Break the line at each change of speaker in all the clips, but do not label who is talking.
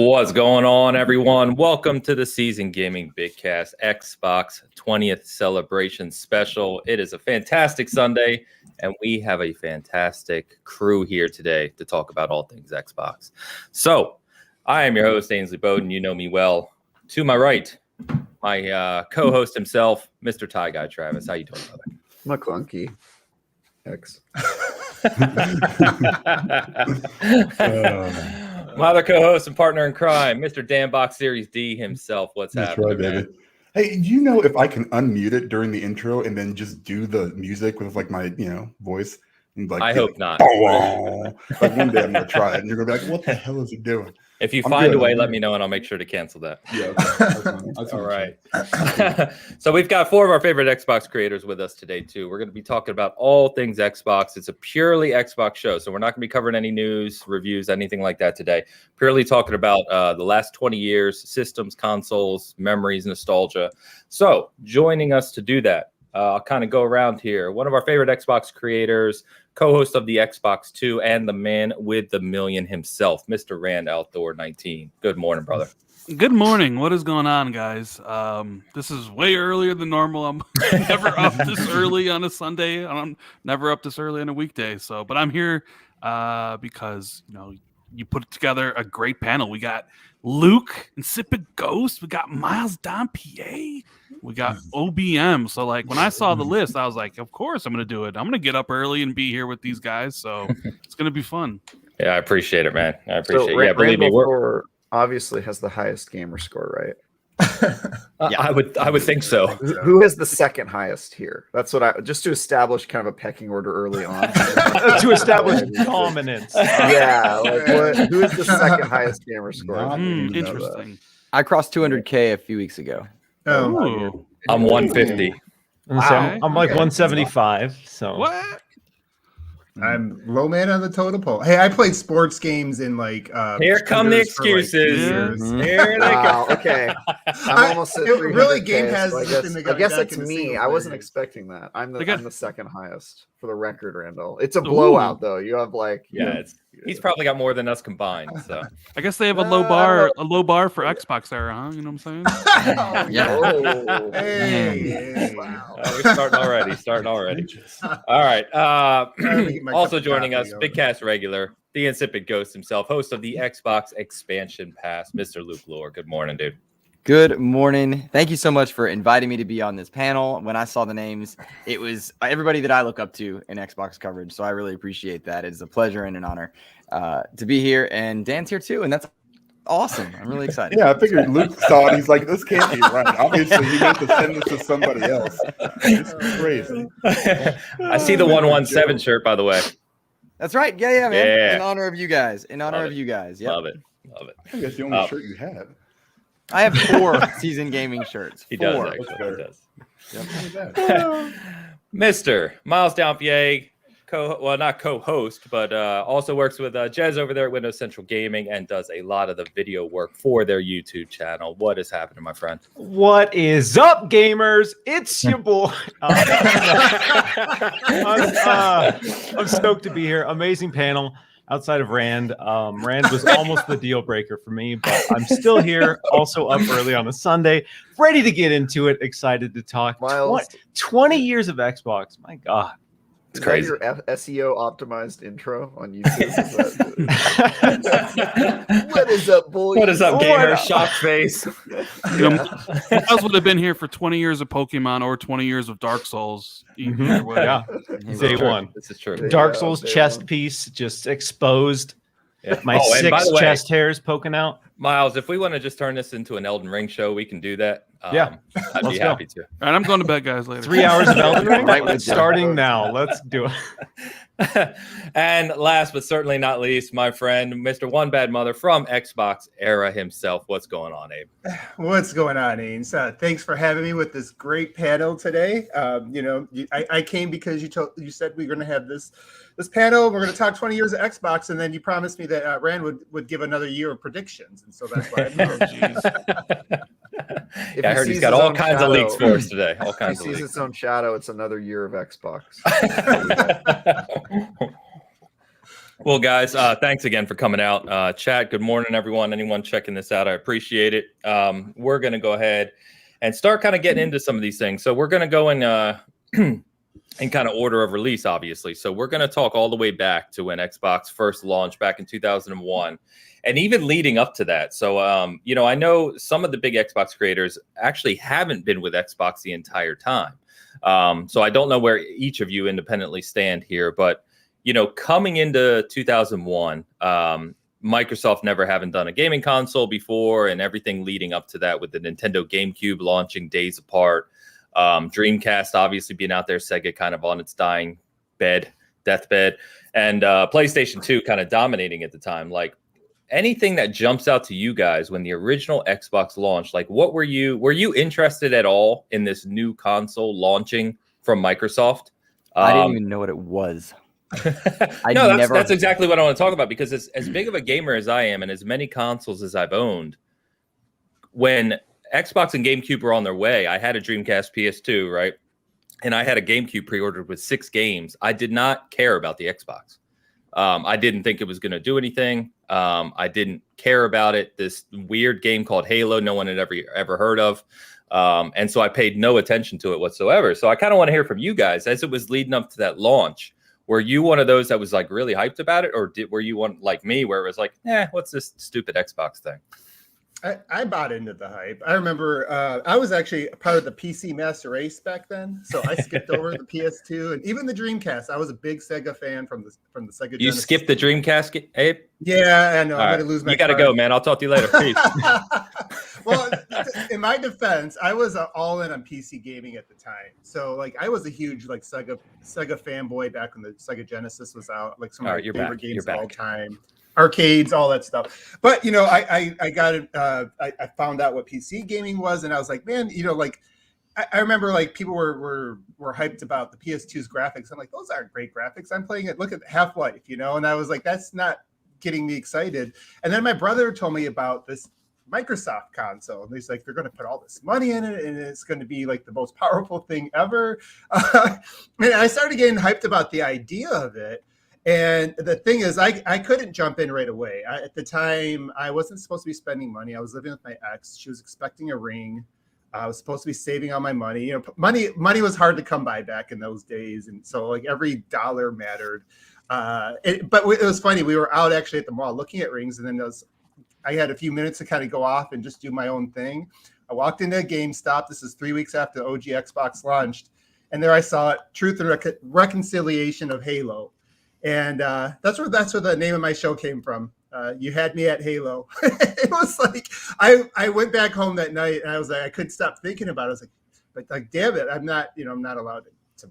What's going on, everyone? Welcome to the Season Gaming Bitcast Xbox 20th Celebration Special. It is a fantastic Sunday, and we have a fantastic crew here today to talk about all things Xbox. So, I am your host, Ainsley Bowden. You know me well. To my right, my co-host himself, Mr. Tie Guy Travis. How you doing, brother?
McClunky. X.
My other co-host and partner in crime, Mr. Danbox Series D himself. What's happening,
right, baby?
man?
Hey, do you know if I can unmute it during the intro and then just do the music with like my, voice? And like,
I hope not.
Like one day I'm gonna try it, and you're gonna be like, "What the hell is it doing?"
If you find a way, let me know, and I'll make sure to cancel that.
Yeah. That's
all right. So we've got 4 of our favorite Xbox creators with us today, too. We're going to be talking about all things Xbox. It's a purely Xbox show, so we're not going to be covering any news, reviews, anything like that today. Purely talking about the last 20 years, systems, consoles, memories, nostalgia. So joining us to do that, I'll kind of go around here. One of our favorite Xbox creators, co-host of the Xbox 2, and the man with the million himself, Mr. Rand Outdoor 19. Good morning, brother.
Good morning. What is going on, guys? This is way earlier than normal. I'm never up this early on a Sunday. I'm never up this early on a weekday. But I'm here because you put together a great panel. We got Luke, Insipid Ghost. We got Miles Dompier. We got OBM. So when I saw the list, I was like, of course I'm going to do it. I'm going to get up early and be here with these guys. So it's going to be fun.
Yeah, I appreciate it, man. I appreciate it.
Yeah,
believe me, we're
obviously has the highest gamer score, right?
Yeah, I would think so.
Who has the second highest here? That's what just to establish kind of a pecking order early on.
To establish dominance.
Yeah, who is the second highest gamer score?
Interesting.
I crossed 200K a few weeks ago.
Oh,
I'm 150.
Wow. I'm like 175. So
what?
I'm low man on the total poll. Hey, I played sports games in
here come the excuses. Here they go.
Okay. I'm almost at 300K,
really game has
I guess it's me. I wasn't expecting that. I'm the second highest for the record, Randall. It's a blowout though. You have
he's probably got more than us combined. So
I guess they have a low bar for Xbox there, huh? You know what I'm saying?
Yeah.
Hey.
Wow.
We're starting already. All right. Also joining us, Bitcast regular, the Insipid Ghost himself, host of the Xbox Expansion Pass, Mr. Luke Lore. Good morning, dude.
Good morning. Thank you so much for inviting me to be on this panel. When I saw the names, it was everybody that I look up to in Xbox coverage. So I really appreciate that. It's a pleasure and an honor to be here. And Dan's here too. And that's awesome. I'm really excited.
Yeah, I figured Luke saw it. He's like, this can't be right. Obviously, he meant to send this to somebody else. It's crazy.
I see the 117 shirt, by the way.
That's right. Yeah, man.
Yeah.
In honor of you guys. Yep.
Love it.
I think that's the only shirt you have.
I have 4 season gaming shirts.
He
4.
does, actually. He does. Mr. Miles Dompier, not co-host, but also works with Jez over there at Windows Central Gaming and does a lot of the video work for their YouTube channel. What is happening, my friend?
what is up, gamers? It's your boy. I'm stoked to be here. Amazing panel. Outside of Rand, Rand was almost the deal breaker for me, but I'm still here, also up early on a Sunday, ready to get into it, excited to talk.
Miles,
20 years of Xbox, my God.
It's crazy.
Is that your SEO optimized intro on YouTube? What is up, boys?
What is up, gamer? Shock face.
Miles would have been here for 20 years of Pokemon or 20 years of Dark Souls.
Yeah, day one.
This is true.
Dark Souls chest piece just exposed.
Yeah.
My 6 chest hairs poking out.
Miles, if we want to just turn this into an Elden Ring show, we can do that.
Yeah.
I'd be happy to.
All right, I'm going to bed, guys, later.
3 hours of Elden Ring? Starting now. Let's do it.
And last but certainly not least, my friend, Mr. One Bad Mother from Xbox Era himself. What's going on, Abe?
What's going on, Ains? Thanks for having me with this great panel today. I came because you said we were going to have this panel. We're going to talk 20 years of Xbox, and then you promised me that Rand would give another year of predictions, and so that's why I'm here.
I heard he's got all kinds of leaks for us today. All kinds of
leaks. He sees its own shadow. It's another year of Xbox.
Well, guys, thanks again for coming out. Chat, good morning, everyone. Anyone checking this out, I appreciate it. We're going to go ahead and start kind of getting into some of these things. So we're going to go in kind of order of release, obviously. So we're going to talk all the way back to when Xbox first launched back in 2001, and even leading up to that. So, I know some of the big Xbox creators actually haven't been with Xbox the entire time. So I don't know where each of you independently stand here, but coming into 2001, Microsoft never having done a gaming console before, and everything leading up to that with the Nintendo GameCube launching days apart, Dreamcast obviously being out there, Sega kind of on its deathbed, and PlayStation 2 kind of dominating at the time. Like, anything that jumps out to you guys when the original Xbox launched, like, what were you interested at all in this new console launching from Microsoft?
I didn't even know what it was.
That's exactly what I want to talk about, because as big of a gamer as I am and as many consoles as I've owned, when Xbox and GameCube were on their way, I had a Dreamcast PS2, right? And I had a GameCube pre-ordered with 6 games. I did not care about the Xbox. I didn't think it was going to do anything. I didn't care about it. This weird game called Halo, no one had ever heard of. And so I paid no attention to it whatsoever. So I kind of want to hear from you guys as it was leading up to that launch. Were you one of those that was like really hyped about it, or were you one like me where it was like, what's this stupid Xbox thing?
I bought into the hype. I remember I was actually part of the PC Master Race back then, so I skipped over the PS2 and even the Dreamcast. I was a big Sega fan from the Sega.
You
Genesis.
Skipped the Dreamcast, Abe?
Yeah, I know.
All
I'm
right.
gonna lose my.
You got to go, man. I'll talk to you later. Peace.
Well, in my defense, I was all in on PC gaming at the time. So like I was a huge like Sega fanboy back when the Sega Genesis was out. Like some of my favorite games of all time. Arcades, all that stuff. But I got it. I found out what PC gaming was, and I was like, man, I remember like people were hyped about the PS2's graphics. I'm like, those aren't great graphics. I'm playing it. Look at Half-Life, and I was like, that's not getting me excited. And then my brother told me about this Microsoft console, and he's like, they're going to put all this money in it, and it's going to be like the most powerful thing ever. And I started getting hyped about the idea of it. And the thing is, I couldn't jump in right away. At the time, I wasn't supposed to be spending money. I was living with my ex. She was expecting a ring. I was supposed to be saving all my money. Money was hard to come by back in those days, and so like every dollar mattered. But it was funny. We were out actually at the mall looking at rings, and then I had a few minutes to kind of go off and just do my own thing. I walked into a GameStop. This is 3 weeks after the OG Xbox launched, and there I saw it: Truth and Reconciliation of Halo. And that's where the name of my show came from. You had me at Halo. It was like I went back home that night and I was like, I couldn't stop thinking about it. I was like, damn it, I'm not allowed to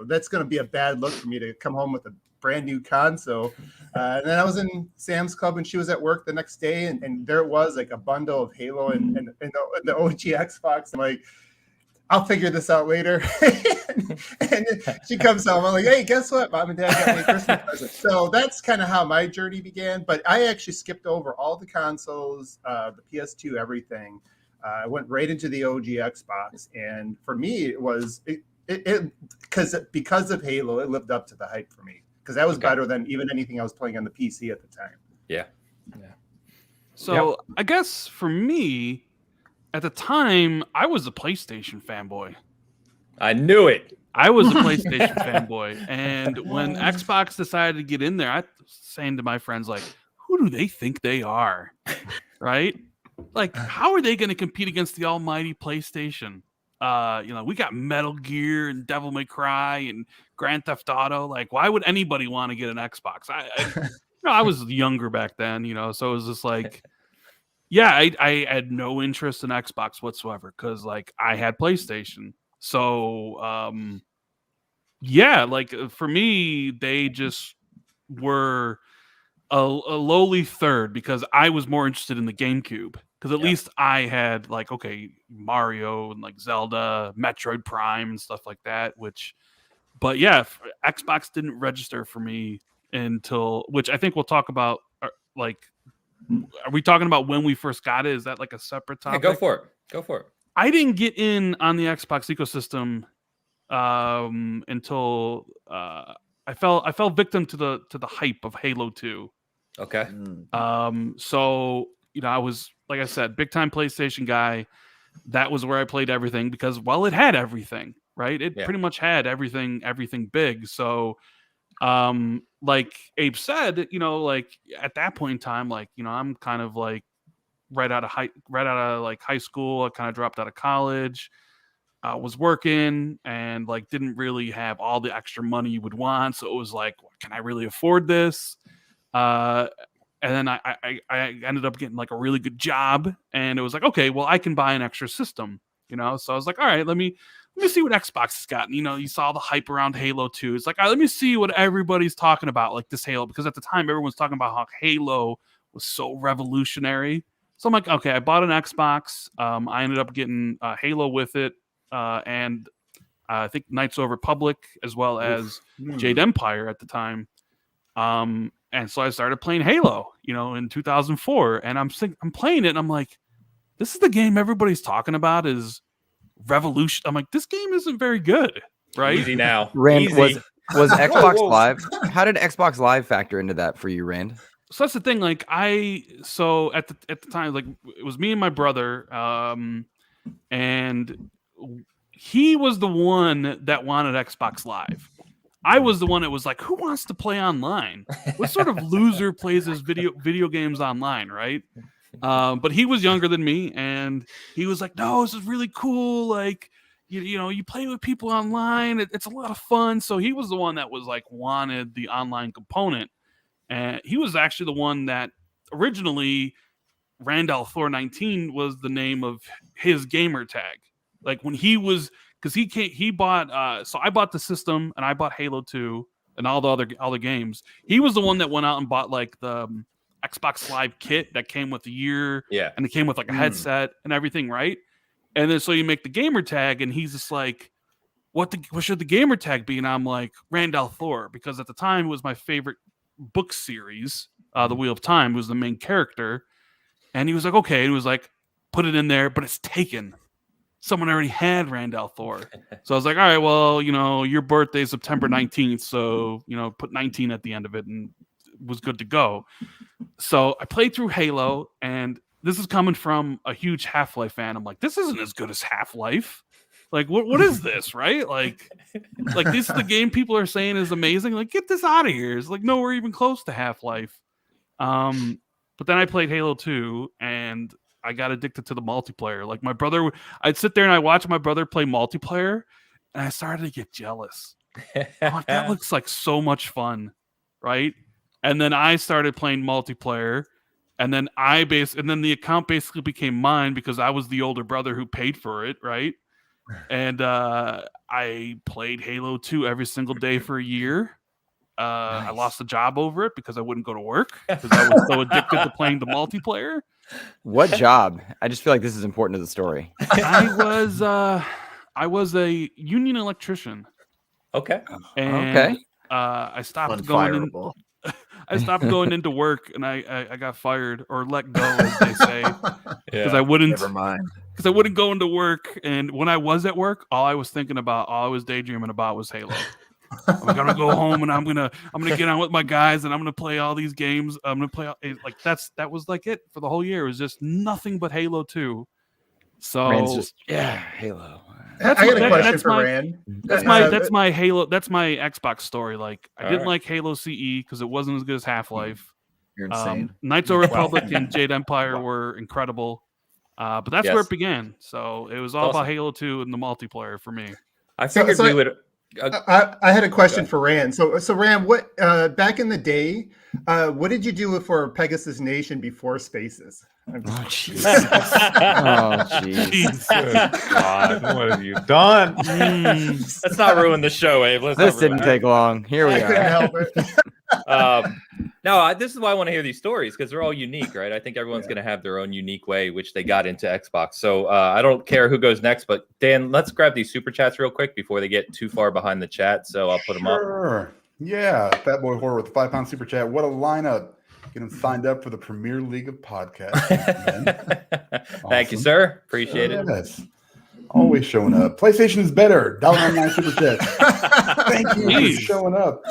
that's going to be a bad look for me to come home with a brand new console. And then I was in Sam's Club and she was at work the next day, and there it was, like a bundle of Halo and the OG Xbox. I'm like, I'll figure this out later. And she comes home. I'm like, hey, guess what? Mom and Dad got me a Christmas present. So that's kind of how my journey began. But I actually skipped over all the consoles, the PS2, everything. I went right into the OG Xbox. And for me, it was because of Halo, it lived up to the hype for me. Because that was better than even anything I was playing on the PC at the time.
Yeah.
So I guess for me, at the time, I was a PlayStation fanboy.
I knew it.
I was a PlayStation fanboy. And when Xbox decided to get in there, I was saying to my friends, like, who do they think they are? Right? Like, how are they going to compete against the almighty PlayStation? We got Metal Gear and Devil May Cry and Grand Theft Auto. Like, why would anybody want to get an Xbox? I was younger back then, so it was just like, yeah, I had no interest in Xbox whatsoever because, like, I had PlayStation. So, for me, they just were a lowly third because I was more interested in the GameCube. Because at least I had, like, Mario and, like, Zelda, Metroid Prime and stuff like that, but yeah, Xbox didn't register for me until, which I think we'll talk about, are we talking about when we first got it? Is that like a separate topic?
Go for it.
I didn't get in on the Xbox ecosystem until I fell victim to the hype of Halo 2.
Okay.
So I was, like I said, big time PlayStation guy. That was where I played everything because, well, it had everything, right? It pretty much had everything big. So, like Abe said, like at that point in time, like, I'm kind of like right out of high school. I kind of dropped out of college. I was working and like didn't really have all the extra money you would want. So it was like, can I really afford this? And then I ended up getting like a really good job, and it was like, okay, well, I can buy an extra system, So I was like, all right, let me see what Xbox has got. And, you saw the hype around Halo 2. It's like, all right, let me see what everybody's talking about, like this Halo, because at the time everyone's talking about how Halo was so revolutionary. So I'm like, okay, I bought an Xbox. I ended up getting Halo with it, and I think Knights of the Republic, as well as Jade Empire at the time. And so I started playing Halo, in 2004, and I'm playing it, and I'm like, this is the game everybody's talking about is revolution. I'm like, this game isn't very good, right?
Easy now.
Rand,
Easy.
was Xbox Live? How did Xbox Live factor into that for you, Rand?
So that's the thing. Like so at the time, like it was me and my brother, and he was the one that wanted Xbox Live. I was the one that was like, who wants to play online? What sort of loser plays his video games online, right? But he was younger than me, and he was like, no, this is really cool. Like, you play with people online. It's a lot of fun. So he was the one that was like wanted the online component. And he was actually the one that originally Randall Thor 19 was the name of his gamer tag. Like when he was, because he bought, so I bought the system and I bought Halo 2 and all the games. He was the one that went out and bought like the Xbox Live kit that came with the year, and it came with like a headset and everything, right? And then so you make the gamer tag, and he's just like, what should the gamer tag be? And I'm like, Randall Thor, because at the time it was my favorite book series. The Wheel of Time was the main character, and he was like, okay, and he was like, put it in there, but it's taken. Someone already had Randall Thor. So I was like, all right, well, your birthday is September 19th, so put 19 at the end of it, and it was good to go. So I played through Halo, and this is coming from a huge Half-Life fan. I'm like, this isn't as good as Half-Life. Like, what is this, right? Like this is the game people are saying is amazing. Like, get this out of here. It's like nowhere even close to Half-Life. But then I played Halo 2, and I got addicted to the multiplayer. Like my brother, I'd sit there and I watch my brother play multiplayer, and I started to get jealous. I'm like, that looks like so much fun, right? And then I started playing multiplayer, and then the account basically became mine because I was the older brother who paid for it, right? And I played Halo 2 every single day for a year. Nice. I lost the job over it because I wouldn't go to work because I was so addicted to playing the multiplayer.
What job? I just feel like this is important to the story.
I was a union electrician.
Okay.
And I stopped going I stopped going into work, and I got fired or let go, as they say, because I wouldn't.
Never mind.
Because I wouldn't go into work, and when I was at work, all I was daydreaming about was Halo. I'm gonna go home, and I'm gonna get on with my guys, and I'm gonna play all these games. I'm gonna play that was like it for the whole year. It was just nothing but Halo 2. So
Rand's just Halo.
I got a question for Rand.
That's my Halo. That's my Xbox story. Like I didn't like Halo CE because it wasn't as good as Half-Life.
You're insane.
Knights of the Republic and Jade Empire were incredible. But that's where it began. So it was all about Halo 2 and the multiplayer for me.
I figured we would.
I had a question for Rand. So Rand, what back in the day, what did you do for Pegasus Nation before Spaces?
Oh jeez! Oh jeez!
God, what have you done?
Let's not ruin the show, Abe.
This didn't take long. Here we are.
Couldn't help it.
No, this is why I want to hear these stories because they're all unique, right? I think everyone's going to have their own unique way which they got into Xbox. So I don't care who goes next, but Dan, let's grab these super chats real quick before they get too far behind the chat. So I'll put them up.
Yeah, Fat Boy Horror with the £5 super chat. What a lineup! Get them signed up for the Premier League of Podcasts.
Thank you, sir. Appreciate it.
Always showing up. PlayStation is better. $1.99 super chat. Thank you
Jeez.
for showing up.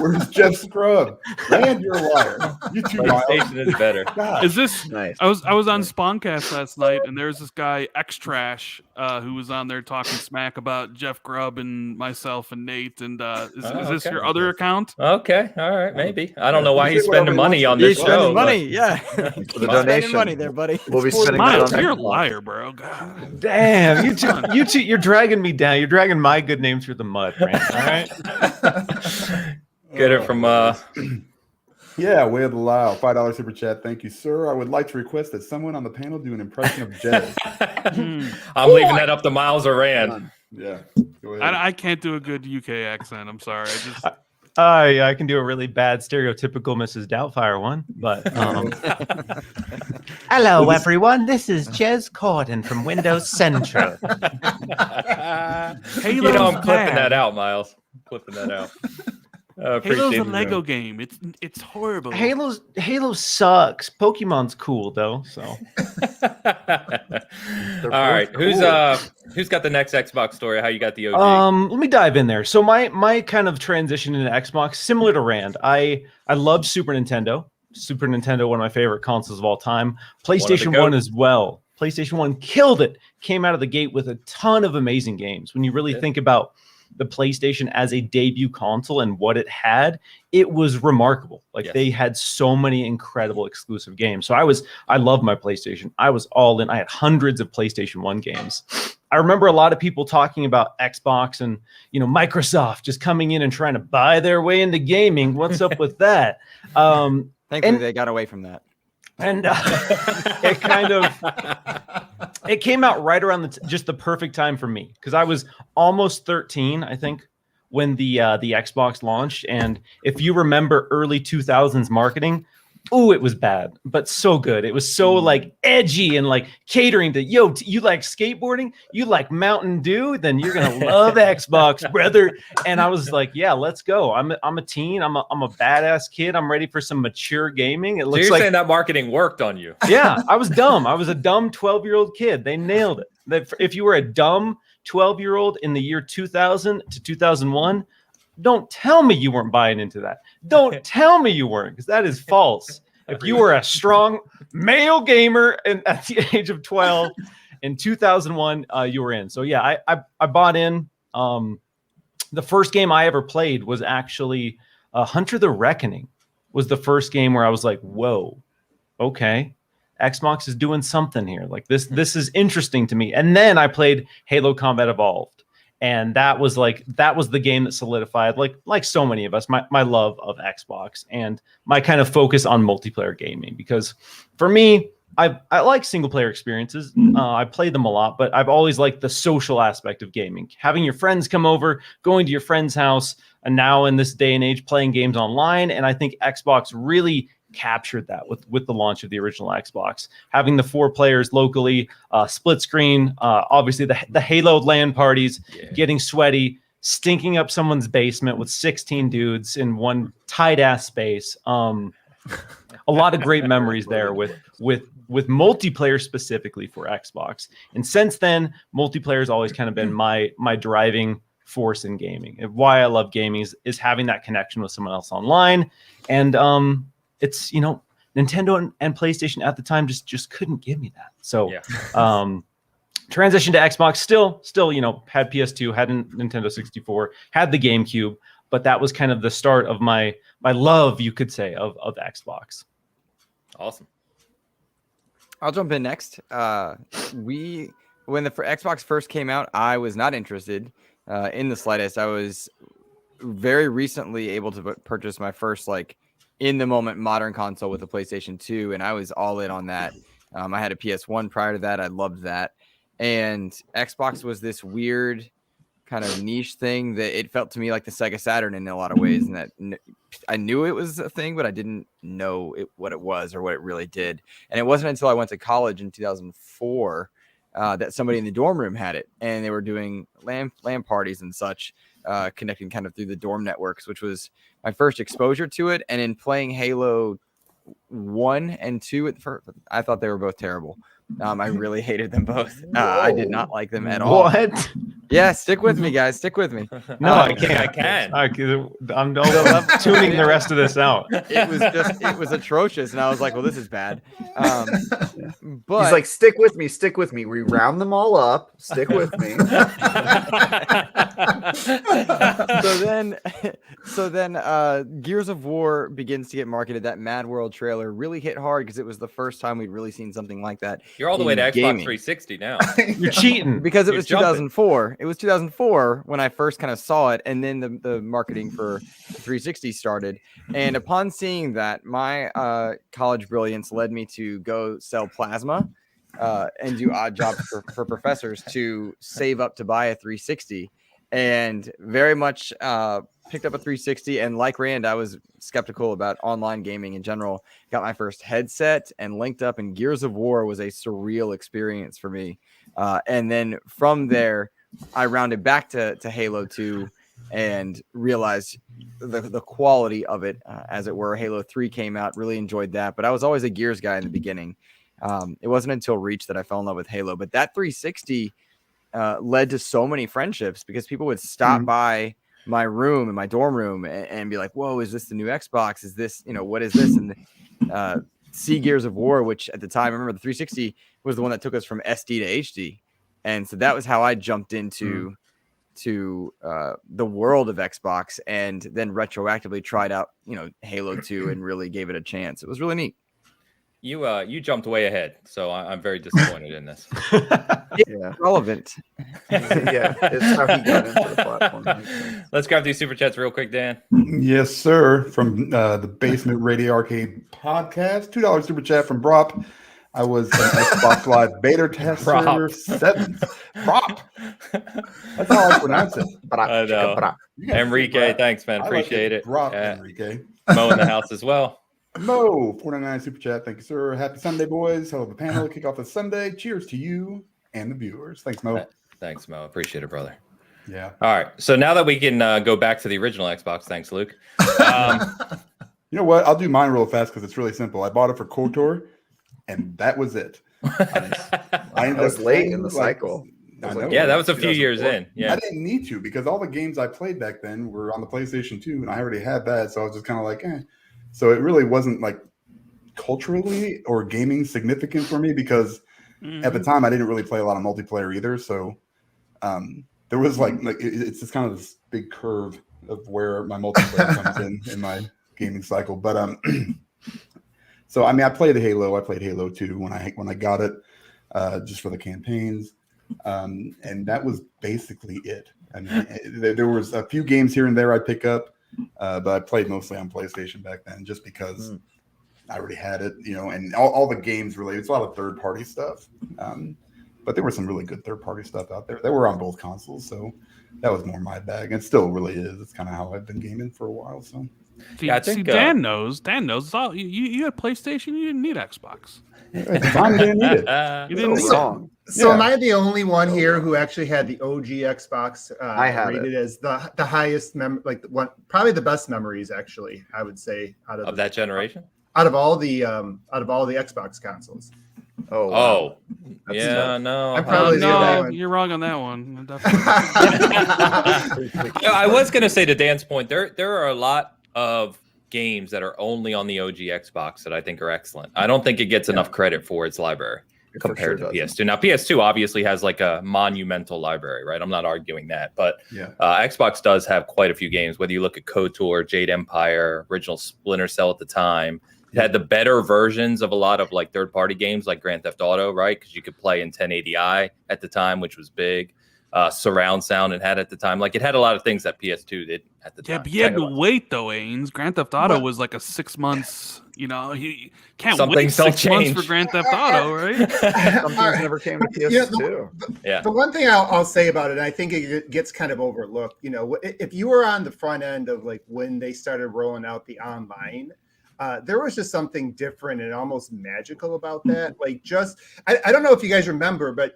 Where's Jeff Scrub? Rand, you're a liar. You too, Miles.
PlayStation is better.
God.
Is this?
Nice.
I was on Spawncast last night, and there's this guy X Trash who was on there talking smack about Jeff Grubb and myself and Nate. And is this
okay.
your other account?
Okay, all right, maybe. I don't know why he's
Say whatever
spending
he
money
wants
on
to.
this
He's
show.
spending
but-
money. Yeah.
For the
He's spending
donation.
money there, buddy.
We'll be
It's for
spending
the
that
Miles,
on
you're a
Xbox.
liar, bro. God.
Damn, you two, you're dragging me down. You're dragging my good name through the mud, Rand. All right.
Get it from
Yeah, Way of the Lao, $5 super chat. Thank you, sir. I would like to request that someone on the panel do an impression of Jez.
I'm leaving that up to Miles or Rand.
Yeah, go ahead.
I can't do a good UK accent. I'm sorry. I just
I can do a really bad stereotypical Mrs. Doubtfire one, but hello everyone. This is Jez Corden from Windows Central.
You know, I'm clipping that out, Miles. Clipping that out.
Halo's a Lego game. It's horrible.
Halo sucks. Pokemon's cool though. So
All right, who's got the next Xbox story? How you got the OG?
let me dive in there. So my kind of transition into Xbox, similar to Rand. I love Super Nintendo. Super Nintendo, one of my favorite consoles of all time. PlayStation 1 as well. PlayStation 1 killed it. Came out of the gate with a ton of amazing games. When you really think about the PlayStation as a debut console and what it had, it was remarkable. Like they had so many incredible exclusive games. So I love my PlayStation. I was all in. I had hundreds of PlayStation 1 games. I remember a lot of people talking about Xbox and, Microsoft just coming in and trying to buy their way into gaming. What's up with that?
Thankfully, they got away from that.
And it came out right around just the perfect time for me, because I was almost 13, I think, when the Xbox launched. And if you remember early 2000s marketing, it was bad, but so good. It was so like edgy and like catering to, you like skateboarding, you like Mountain Dew, then you're gonna love Xbox, brother. And I was like, yeah, let's go. I'm a teen. I'm a badass kid. I'm ready for some mature gaming. It looks
you're
like
saying that marketing worked on you?
Yeah, I was dumb. I was a dumb 12-year-old kid. They nailed it. If you were a dumb 12-year-old in the year 2000 to 2001, don't tell me you weren't buying into that. Don't tell me you weren't, because that is false. If you were a strong male gamer at the age of 12 in 2001, you were in. So yeah, I bought in. The first game I ever played was actually Hunter the Reckoning. Was the first game where I was like, whoa, okay, Xbox is doing something here. Like this is interesting to me. And then I played Halo Combat Evolved. And that was the game that solidified, like so many of us, my love of Xbox and my kind of focus on multiplayer gaming. Because for me, I like single player experiences. I play them a lot, but I've always liked the social aspect of gaming. Having your friends come over, going to your friend's house, and now in this day and age, playing games online. And I think Xbox really captured that with the launch of the original Xbox, having the 4 players locally, split screen, obviously the Halo LAN parties, getting sweaty, stinking up someone's basement with 16 dudes in one tight ass space. A lot of great memories there with multiplayer specifically for Xbox. And since then, multiplayer has always kind of been my driving force in gaming. And why I love gaming is having that connection with someone else online. And it's, Nintendo and PlayStation at the time just couldn't give me that. So transition to Xbox, still, had PS2, had Nintendo 64, had the GameCube, but that was kind of the start of my love, you could say, of Xbox.
Awesome.
I'll jump in next. When the Xbox first came out, I was not interested in the slightest. I was very recently able to purchase my first in the moment modern console with a PlayStation 2, and I was all in on that. I had a PS1 prior to that. I loved that. And Xbox was this weird kind of niche thing that it felt to me like the Sega Saturn in a lot of ways, and that I knew it was a thing, but I didn't know what it was or what it really did. And it wasn't until I went to college in 2004 that somebody in the dorm room had it, and they were doing LAN parties and such, connecting kind of through the dorm networks, which was my first exposure to it. And in playing Halo 1 and 2 at first. I thought they were both terrible. I really hated them both. I did not like them at all.
What?
Yeah, stick with me, guys. Stick with me.
No, I
I
can't.
can.
I'm tuning the rest of this out.
It was atrocious, and I was like, well, this is bad. But
He's like, stick with me. We round them all up. Stick with me.
so then Gears of War begins to get marketed. That Mad World trailer really hit hard because it was the first time we'd really seen something like that.
You're all the way to Xbox
gaming.
360 now.
You're cheating.
Because it
You're
was
jumping.
2004. It was 2004 when I first kind of saw it, and then the marketing for 360 started. And upon seeing that, my college brilliance led me to go sell plasma and do odd jobs for professors to save up to buy a 360. And very much picked up a 360. And like Rand, I was skeptical about online gaming in general. Got my first headset and linked up, and Gears of War was a surreal experience for me. And then from there, I rounded back to Halo 2 and realized the quality of it, as it were. Halo 3 came out, really enjoyed that. But I was always a Gears guy in the beginning. It wasn't until Reach that I fell in love with Halo. But that 360 led to so many friendships because people would stop by my room in my dorm room and be like, whoa, is this the new Xbox? Is this, what is this? And see Gears of War, which at the time, I remember the 360 was the one that took us from SD to HD. And so that was how I jumped into the world of Xbox, and then retroactively tried out, Halo 2 and really gave it a chance. It was really neat.
You jumped way ahead, so I'm very disappointed in this.
Yeah.
Relevant.
Yeah, it's how he got into the platform.
Let's grab these super chats real quick, Dan.
Yes, sir. From the Basement Radio Arcade podcast, $2 super chat from Brop. I was an Xbox Live beta tester. Prop. That's how I pronounce it.
I know. Enrique, thanks, man. Appreciate it.
Brop, Enrique.
Mo in the house as well.
Mo, 499 super chat. Thank you, sir. Happy Sunday, boys. Hell of a panel. Kick off the Sunday. Cheers to you and the viewers. Thanks, Mo.
Thanks, Mo. Appreciate it, brother.
Yeah.
All right. So now that we can go back to the original Xbox, thanks, Luke.
You know what? I'll do mine real fast because it's really simple. I bought it for KOTOR, and that was it.
I was late in the cycle.
Yeah, that was a few years in. Yeah,
I didn't need to because all the games I played back then were on the PlayStation 2, and I already had that. So I was just kind of like, eh. So it really wasn't like culturally or gaming significant for me because at the time I didn't really play a lot of multiplayer either. So there was like it's just kind of this big curve of where my multiplayer comes in my gaming cycle. But so I mean, I played Halo. I played Halo 2 when I got it, just for the campaigns, and that was basically it. I mean, there was a few games here and there I'd pick up. But I played mostly on PlayStation back then just because I already had it, and all the games related. It's a lot of third-party stuff. But there was some really good third-party stuff out there. They were on both consoles, so that was more my bag. And it still really is. It's kind of how I've been gaming for a while. So
I think Dan knows. Dan knows. It's all, you had PlayStation. You didn't need Xbox.
At the time, you didn't need it.
You didn't need
wrong.
So am I the only one here who actually had the OG Xbox
I had
rated as the highest probably the best memories, actually, I would say, out of
that generation?
Out of all the Xbox consoles.
Oh, wow.
Yeah, no.
I'm probably the only one.
You're wrong on that one.
I was going to say, to Dan's point, there are a lot of games that are only on the OG Xbox that I think are excellent. I don't think it gets enough credit for its library compared to PS2. Now, PS2 obviously has like a monumental library, right? I'm not arguing that, but Xbox does have quite a few games. Whether you look at KOTOR, Jade Empire, original Splinter Cell at the time, it had the better versions of a lot of like third-party games like Grand Theft Auto, right? Because you could play in 1080i at the time, which was big. Surround sound it had at the time. Like, it had a lot of things that PS2 did at the time.
Yeah, but you had to wait though, Ains. Grand Theft Auto was like a 6 months. You can't wait 6 months for Grand Theft Auto, right?
Some things never came to PS2.
The one thing I'll say about it, and I think it gets kind of overlooked. If you were on the front end of like when they started rolling out the online, there was just something different and almost magical about that. Like, I don't know if you guys remember, but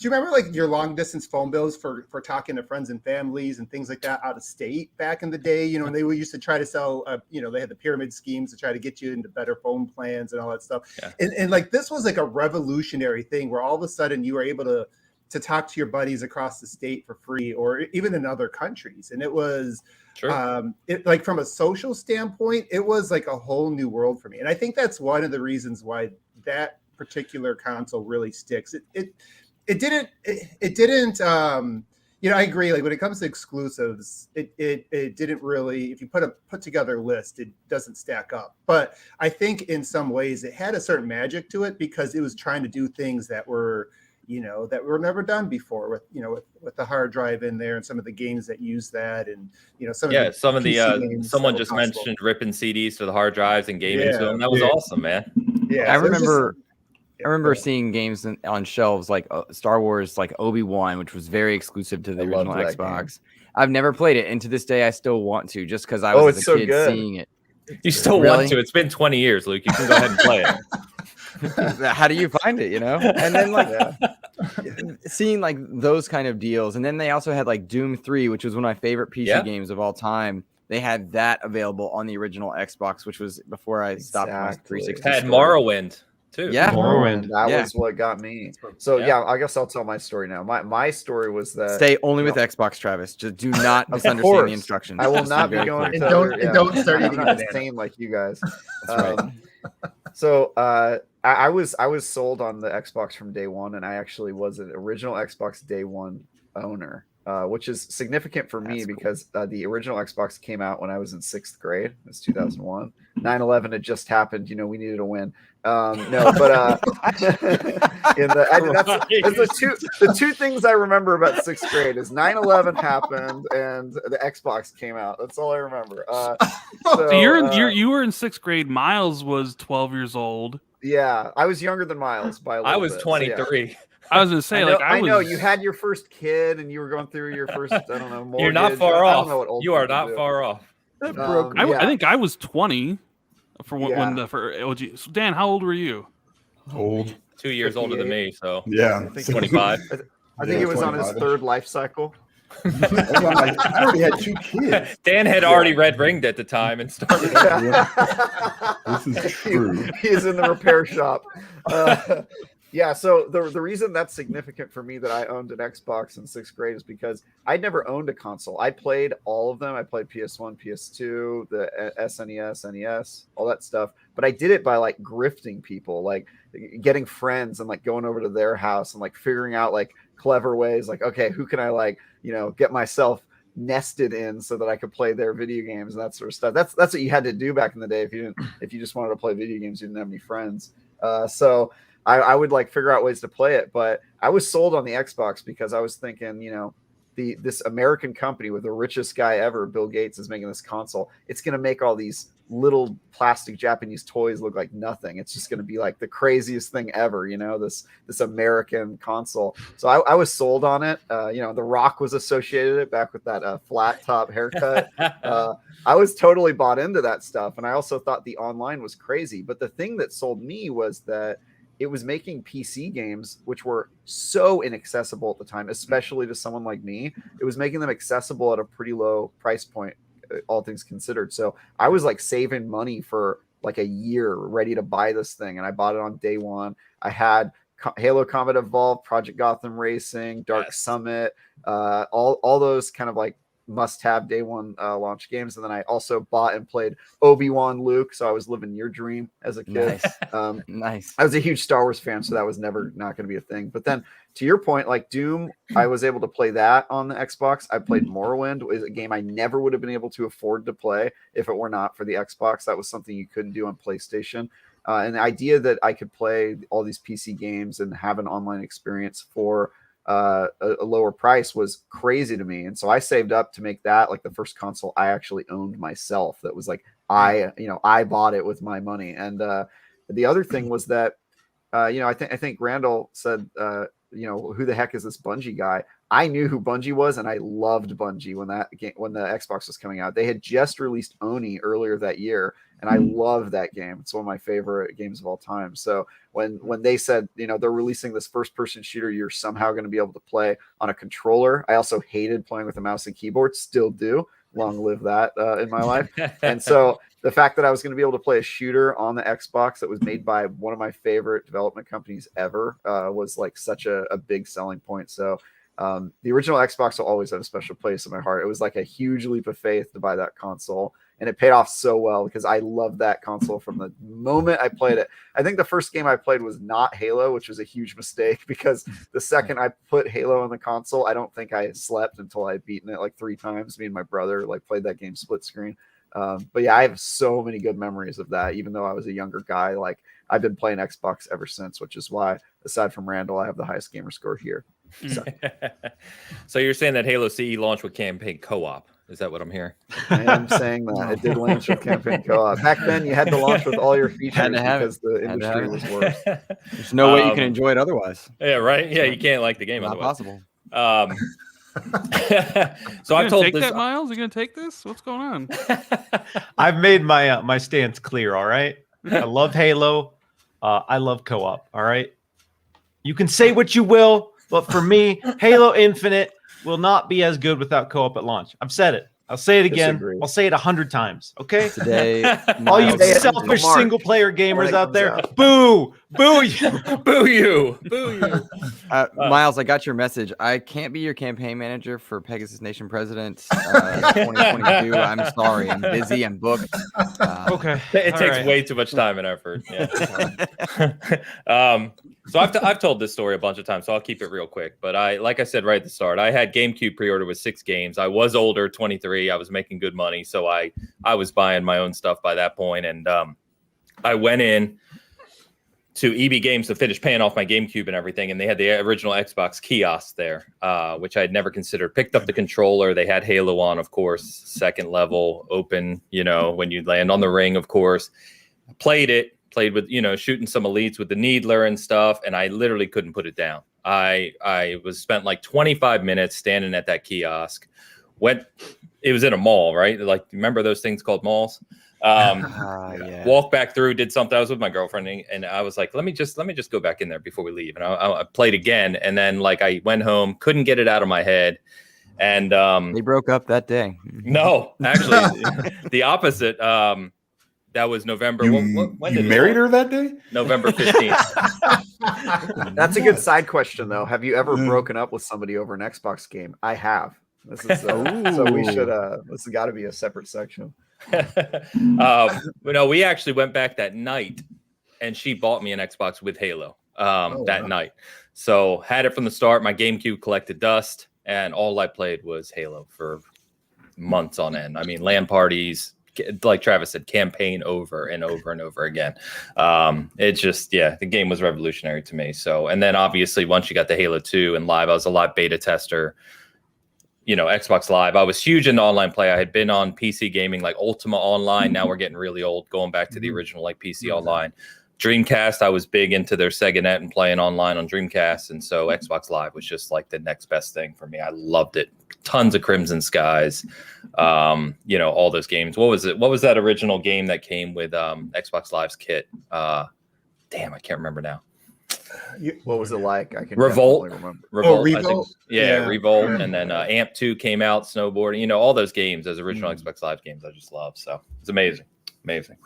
you remember like your long distance phone bills for talking to friends and families and things like that out of state back in the day? You know, and they used to try to sell, you know, they had the pyramid schemes to try to get you into better phone plans and all that stuff.
Yeah.
And like this was like a revolutionary thing where all of a sudden you were able to talk to your buddies across the state for free or even in other countries. And it was, it like from a social standpoint, it was like a whole new world for me. And I think that's one of the reasons why that particular console really sticks. It didn't, you know, I agree. Like when it comes to exclusives, it didn't really, if you put together a list, it doesn't stack up. But I think in some ways it had a certain magic to it because it was trying to do things that were, you know, that were never done before with, you know, with the hard drive in there and some of the games that use that. And, you know, some of the
someone just mentioned ripping CDs to the hard drives and gaming to them. That was awesome, man.
Yeah.
I remember seeing games on shelves like Star Wars, like Obi-Wan, which was very exclusive to the original Xbox. I've never played it, and to this day, I still want to, just because I was a kid seeing it.
You still want to? It's been 20 years, Luke. You can go ahead and play it.
How do you find it? You know, and then like seeing like those kind of deals, and then they also had like Doom 3, which was one of my favorite PC games of all time. They had that available on the original Xbox, which was before I stopped my 360.
Had Morrowind too.
Yeah,
Morrowind. That was what got me. So yeah, I guess I'll tell my story now. My story was that
stay only with Xbox, Travis. Just do not misunderstand the instructions.
I will not be going.
And don't start eating
the same like you guys. That's right. So I was sold on the Xbox from day one, and I actually was an original Xbox day one owner, which is significant for me because the original Xbox came out when I was in 6th grade. It was 2001. 9/11 had just happened. You know, we needed a win. No, but the two things I remember about 6th grade is 9/11 happened and the Xbox came out. That's all I remember.
So you were in 6th grade. Miles was 12 years old.
Yeah, I was younger than Miles by a little
I was
bit,
23.
So yeah.
I was gonna say,
I know you had your first kid and you were going through your first, I don't know, mortgage.
You're not far off. You are
not
far off.
I think I was 20 for OG. So Dan, how old were you?
Old.
2 years older than me, so
yeah,
25.
I think it was on his 3rd life cycle.
I already had 2 kids.
Dan had already red ringed at the time and started.
This is true.
He's in the repair shop. Yeah, so the reason that's significant for me that I owned an Xbox in 6th grade is because I'd never owned a console. I played all of them. I played PS1, PS2, the SNES, NES, all that stuff. But I did it by like grifting people, like getting friends and like going over to their house and like figuring out like clever ways, like, okay, who can I like, you know, get myself nested in so that I could play their video games and that sort of stuff. That's what you had to do back in the day if you just wanted to play video games, you didn't have any friends. So I would like figure out ways to play it, but I was sold on the Xbox because I was thinking, you know, this American company with the richest guy ever, Bill Gates, is making this console. It's going to make all these little plastic Japanese toys look like nothing. It's just going to be like the craziest thing ever, you know, this American console. So I was sold on it. You know, The Rock was associated it back with that flat top haircut. I was totally bought into that stuff. And I also thought the online was crazy. But the thing that sold me was that it was making PC games, which were so inaccessible at the time, especially to someone like me. It was making them accessible at a pretty low price point, all things considered. So I was like saving money for like a year ready to buy this thing. And I bought it on day one. I had Halo Combat Evolved, Project Gotham Racing, Dark Summit, all those kind of like must-have day one launch games. And then I also bought and played Obi-Wan Luke, so I was living your dream as a kid.
Nice. Nice.
I was a huge Star Wars fan, so that was never not going to be a thing. But then to your point, like Doom, I was able to play that on the Xbox. I played Morrowind, is a game I never would have been able to afford to play if it were not for the Xbox. That was something you couldn't do on PlayStation. And the idea that I could play all these PC games and have an online experience for a lower price was crazy to me. And so I saved up to make that like the first console I actually owned myself. That was like, I bought it with my money. And the other thing was that, I think Randall said, who the heck is this Bungie guy? I knew who Bungie was, and I loved Bungie when the Xbox was coming out. They had just released Oni earlier that year, and I love that game. It's one of my favorite games of all time. So when they said, they're releasing this first-person shooter, you're somehow going to be able to play on a controller. I also hated playing with a mouse and keyboard, still do. Long live that in my life. And so the fact that I was going to be able to play a shooter on the Xbox that was made by one of my favorite development companies ever was like such a big selling point. So the original Xbox will always have a special place in my heart. It was like a huge leap of faith to buy that console, and it paid off so well because I loved that console from the moment I played it. I think the first game I played was not Halo, which was a huge mistake because the second I put Halo on the console, I don't think I slept until I had beaten it like 3 times. Me and my brother played that game split screen. But yeah, I have so many good memories of that. Even though I was a younger guy, I've been playing Xbox ever since, which is why, aside from Randall, I have the highest gamer score here.
So you're saying that Halo CE launched with campaign co-op? Is that what I'm hearing?
I am saying that it did launch with campaign co-op. Back then, you had to launch with all your features because the industry was worse.
There's no way you can enjoy it otherwise.
Yeah, right. Yeah, you can't like the game
Not
otherwise.
possible.
So I've told
take
this.
that, Miles. You gonna take this? What's going on?
I've made my my stance clear. All right. I love Halo. I love co-op. All right. You can say what you will, but for me, Halo Infinite will not be as good without co-op at launch. I've said it. I'll say it again.
Disagree.
I'll say it 100 times. Okay.
Today,
All you
Miles,
selfish
Mark,
single player gamers
when it
out
comes
there,
out.
boo, boo you.
Boo you! Boo you!
Miles, I got your message. I can't be your campaign manager for Pegasus Nation President 2022. I'm sorry. I'm busy. I'm booked.
Okay.
It
All
takes
right.
way too much time and effort. Yeah. So I've told this story a bunch of times, so I'll keep it real quick. But like I said right at the start, I had GameCube pre-order with 6 games. I was older, 23. I was making good money, so I was buying my own stuff by that point. And I went in to EB Games to finish paying off my GameCube and everything, and they had the original Xbox kiosk there, which I had never considered. Picked up the controller. They had Halo on, of course, second level, open, when you land on the ring, of course. Played with, shooting some elites with the needler and stuff, and I literally couldn't put it down. I spent like 25 minutes standing at that kiosk. It was in a mall, right? Remember those things called malls?
Yeah.
Walked back through, did something. I was with my girlfriend, and I was like, let me just go back in there before we leave. And I played again, and then I went home, couldn't get it out of my head. And
They broke up that day.
no, actually, the opposite. That was November. When
You
did
married her that day?
November 15th.
That's a good side question, though. Have you ever broken up with somebody over an Xbox game? I have. This is so we should. This has got to be a separate section.
We actually went back that night, and she bought me an Xbox with Halo that night. So had it from the start. My GameCube collected dust, and all I played was Halo for months on end. I mean, LAN parties. Like Travis said, campaign over and over and over again. The game was revolutionary to me. So, and then obviously once you got the Halo 2 and live, I was a live beta tester, Xbox Live. I was huge into online play. I had been on PC gaming, like Ultima Online. Now we're getting really old, going back to the original, PC Online. Dreamcast, I was big into their SegaNet and playing online on Dreamcast. And so Xbox Live was just the next best thing for me. I loved it. Tons of Crimson Skies, all those games. What was it? What was that original game that came with Xbox Live's kit? Damn, I can't remember now.
What was it like? I can
Revolt.
remember.
Revolt.
Revolt?
I think,
Yeah.
Revolt. And then Amp 2 came out, snowboarding, all those games, those original Xbox Live games I just love. So it's amazing. Amazing.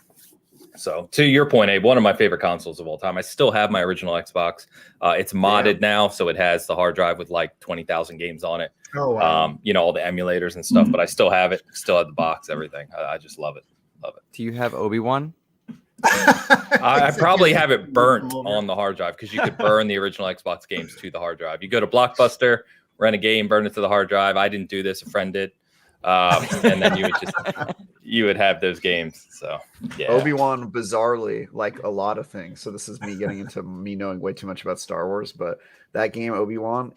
So to your point, Abe, one of my favorite consoles of all time. I still have my original Xbox. It's modded now, so it has the hard drive with 20,000 games on it.
Oh, wow.
All the emulators and stuff, but I still have it. Still have the box, everything. I just love it. Love it.
Do you have Obi-Wan?
I probably have it burnt on the hard drive because you could burn the original Xbox games to the hard drive. You go to Blockbuster, rent a game, burn it to the hard drive. I didn't do this. A friend did. And then you would have those games. So yeah.
Obi-Wan, bizarrely, like a lot of things. So this is me getting into me knowing way too much about Star Wars, but that game Obi-Wan,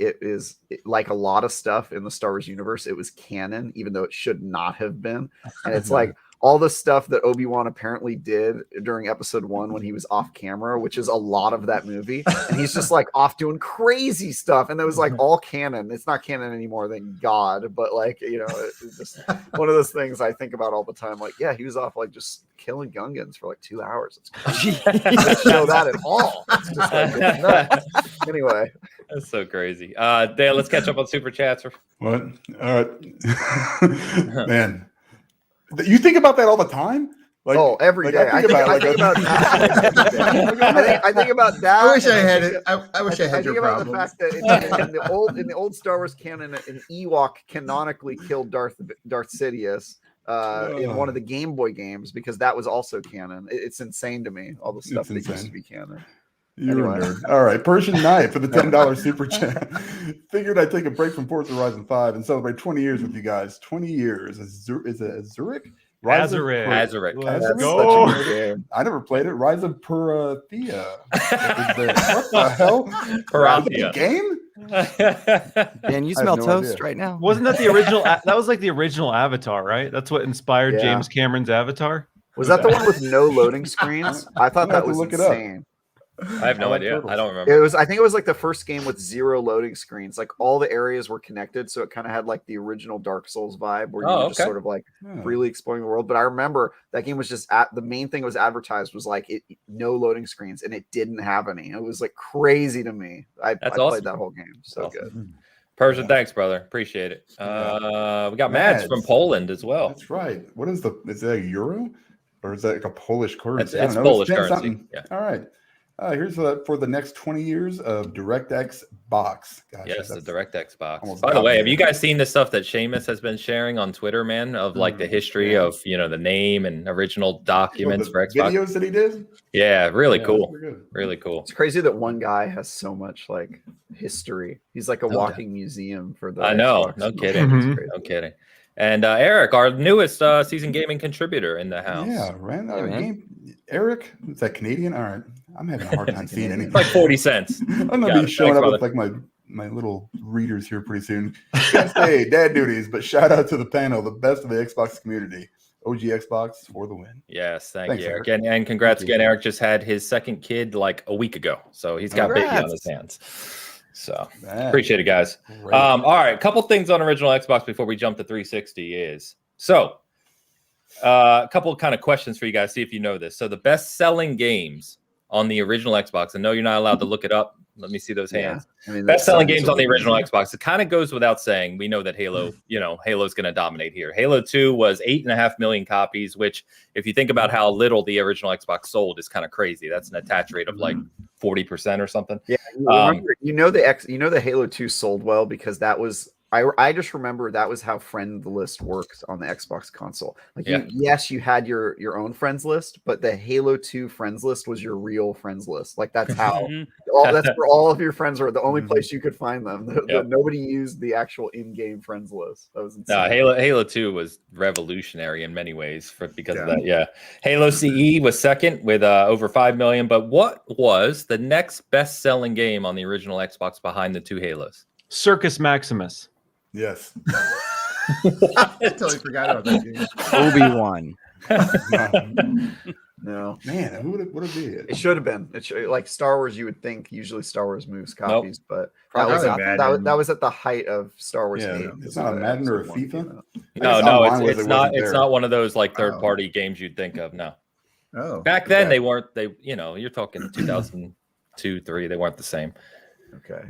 like a lot of stuff in the Star Wars universe, it was canon, even though it should not have been. And it's like all the stuff that Obi-Wan apparently did during episode 1 when he was off camera, which is a lot of that movie. And he's just like off doing crazy stuff. And that was like all canon. It's not canon anymore, thank God. But like, it's just one of those things I think about all the time. Like, yeah, he was off like just killing Gungans for like 2 hours. It's crazy. You don't show that at all. It's just like, it's nuts. Anyway.
That's so crazy. Dan, let's catch up on super chats.
What? All right. Man. You think about that all the time? Like,
every day. I think about that. I think about that.
I wish I had it. I wish I had your problem.
I think about the fact that in the old Star Wars canon, an Ewok canonically killed Darth Sidious in one of the Game Boy games, because that was also canon. It's insane to me, all the stuff that used to be canon.
You're a nerd. All right, Persian Knight for the $10 super chat. Figured I'd take a break from Forza Horizon 5 and celebrate 20 years with you guys. 20 years. Is it Zurich?
Azuric.
Let's go. I never played it. Rise of Parathea. What the hell?
Parathea.
Game?
Dan, you smell toast right now.
Wasn't that the original? That was like the original Avatar, right? That's what inspired James Cameron's Avatar.
Was that the one with no loading screens? I thought that was insane.
I have no idea. I don't remember.
I think it was like the first game with 0 loading screens. Like all the areas were connected, so it kind of had like the original Dark Souls vibe, where you were just sort of like freely exploring the world. But I remember that game was just the main thing it was advertised was like no loading screens, and it didn't have any. It was like crazy to me. I played that whole game. So good.
Persian, thanks, brother. Appreciate it. We got Mads from Poland as well.
That's right. What is is that a euro, or is that like a Polish currency?
It's Polish currency. Yeah.
All right. Here's for the next 20 years of DirectX box. Gosh,
yes, the DirectX box. By the way, have you guys seen the stuff that Seamus has been sharing on Twitter, man, of like the history of the name and original documents for Xbox?
Videos that he did?
Yeah, really cool. Really cool.
It's crazy that one guy has so much like history. He's like a walking museum for the
I know,
Xbox.
no kidding. No kidding. And Eric, our newest season gaming contributor in the house.
Yeah, right. Eric, is that Canadian? All right. I'm having a hard time seeing anything.
Like 40 cents.
I'm going to be showing up with like my little readers here pretty soon. Hey, dad duties, but shout out to the panel, the best of the Xbox community. OG Xbox for the win.
Yes, thanks you, Eric. And congrats again. Eric just had his second kid like a week ago. So he's got baby on his hands. So appreciate it, guys. All right, a couple things on original Xbox before we jump to 360 is a couple of kind of questions for you guys, see if you know this. So the best selling games on the original Xbox, I know you're not allowed to look it up. Let me see those hands. I mean, best selling games on the original Xbox. It kind of goes without saying. We know that Halo, Halo's going to dominate here. Halo 2 was 8.5 million copies, which if you think about how little the original Xbox sold is kind of crazy. That's an attach rate of like 40% or something.
Yeah. The Halo 2 sold well because that was I just remember that was how friend list works on the Xbox console. Like, yes, you had your own friends list, but the Halo 2 friends list was your real friends list. Like that's how that's where all of your friends were. The only place you could find them. Nobody used the actual in-game friends list. That was insane.
No, Halo 2 was revolutionary in many ways because of that. Yeah, Halo CE was second with over 5 million. But what was the next best-selling game on the original Xbox behind the two Halos?
Circus Maximus.
Yes.
I totally forgot about that game.
Obi-Wan.
No.
Man, who would it be?
It should have been. Like Star Wars, you would think usually Star Wars moves copies, but that was at the height of Star Wars hate.
It's not a Madden or a FIFA?
No, it's not. It's not one of those like third-party games you'd think of. No.
Oh.
Back then they weren't. You're talking 2002, 3. They weren't the same.
Okay.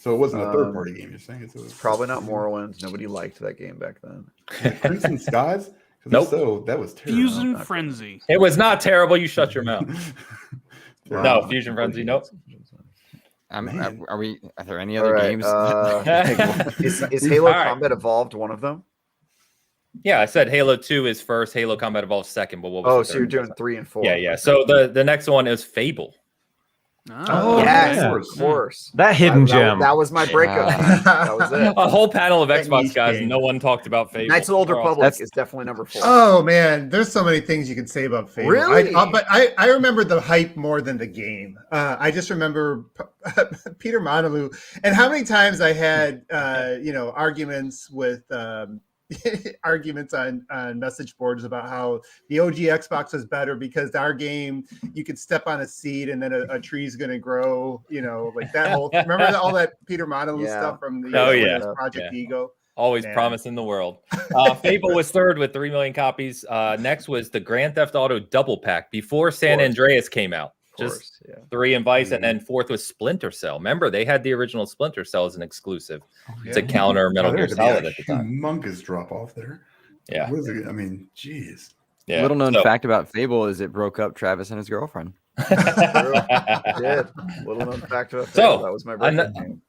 So it wasn't a third-party game, you're saying?
It's probably not Morrowind. Nobody liked that game back then.
Crimson Skies?
Nope.
So that was terrible.
Fusion Frenzy.
It was not terrible. You shut your mouth. No, Fusion Frenzy. Nope.
Are there any other games?
Is Halo Combat Evolved one of them?
Yeah, I said Halo 2 is first, Halo Combat Evolved second. But what was
so you're doing 3 and 4.
Yeah. So the next one is Fable.
Yes, of course.
That hidden gem.
That was my breakup. That was it.
A whole panel of Xbox guys. No one talked about Fable.
Knights of the Old Republic is definitely number 4.
Oh man, there's so many things you can say about Fable.
Really?
But I remember the hype more than the game. I just remember Peter Monalou and how many times I had arguments with arguments on message boards about how the OG Xbox was better because our game you could step on a seed and then a tree's going to grow. You know, like that whole. Remember all that Peter Monolith stuff from the Project Ego.
Always promising the world. Fable was third with 3 million copies. Next was the Grand Theft Auto Double Pack before San Andreas came out. Just 3 in Vice, and then fourth was Splinter Cell. Remember, they had the original Splinter Cell as an exclusive to counter Metal Gear Solid at the time.
Humongous drop off there.
Yeah.
What is it? I mean, geez.
Yeah.
Little known fact about Fable is it broke up Travis and his girlfriend.
Little known fact about Fable. That was my birthday game.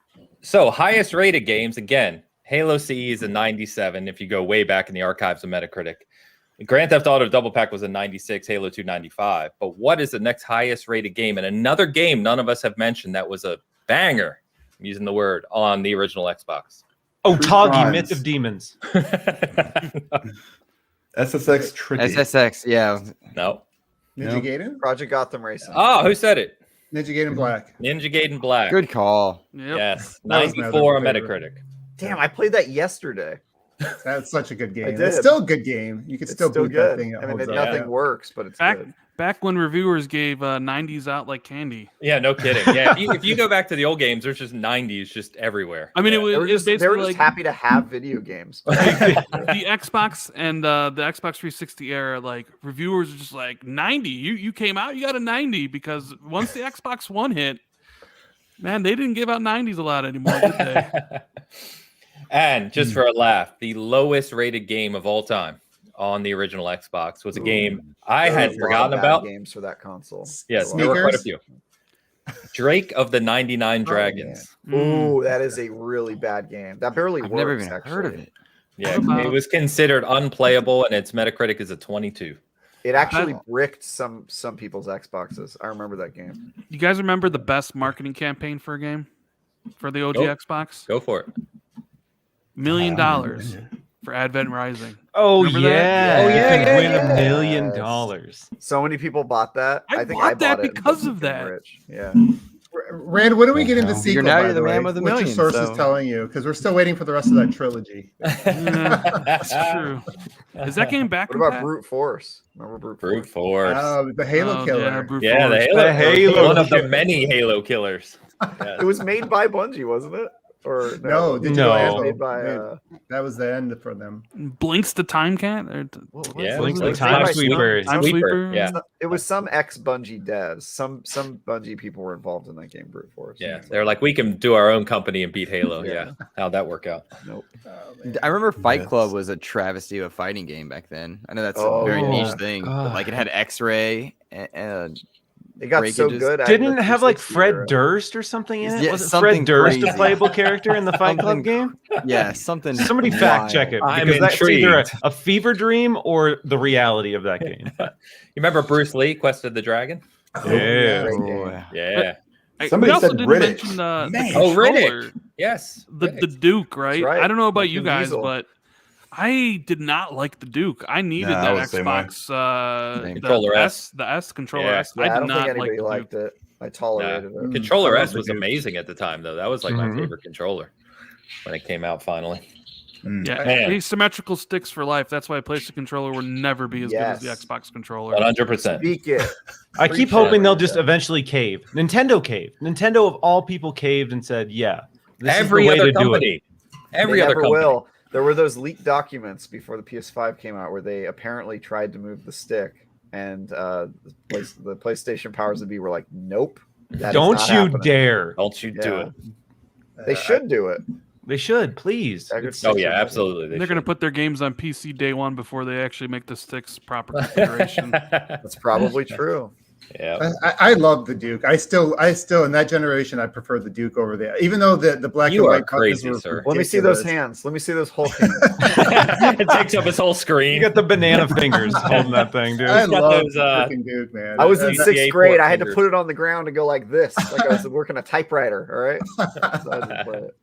So highest rated games, again, Halo CE is a 97 if you go way back in the archives of Metacritic. Grand Theft Auto Double Pack was a 96, Halo 2 95. But what is the next highest rated game? And another game none of us have mentioned that was a banger, I'm using the word, on the original Xbox.
Oh, Toggy, Myth of Demons.
SSX Tricky.
SSX, yeah.
No.
Ninja Gaiden?
Project Gotham Racing.
Oh, who said it?
Ninja Gaiden Black.
Ninja Gaiden Black.
Good call.
Yep.
Yes.
That was
94 on
another
Metacritic.
Damn, I played that yesterday.
That's such a good game.
did.
It's still a good game. You can
It's
still boot that
good.
thing.
I mean, nothing works, but it's good.
Back when reviewers gave 90s out like candy.
Yeah, no kidding. Yeah, if you go back to the old games, there's just 90s just everywhere.
I mean,
yeah.
it was
they
basically
were just happy to have video games.
the Xbox and the Xbox 360 era, like reviewers are just like 90. You came out, you got a 90 because once the Xbox One hit, man, they didn't give out 90s a lot anymore, did they?
And just for a laugh, the lowest rated game of all time on the original Xbox was a game I had forgotten about.
Games for that console.
Yes, there were quite a few. Drake of the 99 Dragons.
Ooh, that is a really bad game. That barely works.
Never even
actually.
heard of it.
Yeah, it was considered unplayable, and its Metacritic is a 22.
It actually bricked some people's Xboxes. I remember that game.
You guys remember the best marketing campaign for a game for the OG Xbox?
Go for it.
$1 million for Advent Rising.
Oh,
Remember
yeah.
Oh, yeah,
Win
yeah.
$1 million.
So many people bought that.
I
think
bought
I
that
bought it
because
and
of that.
rich. Yeah.
Rand, when do we get into sequel?
Now
by
you're the
way?
man with $1
What's
million.
your sources
So.
telling you? Because we're still waiting for the rest of that trilogy.
That's true. Is that game back?
What about Brute Force? Remember Brute Force?
The Halo killer.
Yeah, Brute
Yeah,
Force.
the
Halo
one of the
killer.
many Halo killers.
It was made by Bungie, wasn't it? Or
No,
Digital
No.
Age made by.
That was the end for them.
Blinks the Time Cat? Or
Yeah,
Blinks
it
the Time
was
Sweeper.
Time Sweeper?
Yeah,
It was some ex-Bungie devs. Some Bungie people were involved in that game, Brute Force.
yeah. They're like, we can do our own company and beat Halo.
Yeah.
Yeah, how'd that work out?
Nope.
I remember Fight Club was a travesty of a fighting game back then. I know that's a very
Oh,
niche thing, but like it had X-ray and
It got so
breakages.
good.
Didn't it have like
360
Fred
era.
Durst or something in it?
Yeah,
Was it
something
Fred Durst
crazy.
a playable character in the Fight Club game?
yeah, something.
Somebody fact
wild.
check it.
I'm
Because that's either
intrigued.
a fever dream or the reality of that game.
You remember Bruce Lee, Quest of the Dragon?
Yeah.
Great
Oh,
game.
Yeah.
Somebody
we also
said
didn't
Riddick.
mention the
Man.
Oh,
controller,
Riddick. Yes.
the
Riddick.
Duke, right?
right.
I don't know about
Like
you
Vin
guys,
Diesel.
but I did not like the Duke. I needed
Nah, I
that
was the same way.
Xbox
Controller S.
the S controller
Yeah.
S.
Yeah,
I
I
did
don't
not
think
like
anybody
the
liked
Duke.
it. I tolerated it.
Controller
I love
S
the
was
Duke.
amazing at the time, though. That was like my
Mhm.
favorite controller when it came out finally.
Yeah,
Man.
asymmetrical sticks for life. That's why a PlayStation controller will never be as good as the
Yes.
Xbox controller.
100%.
Speak it.
I keep
Appreciate
hoping they'll
it.
just eventually cave. Nintendo caved. Nintendo of all people caved and said, "Yeah, this
Every
is the way
other
to do it."
company. Every
They
other
never
company.
will. There were those leaked documents before the PS5 came out where they apparently tried to move the stick, and the PlayStation powers that be were like, "Nope, that is
Don't
not
you
happening."
dare!
Don't you do
Yeah.
it.
They should do it.
They should please.
That could
Oh,
fix
yeah,
it.
absolutely.
They're going to put their games on PC day one before they actually make the sticks proper configuration.
That's probably true.
Yeah.
I love the Duke. I still in that generation I prefer the Duke over the even though the black
You
and
are
white buttons
crazy,
were
sir.
Let me see those
ridiculous.
hands. Let me see those whole hands.
It takes up his whole
You
screen.
got the banana fingers holding that thing, dude.
I
got
love
those,
the freaking Duke, man.
I was in
GTA
6th grade. I had to
fingers.
put it on the ground and go like this, like I was working a typewriter. All right. So I just play it.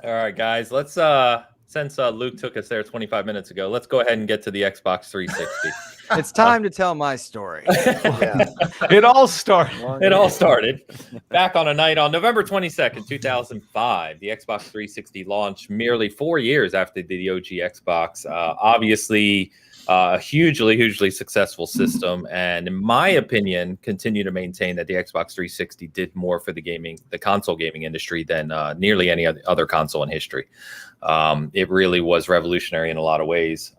All right, guys. Let's since Luke took us there 25 minutes ago, let's go ahead and get to the Xbox 360.
It's time to tell my story.
Yeah.
It all started.
It all started back on a night on November 22nd, 2005. The Xbox 360 launched merely 4 years after the OG Xbox. Obviously, a hugely successful system, and in my opinion, continue to maintain that the Xbox 360 did more for the console gaming industry than nearly any other console in history. It really was revolutionary in a lot of ways.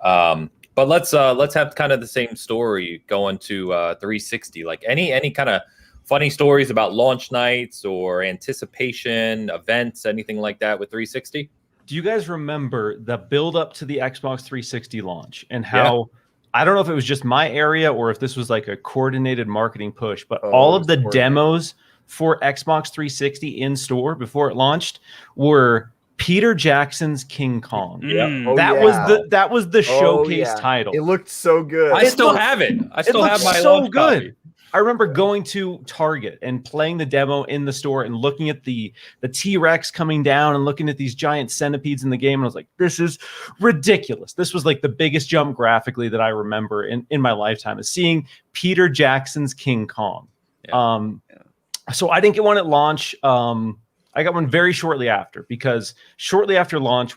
But let's have kind of the same story going to 360. Like any kind of funny stories about launch nights or anticipation events, anything like that with 360?
Do you guys remember the build up to the Xbox 360 launch and how I don't know if it was just my area or if this was like a coordinated marketing push, but all of the demos for Xbox 360 in store before it launched were Peter Jackson's King Kong. That was the showcase title.
It looked so good.
I still have it. I still have my launch copy.
I remember going to Target and playing the demo in the store and looking at the T-Rex coming down and looking at these giant centipedes in the game. And I was like, this is ridiculous. This was like the biggest jump graphically that I remember in my lifetime, is seeing Peter Jackson's King Kong. Yeah. So I didn't get one at launch. I got one very shortly after, because shortly after launch,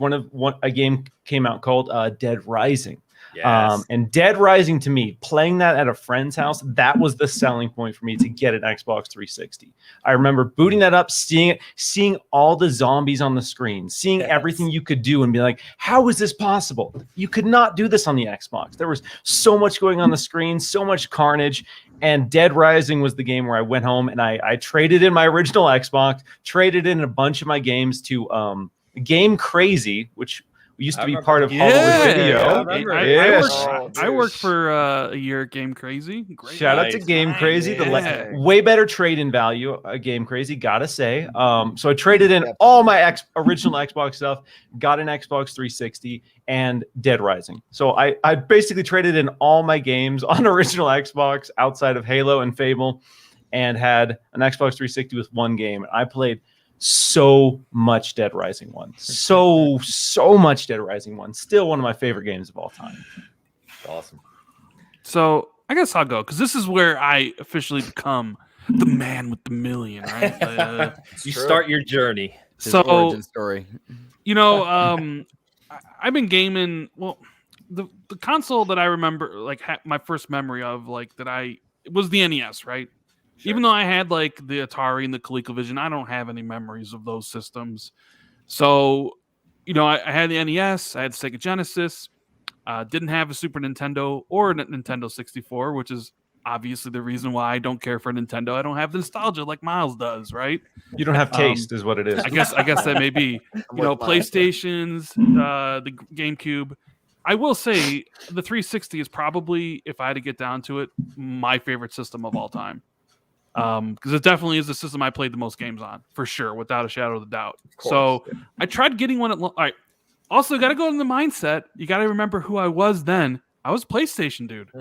a game came out called Dead Rising.
Yes.
And Dead Rising, to me, playing that at a friend's house, that was the selling point for me to get an Xbox 360. I remember booting that up, seeing all the zombies on the screen, seeing everything you could do and be like, how is this possible? You could not do this on the Xbox. There was so much going on the screen, so much carnage. And Dead Rising was the game where I went home and I traded in my original Xbox, traded in a bunch of my games to Game Crazy, which used to be part of Hollywood Video.
I worked for a year at Game Crazy. Great.
Shout out to Game Crazy. Way better trade-in value, Game Crazy, gotta say. So I traded in all my original Xbox stuff, got an Xbox 360, and Dead Rising. So I basically traded in all my games on original Xbox outside of Halo and Fable, and had an Xbox 360 with one game. I played so much Dead Rising 1. So much Dead Rising 1. Still one of my favorite games of all time.
Awesome.
So I guess I'll go, because this is where I officially become the man with the million, right?
You start your journey.
His origin story.
I've been gaming. Well, the console that I remember, like my first memory of, like it was the NES, right? Sure. Even though I had like the Atari and the ColecoVision, I don't have any memories of those systems. So, I had the NES, I had the Sega Genesis, didn't have a Super Nintendo or a Nintendo 64, which is obviously the reason why I don't care for Nintendo. I don't have the nostalgia like Miles does, right?
You don't have taste, is what it is.
I guess that may be. PlayStations, the GameCube. I will say the 360 is probably, if I had to get down to it, my favorite system of all time. Because it definitely is the system I played the most games on, for sure, without a shadow of a doubt. So I tried getting one all right. Also, got to go in the mindset. You got to remember who I was then. I was PlayStation dude,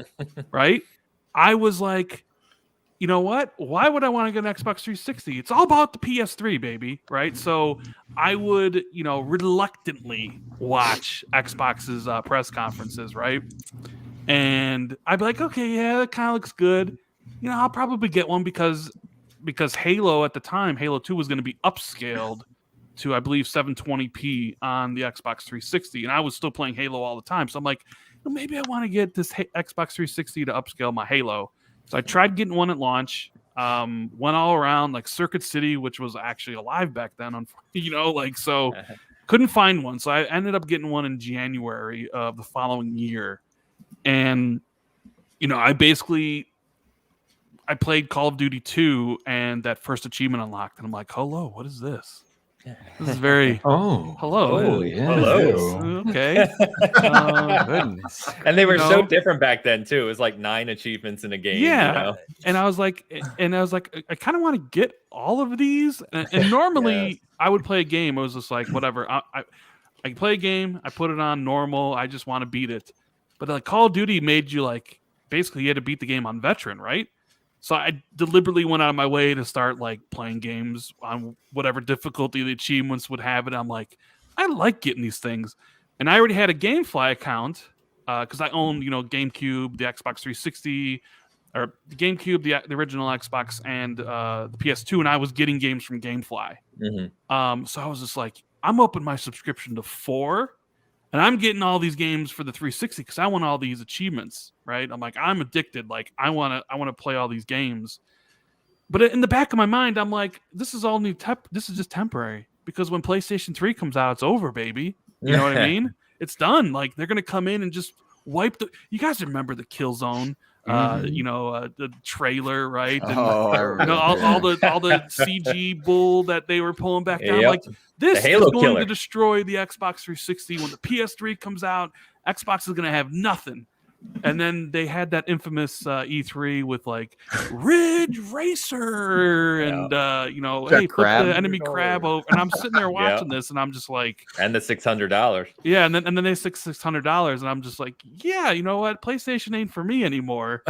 right? I was like, you know what? Why would I want to get an Xbox 360? It's all about the PS3, baby, right? So I would, reluctantly watch Xbox's press conferences, right? And I'd be like, okay, yeah, that kind of looks good. I'll probably get one because Halo at the time, Halo 2 was going to be upscaled to, I believe, 720p on the Xbox 360, and I was still playing Halo all the time. So I'm like, maybe I want to get this Xbox 360 to upscale my Halo. So I tried getting one at launch, went all around like Circuit City, which was actually alive back then, so couldn't find one. So I ended up getting one in January of the following year. And, I played Call of Duty 2 and that first achievement unlocked, and I'm like, hello, what is this? This is very hello.
Oh, yeah. Hello.
Okay.
Goodness.
And they were so different back then too. It was like 9 achievements in a game.
Yeah. And I was like, I kind of want to get all of these. And normally I would play a game. It was just like, whatever. I can play a game. I put it on normal. I just want to beat it. But like Call of Duty made you like, basically you had to beat the game on veteran, right? So I deliberately went out of my way to start like playing games on whatever difficulty the achievements would have it. I'm like, I like getting these things. And I already had a GameFly account because I own GameCube, the Xbox 360, or the GameCube, the original Xbox, and the PS2, and I was getting games from GameFly. So I was just like, I'm upping my subscription to 4, and I'm getting all these games for the 360 because I want all these achievements, right? I'm like, I'm addicted. Like, I want to play all these games. But in the back of my mind, I'm like, this is all new. This is just temporary because when PlayStation 3 comes out, it's over, baby. You know what I mean? It's done. Like, they're gonna come in and just wipe the. You guys remember the Killzone? The trailer, right? And all the CG bull that they were pulling back down. Like, this is going to destroy the Xbox 360 when the PS3 comes out. Xbox is gonna have nothing. And then they had that infamous E3 with like Ridge Racer and hey, put the enemy crab over. And I'm sitting there watching this, and I'm just like,
and the $600.
Yeah, and then they $600, and I'm just like, yeah, you know what? PlayStation ain't for me anymore.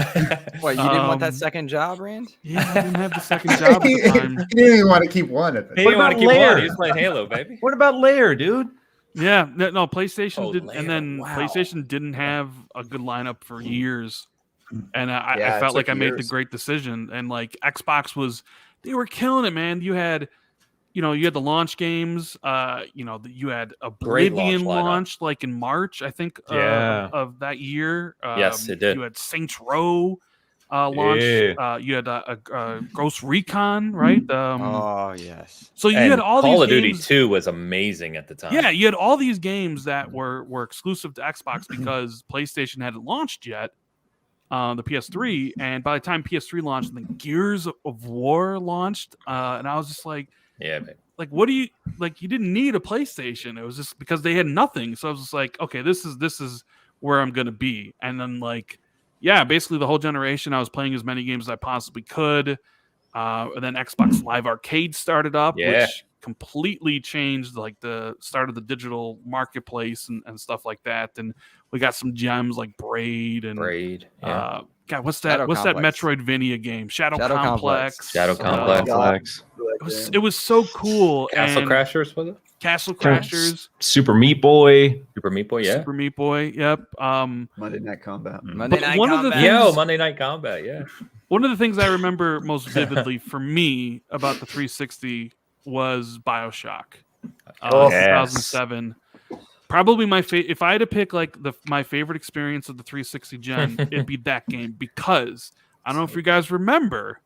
What, you didn't want that second job, Rand?
Yeah, I didn't have the second job at the time.
He didn't even want to keep one of it.
He didn't want to keep one. He was playing Halo, baby.
What about Lair, dude?
Yeah, no, PlayStation did, and then PlayStation didn't have a good lineup for years, and I felt like I made the great decision. And like Xbox they were killing it, man. You had the launch games. You had Oblivion launched like in March, I think, of that year.
Yes, it did.
You had Saints Row launch. You had Ghost Recon, right?
Yes.
So you had all
Call
these
of Duty
games.
2 was amazing at the time.
Yeah, you had all these games that were exclusive to Xbox because PlayStation hadn't launched yet, the PS3. And by the time PS3 launched, the Gears of War launched, and I was just like,
yeah, baby.
Like, what do you like? You didn't need a PlayStation. It was just because they had nothing. So I was just like, okay, this is where I'm gonna be. And then basically the whole generation, I was playing as many games as I possibly could. And then Xbox Live Arcade started up, which completely changed like the start of the digital marketplace and stuff like that. And we got some gems like Braid. God, what's that Metroidvania game? Shadow Complex. It was so cool.
Castle Crashers, was it?
Castle Crashers.
Super Meat Boy.
Super Meat Boy, yeah.
Super Meat Boy, yep.
Monday Night Combat.
Monday Night
Combat, yeah.
One of the things I remember most vividly for me about the 360 was BioShock. 2007. Probably my favorite. If I had to pick like my favorite experience of the 360 gen, it'd be that game because I don't know if you guys remember,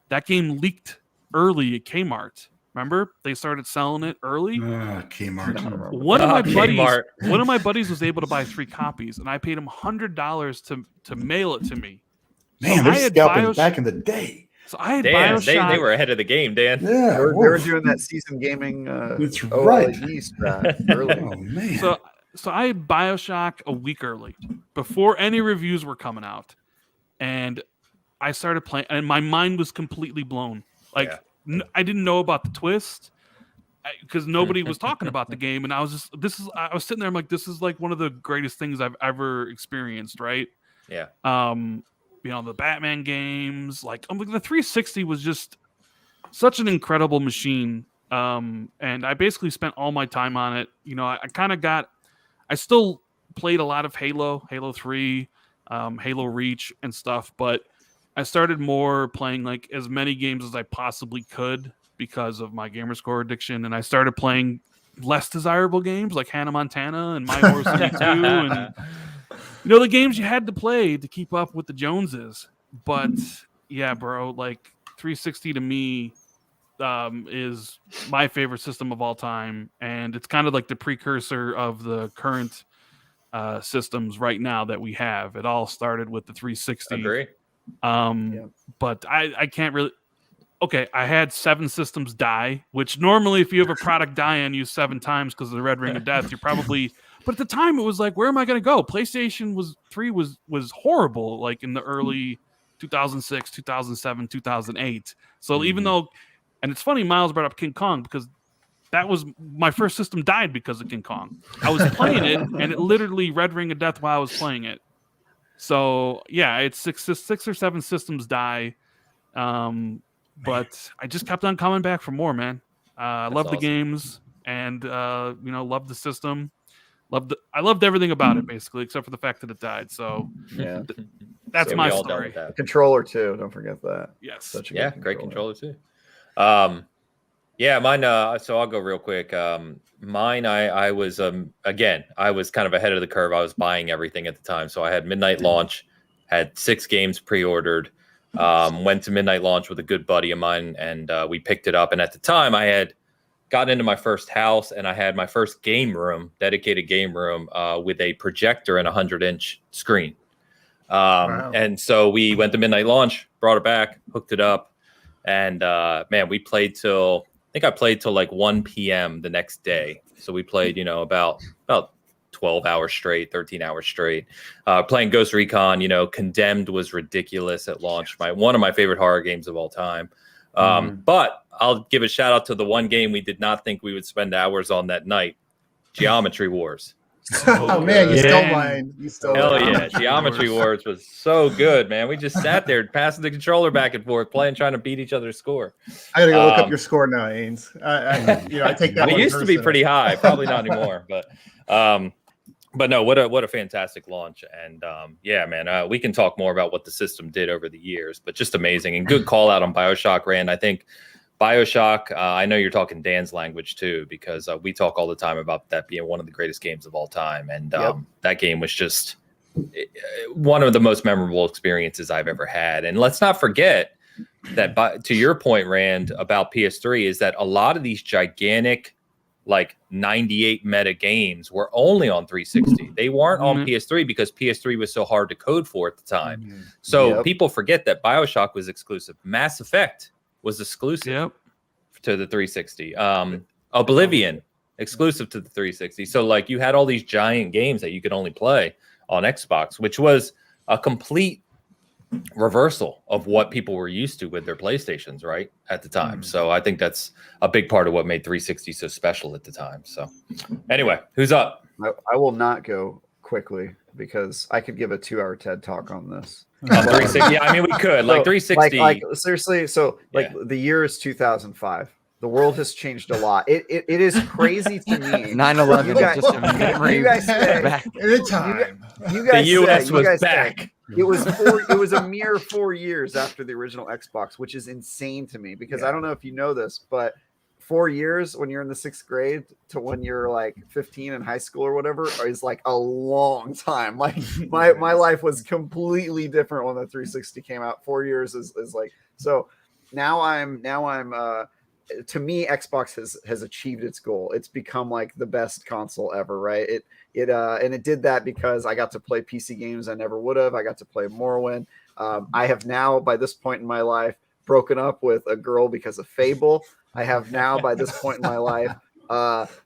that game leaked early at Kmart. Remember, they started selling it early.
Kmart.
One of my buddies was able to buy 3 copies, and I paid him $100 to mail it to me.
Man, they're scalping back in the day.
So I had
BioShock. They were ahead of the game, Dan.
Yeah,
they were doing that season gaming.
That's right.
Early.
Oh man.
So I had BioShock a week early, before any reviews were coming out, and I started playing, and my mind was completely blown. Like I didn't know about the twist because nobody was talking about the game, and I was sitting there. I'm like, this is like one of the greatest things I've ever experienced. Right?
Yeah.
The Batman games, the 360 was just such an incredible machine. And I basically spent all my time on it. I still played a lot of Halo 3, Halo Reach and stuff, but I started more playing like as many games as I possibly could because of my gamerscore addiction. And I started playing less desirable games like Hannah Montana and My Horse 2 and the games you had to play to keep up with the Joneses. But yeah, bro, like 360 to me is my favorite system of all time, and it's kind of like the precursor of the current systems right now that we have. It all started with the 360.
Agree.
But I can't really. Okay, I had 7 systems die, which normally if you have a product die on you 7 times because of the red ring of death, you're probably. But at the time, it was like, where am I going to go? PlayStation 3 was horrible, like in the early 2006, 2007, 2008. So even though, and it's funny, Miles brought up King Kong because that was my first system died because of King Kong. I was playing it, and it literally red ring of death while I was playing it. So yeah, it's 6 or 7 systems die, but I just kept on coming back for more, man. I love the games, and love the system. I loved everything about it basically, except for the fact that it died. So
Yeah.
that's
Yeah,
my
we all dealt
story.
with that.
Controller too. Don't forget that.
Yes.
Such a
Yeah,
good
great controller too. Yeah, mine. So I'll go real quick. Mine. I was again. I was kind of ahead of the curve. I was buying everything at the time. So I had midnight launch, had 6 games pre-ordered. Went to midnight launch with a good buddy of mine, and we picked it up. And at the time, I had gotten into my first house, and I had my first game room, dedicated game room, with a projector and a 100-inch screen.
Wow.
And so we went to midnight launch, brought it back, hooked it up, and man, we played till I think I played till like 1 p.m. the next day. So we played, about 12 hours straight, 13 hours straight, playing Ghost Recon. Condemned was ridiculous at launch. One of my favorite horror games of all time. But I'll give a shout out to the one game we did not think we would spend hours on that night, Geometry Wars.
Oh man, you
Yeah.
stole mine. You stole
Hell
mine.
yeah, Geometry Wars was so good, man. We just sat there passing the controller back and forth, trying to beat each other's score.
I gotta go look up your score now, Ains. I take that.
It
one
used to be
personally.
pretty high, probably not anymore, but no, what a fantastic launch. And yeah, man, we can talk more about what the system did over the years, but just amazing. And good call out on BioShock, Rand. I think BioShock, I know you're talking Dan's language too, because we talk all the time about that being one of the greatest games of all time. And that game was just one of the most memorable experiences I've ever had. And let's not forget that, to your point, Rand, about PS3, is that a lot of these gigantic, like 98 meta games were only on 360. They weren't on PS3 because PS3 was so hard to code for at the time. So people forget that BioShock was exclusive. Mass Effect was exclusive to the 360. Oblivion, exclusive to the 360. So like you had all these giant games that you could only play on Xbox, which was a complete reversal of what people were used to with their PlayStations, right, at the time. So I think that's a big part of what made 360 so special at the time. So anyway, who's up?
I will not go quickly because I could give a 2-hour TED talk on this.
On 360, yeah, I mean, we could. Like 360.
Like seriously, so like the year is 2005. The world has changed a lot. It is crazy to me.
9/11 is just a memory.
You guys say,
Anytime.
the
US was back.
It was a mere 4 years after the original Xbox, which is insane to me because I don't know if you know this, but 4 years when you're in the 6th grade to when you're like 15 in high school or whatever is like a long time. Like my life was completely different when the 360 came out. 4 years is like, so now I'm to me, Xbox has achieved its goal. It's become like the best console ever, right? And it did that because I got to play PC games I never would have. I got to play Morrowind. I have now, by this point in my life, broken up with a girl because of Fable. I have now, by this point in my life,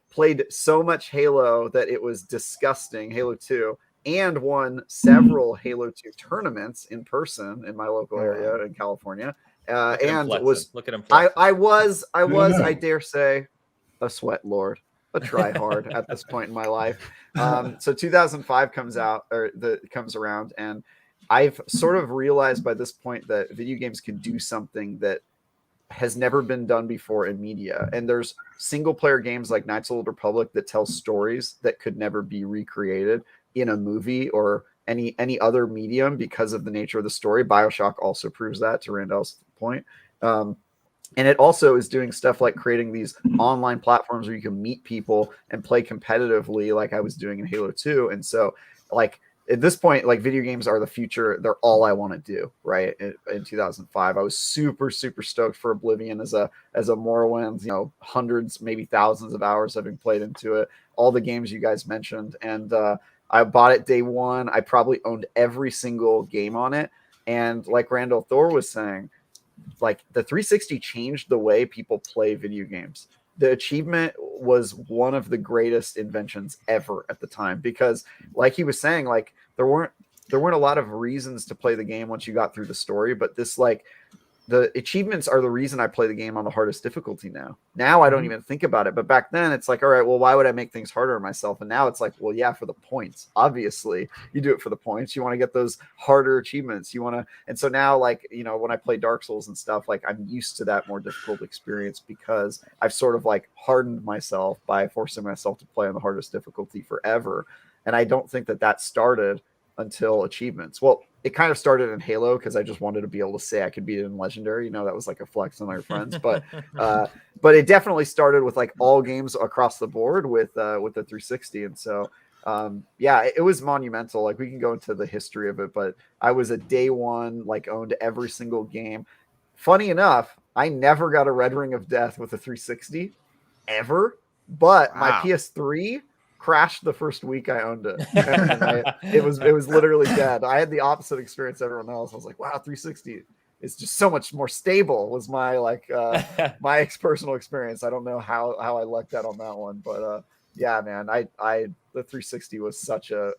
played so much Halo that it was disgusting, Halo 2, and won several Halo 2 tournaments in person in my local area in California. And was
look at him.
I was, I dare say, a sweat lord, a tryhard at this point in my life. So 2005 comes around, and I've sort of realized by this point that video games can do something that has never been done before in media. And there's single player games like Knights of the Old Republic that tell stories that could never be recreated in a movie or any other medium because of the nature of the story. BioShock also proves that, to Randall's point. And it also is doing stuff like creating these online platforms where you can meet people and play competitively like I was doing in Halo 2. And so like at this point, like video games are the future. They're all I want to do, right? In 2005, I was super, super stoked for Oblivion as a Morrowind, hundreds, maybe thousands of hours having played into it, all the games you guys mentioned. And I bought it day one. I probably owned every single game on it. And like Randall Thor was saying, like the 360 changed the way people play video games. The achievement was one of the greatest inventions ever at the time, because like he was saying, like there weren't a lot of reasons to play the game once you got through the story, but this like the achievements are the reason I play the game on the hardest difficulty now. Now I don't even think about it. But back then it's like, all right, well, why would I make things harder on myself? And now it's like, well, yeah, for the points. Obviously, you do it for the points. You want to get those harder achievements. You want to, and so now, like, you know, when I play Dark Souls and stuff, like I'm used to that more difficult experience because I've sort of like hardened myself by forcing myself to play on the hardest difficulty forever. And I don't think that started until achievements. Well, it kind of started in Halo because I just wanted to be able to say I could beat it in Legendary. You know, that was like a flex on our friends. But it definitely started with like all games across the board with the 360. And so yeah, it was monumental. Like we can go into the history of it, but I was a day one, like owned every single game. Funny enough, I never got a Red Ring of Death with a 360 ever, but my PS3 crashed the first week I owned it. It was literally dead. I had the opposite experience everyone else. I was like, wow, 360 is just so much more stable was my like my personal experience. I don't know how I lucked out on that one, but yeah, man, the 360 was such a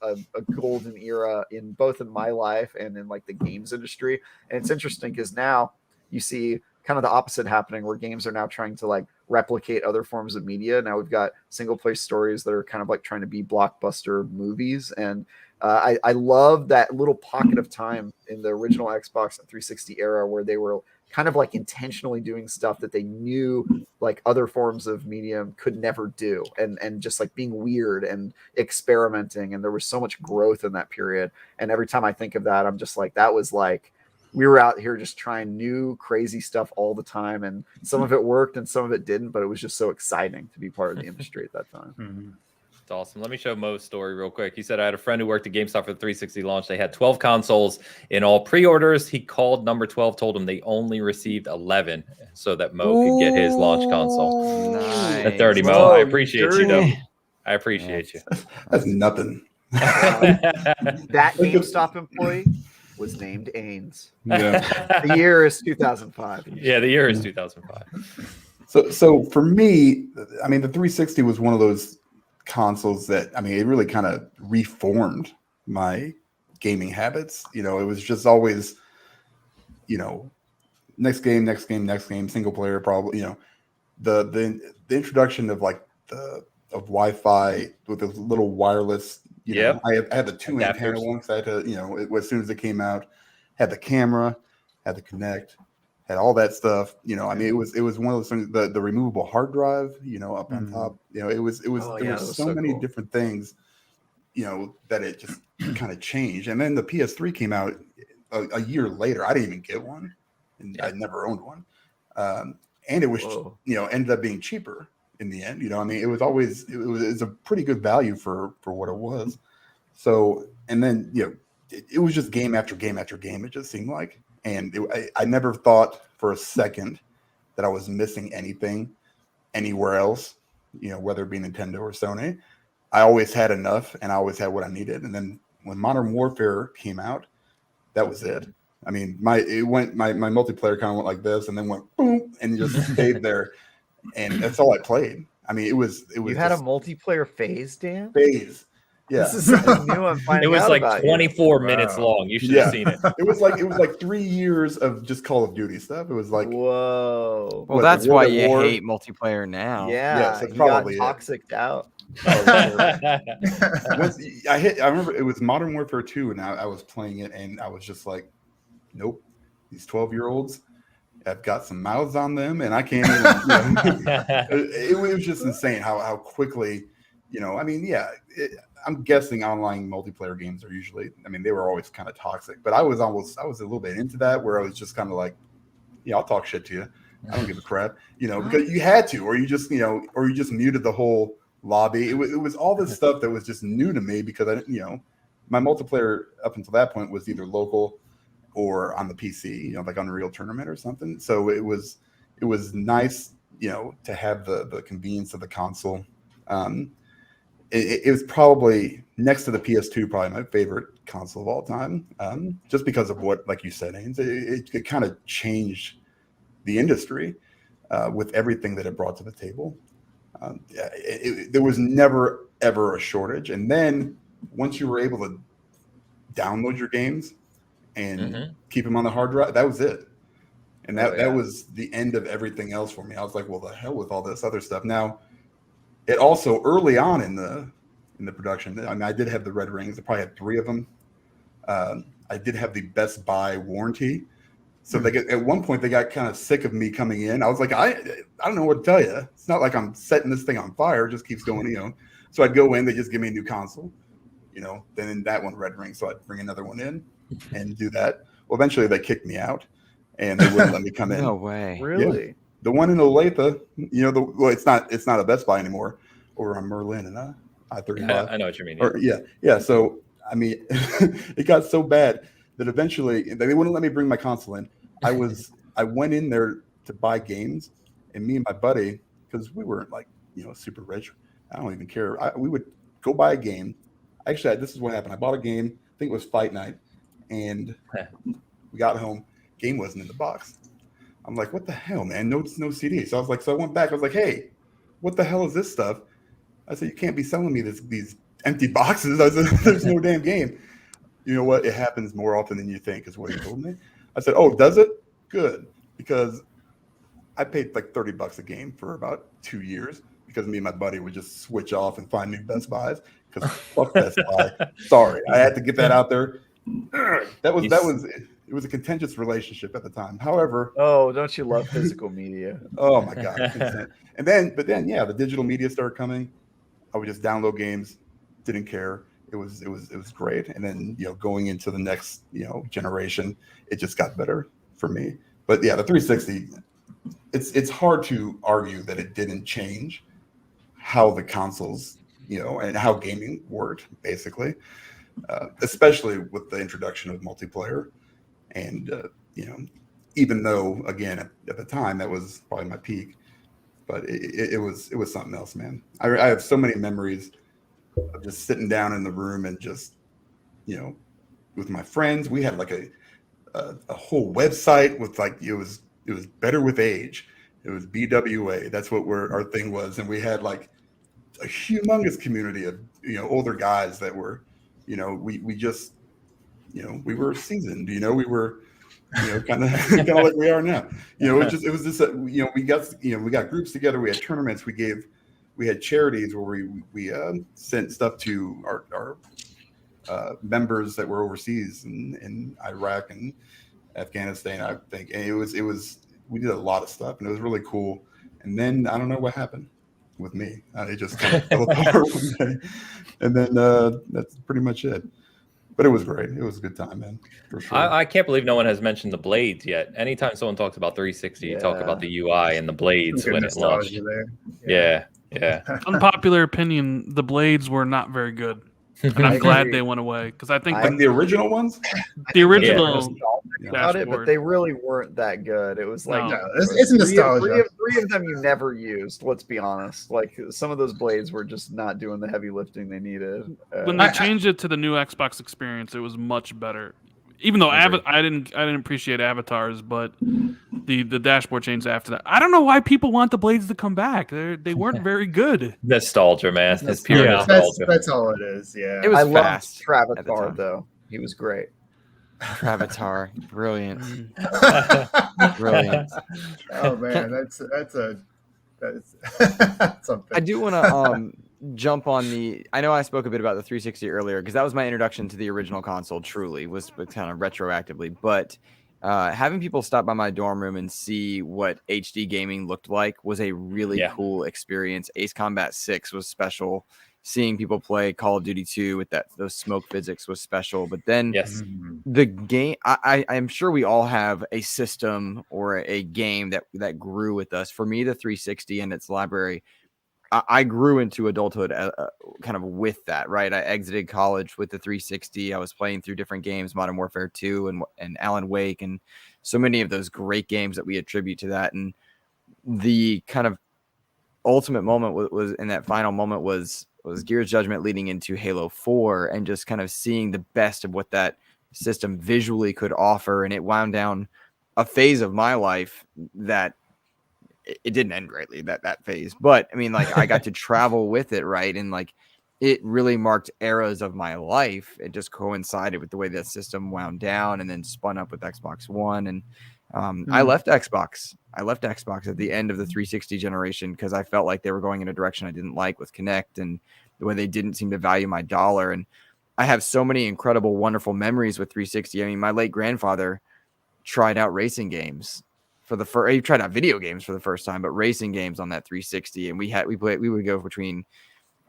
golden era in both in my life and in like the games industry. And it's interesting because now you see kind of the opposite happening where games are now trying to like replicate other forms of media. Now we've got single player stories that are kind of like trying to be blockbuster movies. And I love that little pocket of time in the original Xbox and 360 era where they were kind of like intentionally doing stuff that they knew like other forms of medium could never do. And just like being weird and experimenting. And there was so much growth in that period. And every time I think of that, I'm just like, that was like, we were out here just trying new crazy stuff all the time. And some of it worked and some of it didn't, but it was just so exciting to be part of the industry at that time.
It's awesome. Let me show Mo's story real quick. He said, I had a friend who worked at GameStop for the 360 launch. They had 12 consoles in all pre-orders. He called number 12, told him they only received 11 so that Mo could get his launch console.
Nice.
At 30, Mo. I appreciate you, though. I appreciate you.
That's nothing.
That GameStop employee was named Ains.
Yeah.
The year is 2005.
Yeah, the year is 2005.
So for me, I mean, the 360 was one of those consoles that, I mean, it really kind of reformed my gaming habits. You know, it was just always, you know, next game, single player, probably, you know, the introduction of like of Wi-Fi with the little wireless. You know, I had the two antenna ones. I had to, you know, as soon as it came out, had the camera, had the Kinect, had all that stuff. You know, I mean, it was one of those things. The removable hard drive, you know, up on top. You know, it was there were so many different things. You know, that it just kind of changed. And then the PS3 came out a year later. I didn't even get one, and I never owned one. And it was, you know, ended up being cheaper in the end. You know, I mean, it was a pretty good value for what it was. So, and then, you know, it was just game after game after game, it just seemed like. And I never thought for a second that I was missing anything anywhere else, you know, whether it be Nintendo or Sony. I always had enough and I always had what I needed. And then when Modern Warfare came out, that was it. I mean, my multiplayer kind of went like this and then went boom and just stayed there. And that's all I played. I mean, it was.
You had a multiplayer phase, Dan?
Phase. Yeah.
This is something new I'm finding out.
It was like
about
24 minutes long. You should have seen it.
It was like 3 years of just Call of Duty stuff. It was like,
whoa.
Well, that's why you hate multiplayer now.
Yeah,
yes, that's
you
probably
got toxic out.
I remember it was Modern Warfare 2, and I was playing it, and I was just like, nope, these 12-year-olds have got some mouths on them, and I can't even. You know, it was just insane how quickly, you know. I mean, yeah, I'm guessing online multiplayer games are usually. I mean, they were always kind of toxic, but I was a little bit into that, where I was just kind of like, yeah, I'll talk shit to you. I don't give a crap, you know, because you had to, or you just, you know, or you just muted the whole lobby. It was all this stuff that was just new to me because I didn't, you know, my multiplayer up until that point was either local or on the PC, you know, like Unreal Tournament or something. So it was nice, you know, to have the convenience of the console. It was probably next to the PS2, probably my favorite console of all time, just because of what, like you said, Haynes, it kind of changed the industry with everything that it brought to the table. There was never, ever a shortage. And then once you were able to download your games and keep them on the hard drive, that was it. And that was the end of everything else for me. I was like, well, the hell with all this other stuff. Now, it also early on in the production, I mean, I did have the red rings. I probably had 3 of them. I did have the Best Buy warranty. So at one point they got kind of sick of me coming in. I was like, I don't know what to tell you. It's not like I'm setting this thing on fire. It just keeps going, So I'd go in, they just give me a new console, then that one red ring. So I'd bring another one in and do that. Well, eventually they kicked me out and they wouldn't let me come in.
No way.
Really?
Yeah. The one in Olathe, it's not a Best Buy anymore, over on Merlin and I-35.
I know what you mean.
Yeah. So I mean, it got so bad that eventually they wouldn't let me bring my console in. I went in there to buy games, and me and my buddy, because we weren't like super rich, I don't even care. We would go buy a game. Actually, this is what happened. I bought a game. I think it was Fight Night, and we got home. Game wasn't in the box. I'm like, what the hell, man? No CD. So I went back. I was like, hey, what the hell is this stuff? I said, you can't be selling me these empty boxes. I said, there's no damn game. You know what? It happens more often than you think, is what he told me. I said, oh, does it? Good. Because I paid like $30 a game for about 2 years because me and my buddy would just switch off and find new Best Buys. Because fuck Best Buy. Sorry. I had to get that out there. It was a contentious relationship at the time. However,
oh, don't you love physical media?
Oh my God. But then, the digital media started coming. I would just download games, didn't care. It was great. And then, going into the next, generation, it just got better for me. But yeah, the 360, it's hard to argue that it didn't change how the consoles, and how gaming worked, basically, especially with the introduction of multiplayer. And, even though, again, at the time, that was probably my peak, but it was something else, man. I have so many memories of just sitting down in the room and just, with my friends. We had like a whole website with it was Better with Age. It was BWA. That's what our thing was. And we had like a humongous community of, older guys that were, we just, we were seasoned, we were, kind of like we are now. It was just, we got groups together. We had tournaments. We had charities where we sent stuff to our members that were overseas in Iraq and Afghanistan, I think. And we did a lot of stuff, and it was really cool. And then I don't know what happened with me. It just kind of fell apart one day. And then that's pretty much it. But it was great. It was a good time, man, for sure.
I can't believe no one has mentioned the blades yet. Anytime someone talks about 360, you talk about the UI and the blades when it launched. Yeah.
Unpopular opinion: the blades were not very good, and I'm glad they went away because I think
like the original ones,
the original.
About it, but they really weren't that good. It was like
it's nostalgia.
Three of them you never used. Let's be honest. Like some of those blades were just not doing the heavy lifting they needed.
When they changed it to the new Xbox experience, it was much better. Even though I didn't appreciate avatars, but the dashboard changed after that. I don't know why people want the blades to come back. They weren't very good.
Nostalgia, man. It's pure nostalgia.
That's all it is. Yeah.
It was
I
fast.
Loved Travatar though. He was great.
Travatar, brilliant. Brilliant.
Oh man, that's something.
I do want to jump on I know I spoke a bit about the 360 earlier because that was my introduction to the original console, truly, was kind of retroactively. But having people stop by my dorm room and see what HD gaming looked like was a really cool experience. Ace Combat 6 was special. Seeing people play Call of Duty 2 with those smoke physics was special. But then the game, I'm sure we all have a system or a game that grew with us. For me, the 360 and its library, I grew into adulthood kind of with that, right? I exited college with the 360. I was playing through different games, Modern Warfare 2 and Alan Wake, and so many of those great games that we attribute to that. And the kind of ultimate moment was in that final moment was Gears Judgment leading into Halo 4 and just kind of seeing the best of what that system visually could offer. And it wound down a phase of my life that it didn't end greatly, that phase. But I mean, like I got to travel with it, right? And like it really marked eras of my life. It just coincided with the way that system wound down and then spun up with Xbox One. And I left Xbox. I left Xbox at the end of the 360 generation because I felt like they were going in a direction I didn't like with Kinect and the way they didn't seem to value my dollar. And I have so many incredible, wonderful memories with 360. I mean, my late grandfather tried out racing games for the first. He tried out video games for the first time, but racing games on that 360. And we would go between,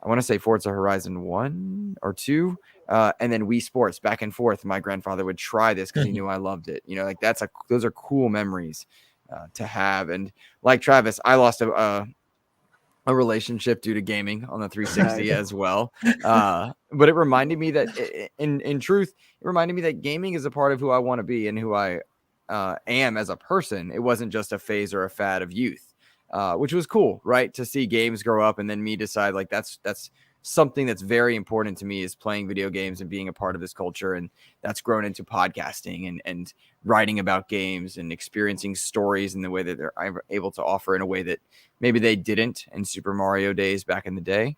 I want to say Forza Horizon 1 or 2, and then Wii Sports back and forth. My grandfather would try this because he knew I loved it. You know, like those are cool memories to have. And like Travis, I lost a relationship due to gaming on the 360 as well. But it reminded me that in truth, it reminded me that gaming is a part of who I want to be and who I am as a person. It wasn't just a phase or a fad of youth, which was cool, right? To see games grow up and then me decide like that's something that's very important to me is playing video games and being a part of this culture. And that's grown into podcasting and writing about games and experiencing stories in the way that they're able to offer in a way that maybe they didn't in Super Mario days back in the day.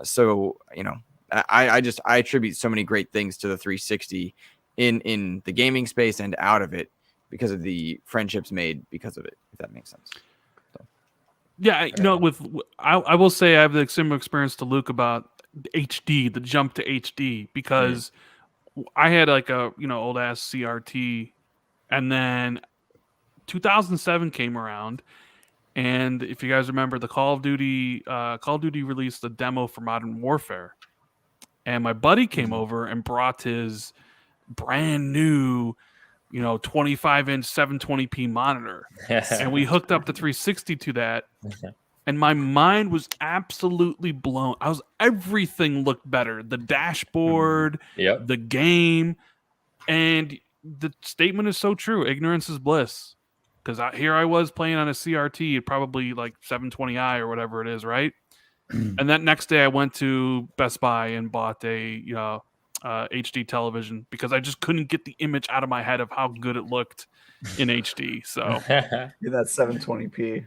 So, you know, I attribute so many great things to the 360 in the gaming space and out of it because of the friendships made because of it, if that makes sense.
Yeah, I will say I have the similar experience to Luke about HD, the jump to HD, because I had like a old ass CRT, and then 2007 came around, and if you guys remember, the Call of Duty released a demo for Modern Warfare, and my buddy came over and brought his brand new 25-inch 720p monitor, and we hooked up the 360 to that, and my mind was absolutely blown. Everything looked better. The dashboard, the game, and the statement is so true. Ignorance is bliss. Because here I was playing on a CRT, probably like 720i or whatever it is, right? And that next day I went to Best Buy and bought a HD television because I just couldn't get the image out of my head of how good it looked in HD. So
that 720p.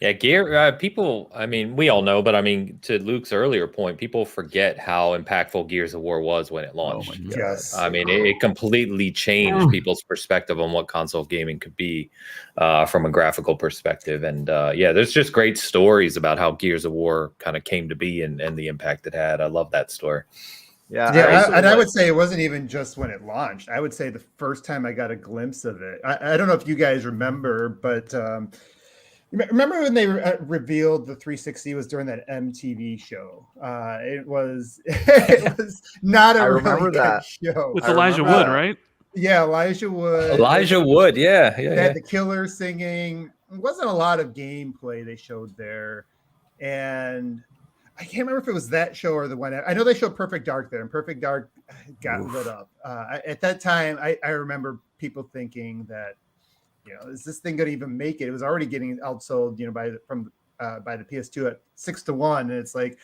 Yeah, gear. People. I mean, we all know, but I mean, to Luke's earlier point, people forget how impactful Gears of War was when it launched.
Yes.
I mean, it completely changed people's perspective on what console gaming could be from a graphical perspective. And there's just great stories about how Gears of War kind of came to be and the impact it had. I love that story.
Yeah, I would say it wasn't even just when it launched. I would say the first time I got a glimpse of it. I don't know if you guys remember, but remember when they revealed the 360 was during that MTV show? It was not a really good show.
With Elijah Wood, right?
Yeah, Elijah Wood.
Yeah.
They had the killer singing. It wasn't a lot of gameplay they showed there, and I can't remember if it was that show or the one. I know they showed Perfect Dark there, and Perfect Dark got lit up. At that time, I remember people thinking that, is this thing going to even make it? It was already getting outsold, by the PS2 at 6-1, and it's like,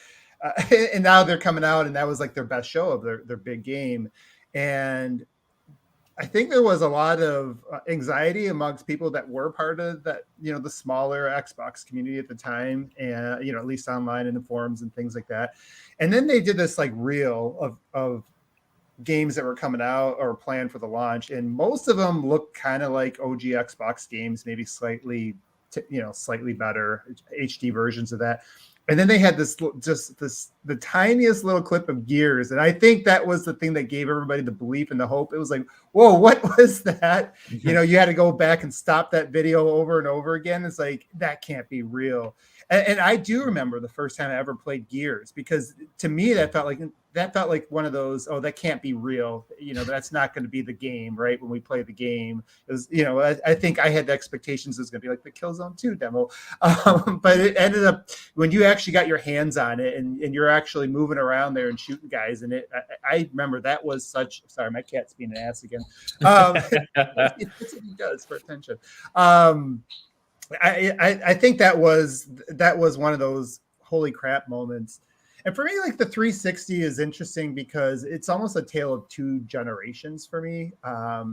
and now they're coming out, and that was like their best show of their big game, and I think there was a lot of anxiety amongst people that were part of that, the smaller Xbox community at the time, and at least online in the forums and things like that. And then they did this like reel of games that were coming out or planned for the launch, and most of them look kind of like OG Xbox games, maybe slightly better HD versions of that. And then they had the tiniest little clip of Gears, and I think that was the thing that gave everybody the belief and the hope. It was like, whoa, what was that? You had to go back and stop that video over and over again. It's like, that can't be real. And I do remember the first time I ever played Gears, because to me that felt like one of those, oh, that can't be real. That's not going to be the game, right? When we play the game, it was, I think I had the expectations it was going to be like the Killzone 2 demo, but it ended up when you actually got your hands on it and you're actually moving around there and shooting guys. And I remember that was sorry, my cat's being an ass again. That's what he does for attention. I think that was one of those holy crap moments. And for me, like the 360 is interesting because it's almost a tale of two generations for me. I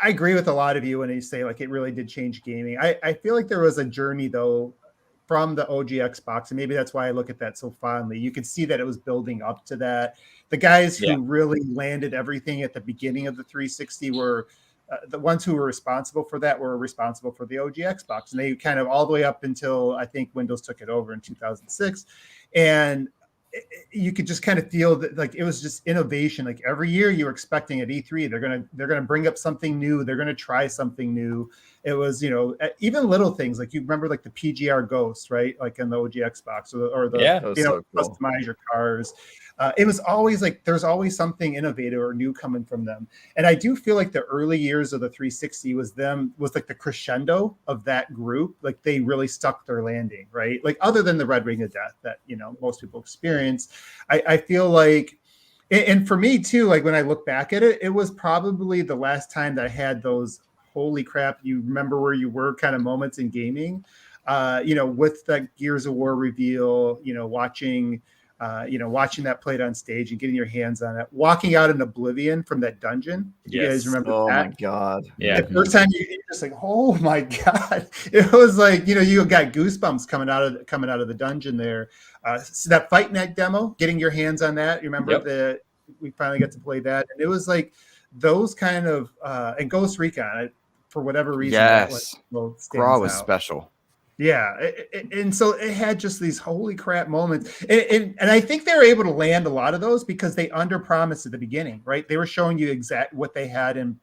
agree with a lot of you when you say like it really did change gaming. I feel like there was a journey though from the OG Xbox, and maybe that's why I look at that so fondly. You could see that it was building up to that. The guys who really landed everything at the beginning of the 360 were the ones who were responsible for that were responsible for the OG Xbox, and they kind of all the way up until I think Windows took it over in 2006, and you could just kind of feel that like it was just innovation. Like every year you were expecting at E3 they're gonna bring up something new, they're gonna try something new. It was, you know, even little things like you remember like the PGR Ghost, right? Like in the OG Xbox or the
Yeah,
That was
you know,
so cool.
customize your cars. It was always like there's always something innovative or new coming from them. And I do feel like the early years of the 360 was like the crescendo of that group. Like they really stuck their landing, right? Like other than the Red Ring of Death that, you know, most people experience, I feel like, and for me too, like when I look back at it, it was probably the last time that I had those holy crap, you remember where you were kind of moments in gaming, you know, with that Gears of War reveal, you know, watching that played on stage and getting your hands on it, walking out in oblivion from that dungeon. You guys remember
Oh
that?
my God.
Yeah.
The first time you're just like, oh my God. It was like, you know, you got goosebumps coming out of the dungeon there. So that Fight Night demo, getting your hands on that. You remember we finally got to play that. And it was like those kind of, and Ghost Recon, for whatever reason,
Yes. Graw was
out.
special.
Yeah, and so it had just these holy crap moments, and I think they were able to land a lot of those because they underpromised at the beginning, right? They were showing you exact what they had in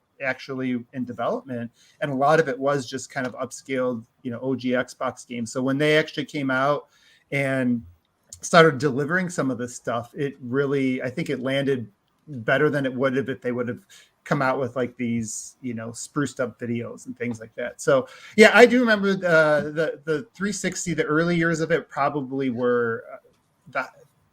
development, and a lot of it was just kind of upscaled, you know, OG Xbox games. So when they actually came out and started delivering some of this stuff, it really, I think it landed better than it would have if they would have come out with like these, you know, spruced up videos and things like that. So yeah, I do remember the 360, the early years of it probably were the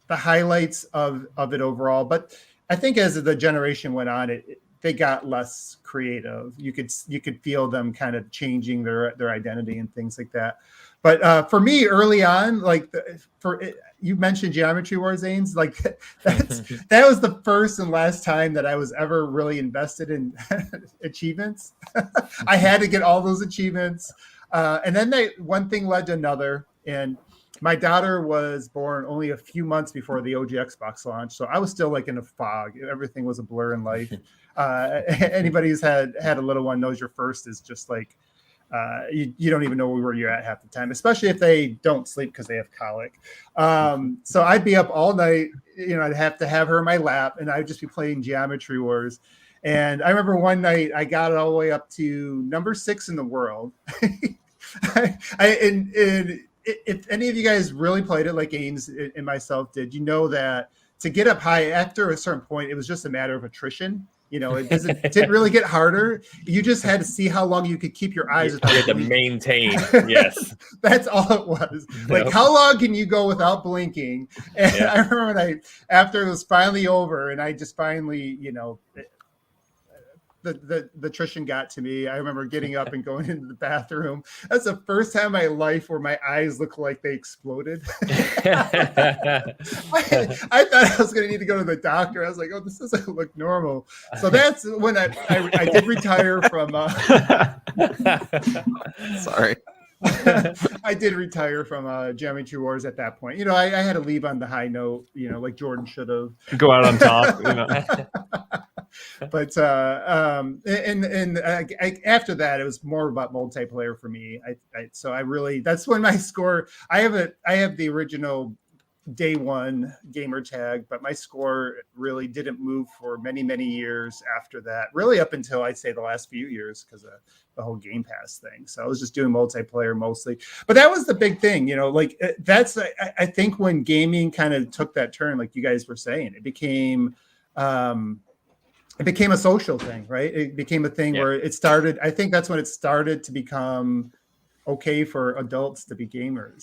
highlights of it overall. But I think as the generation went on, they got less creative. You could feel them kind of changing their identity and things like that. But for me, early on, like you mentioned Geometry Wars, Zanes, like that was the first and last time that I was ever really invested in achievements. I had to get all those achievements, and then one thing led to another. And my daughter was born only a few months before the OG Xbox launch, so I was still like in a fog. Everything was a blur in life. Anybody who's had a little one knows your first is just like. You don't even know where you're at half the time, especially if they don't sleep because they have colic. So I'd be up all night, you know, I'd have to have her in my lap and I'd just be playing Geometry Wars. And I remember one night I got it all the way up to number 6 in the world. And if any of you guys really played it like Ames and myself did, you know that to get up high after a certain point, it was just a matter of attrition. You know, it didn't really get harder. You just had to see how long you could keep your eyes without
You had to
blinking.
maintain. Yes.
That's all it was. Like, how long can you go without blinking? And I remember after it was finally over and I just finally, you know, the attrition got to me. I remember getting up and going into the bathroom. That's the first time in my life where my eyes look like they exploded. I thought I was going to need to go to the doctor. I was like, oh, this doesn't look normal. So that's when I did retire from.
Sorry.
I did retire from Geometry Wars at that point. You know, I had to leave on the high note, you know, like Jordan should have.
Go out on top, you know.
But after that, it was more about multiplayer for me. So I really, that's when my score. I have the original day one gamer tag, but my score really didn't move for many, many years after that. Really, up until I'd say the last few years because of the whole Game Pass thing. So I was just doing multiplayer mostly. But that was the big thing, you know. Like that's I think when gaming kind of took that turn, like you guys were saying, it became a social thing, right? It became a thing where it started. I think that's when it started to become okay for adults to be gamers.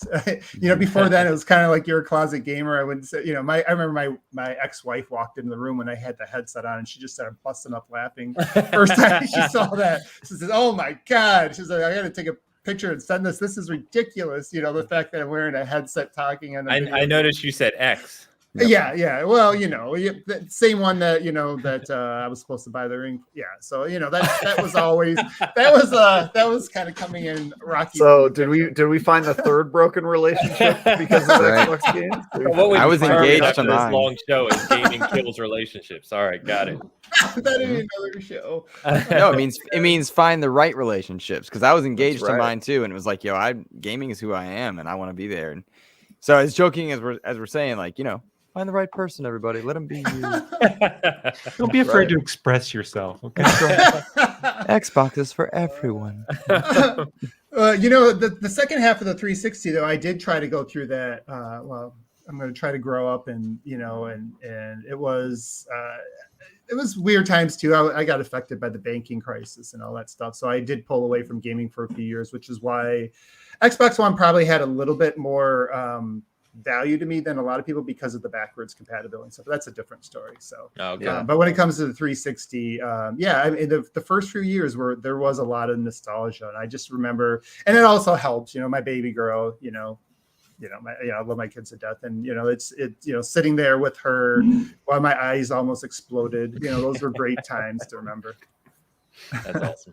You know, before then it was kind of like you're a closet gamer. I wouldn't say, you know, I remember my ex-wife walked into the room when I had the headset on and she just started busting up laughing. First time she saw that, she says, "Oh my God." She's like, "I got to take a picture and send this. This is ridiculous." You know, the fact that I'm wearing a headset talking. And
I noticed you said X.
Yeah. Well, the same one that that I was supposed to buy the ring. Yeah. So that was always that was kind of coming in rocky.
So did we find the third broken relationship because of the
Right.
Xbox games?
What we
I was
determined
engaged
after
to
this
mine.
long show is gaming kills relationships. All right, got it.
That is another show.
No, it means find the right relationships, because I was engaged to
right.
mine too, and it was like, gaming is who I am, and I want to be there. And so I was joking as we're saying, like, find the right person, everybody. Let them be you.
Don't be afraid
Right.
to express yourself. Okay.
Xbox is for everyone.
The second half of the 360 though, I did try to go through that. Well, I'm going to try to grow up, and and it was weird times too. I got affected by the banking crisis and all that stuff, so I did pull away from gaming for a few years, which is why Xbox One probably had a little bit more value to me than a lot of people because of the backwards compatibility and stuff. But that's a different story. So,
Okay.
but when it comes to the 360, I mean, the first few years there was a lot of nostalgia, and I just remember, and it also helps, my baby girl, I love my kids to death, and it's sitting there with her while my eyes almost exploded. Those were great times to remember.
That's